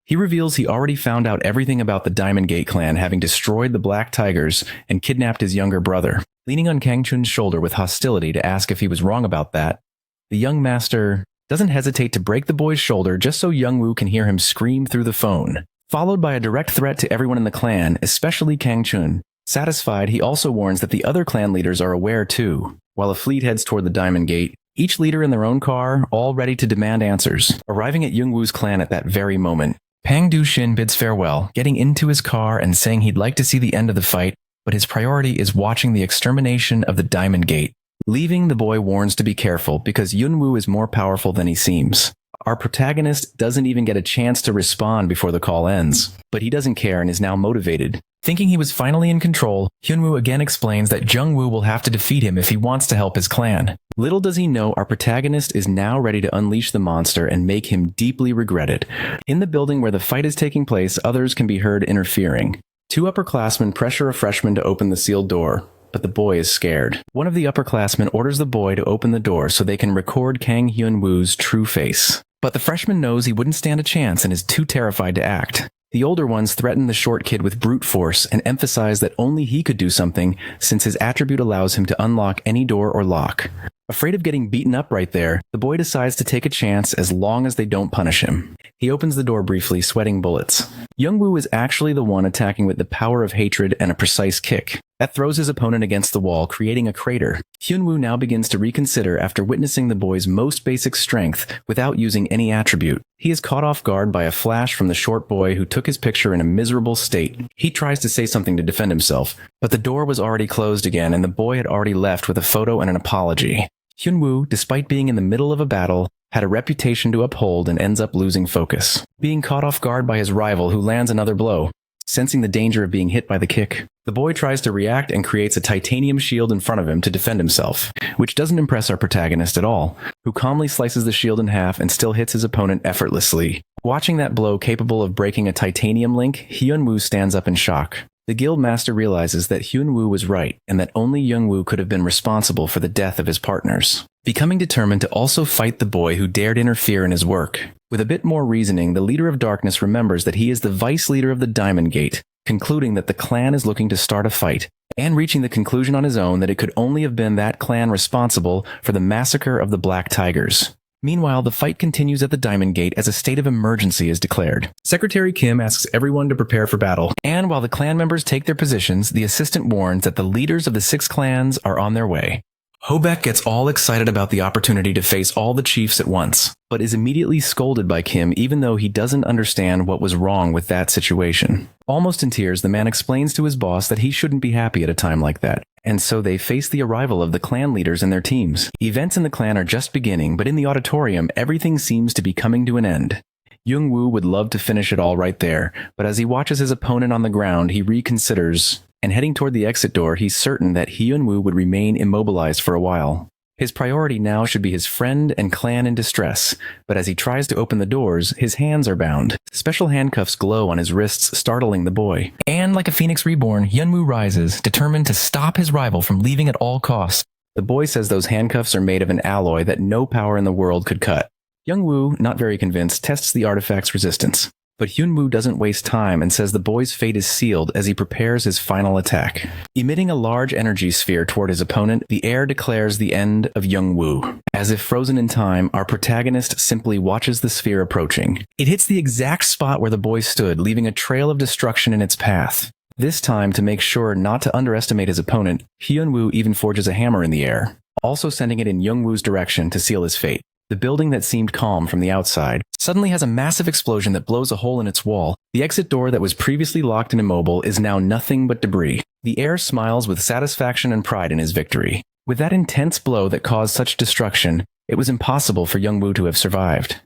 He reveals he already found out everything about the Diamond Gate clan, having destroyed the Black Tigers and kidnapped his younger brother. Leaning on Kang-chun's shoulder with hostility to ask if he was wrong about that, the young master doesn't hesitate to break the boy's shoulder just so Young-woo can hear him scream through the phone, followed by a direct threat to everyone in the clan, especially Kang-chun. Satisfied, he also warns that the other clan leaders are aware too. While a fleet heads toward the Diamond Gate, each leader in their own car, all ready to demand answers, arriving at Young-woo's clan at that very moment. Pang Du-shin bids farewell, getting into his car and saying he'd like to see the end of the fight, but his priority is watching the extermination of the Diamond Gate. Leaving, the boy warns to be careful because Yun-woo is more powerful than he seems. Our protagonist doesn't even get a chance to respond before the call ends, but he doesn't care and is now motivated. Thinking he was finally in control, Hyunwoo again explains that Jungwoo will have to defeat him if he wants to help his clan. Little does he know our protagonist is now ready to unleash the monster and make him deeply regret it. In the building where the fight is taking place, others can be heard interfering. Two upperclassmen pressure a freshman to open the sealed door, but the boy is scared. One of the upperclassmen orders the boy to open the door so they can record Kang Hyunwoo's true face. But the freshman knows he wouldn't stand a chance and is too terrified to act. The older ones threaten the short kid with brute force and emphasize that only he could do something since his attribute allows him to unlock any door or lock. Afraid of getting beaten up right there, the boy decides to take a chance as long as they don't punish him. He opens the door briefly, sweating bullets. Jungwoo is actually the one attacking with the power of hatred and a precise kick. That throws his opponent against the wall, creating a crater. Hyunwoo now begins to reconsider after witnessing the boy's most basic strength without using any attribute. He is caught off guard by a flash from the short boy who took his picture in a miserable state. He tries to say something to defend himself, but the door was already closed again and the boy had already left with a photo and an apology. Hyunwoo, despite being in the middle of a battle, had a reputation to uphold and ends up losing focus, being caught off guard by his rival who lands another blow. Sensing the danger of being hit by the kick, the boy tries to react and creates a titanium shield in front of him to defend himself, which doesn't impress our protagonist at all, who calmly slices the shield in half and still hits his opponent effortlessly. Watching that blow capable of breaking a titanium link, Hyunwoo stands up in shock. The guild master realizes that Hyunwoo was right and that only Jungwoo could have been responsible for the death of his partners. Becoming determined to also fight the boy who dared interfere in his work. With a bit more reasoning, the leader of darkness remembers that he is the vice leader of the Diamond Gate, concluding that the clan is looking to start a fight, and reaching the conclusion on his own that it could only have been that clan responsible for the massacre of the Black Tigers. Meanwhile, the fight continues at the Diamond Gate as a state of emergency is declared. Secretary Kim asks everyone to prepare for battle, and while the clan members take their positions, the assistant warns that the leaders of the 6 clans are on their way. Hobek gets all excited about the opportunity to face all the chiefs at once, but is immediately scolded by Kim even though he doesn't understand what was wrong with that situation. Almost in tears, the man explains to his boss that he shouldn't be happy at a time like that, and so they face the arrival of the clan leaders and their teams. Events in the clan are just beginning, but in the auditorium, everything seems to be coming to an end. Jungwoo would love to finish it all right there, but as he watches his opponent on the ground, he reconsiders, and heading toward the exit door, he's certain that Hyunwoo would remain immobilized for a while. His priority now should be his friend and clan in distress, but as he tries to open the doors, his hands are bound. Special handcuffs glow on his wrists, startling the boy. And like a phoenix reborn, Hyunwoo rises, determined to stop his rival from leaving at all costs. The boy says those handcuffs are made of an alloy that no power in the world could cut. Jungwoo, not very convinced, tests the artifact's resistance. But Hyunwoo doesn't waste time and says the boy's fate is sealed as he prepares his final attack. Emitting a large energy sphere toward his opponent, the air declares the end of Jungwoo. As if frozen in time, our protagonist simply watches the sphere approaching. It hits the exact spot where the boy stood, leaving a trail of destruction in its path. This time, to make sure not to underestimate his opponent, Hyunwoo even forges a hammer in the air, also sending it in Jungwoo's direction to seal his fate. The building that seemed calm from the outside suddenly has a massive explosion that blows a hole in its wall. The exit door that was previously locked and immobile is now nothing but debris. The heir smiles with satisfaction and pride in his victory. With that intense blow that caused such destruction, it was impossible for Jungwoo to have survived.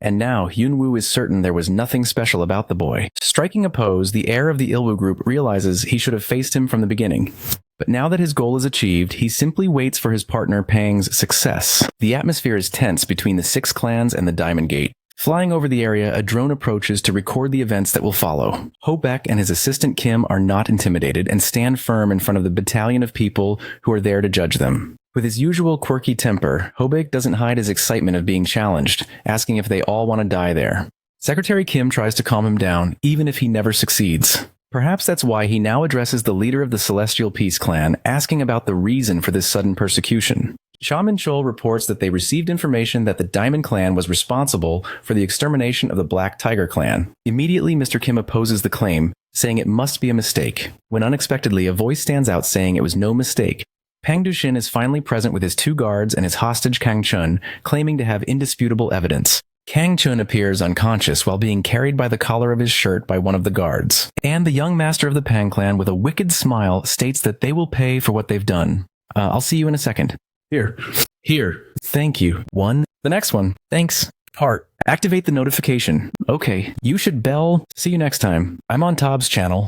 And now Hyunwoo is certain there was nothing special about the boy. Striking a pose, the heir of the Ilwoo group realizes he should have faced him from the beginning. But now that his goal is achieved, he simply waits for his partner Pang's success. The atmosphere is tense between the 6 clans and the Diamond Gate. Flying over the area, a drone approaches to record the events that will follow. Hobek and his assistant Kim are not intimidated and stand firm in front of the battalion of people who are there to judge them. With his usual quirky temper, Hobek doesn't hide his excitement of being challenged, asking if they all want to die there. Secretary Kim tries to calm him down, even if he never succeeds. Perhaps that's why he now addresses the leader of the Celestial Peace Clan, asking about the reason for this sudden persecution. Shaman Chol reports that they received information that the Diamond Clan was responsible for the extermination of the Black Tiger Clan. Immediately, Mr. Kim opposes the claim, saying it must be a mistake, when unexpectedly a voice stands out saying it was no mistake. Pang Dushin is finally present with his 2 guards and his hostage Kang Chun, claiming to have indisputable evidence. Kang Chun appears unconscious while being carried by the collar of his shirt by one of the guards. And the young master of the Pang clan, with a wicked smile, states that they will pay for what they've done. I'll see you in a second. Here. Here. Thank you. 1. The next one. Thanks. Heart. Activate the notification. Okay, you should bell. See you next time. I'm on Tob's channel.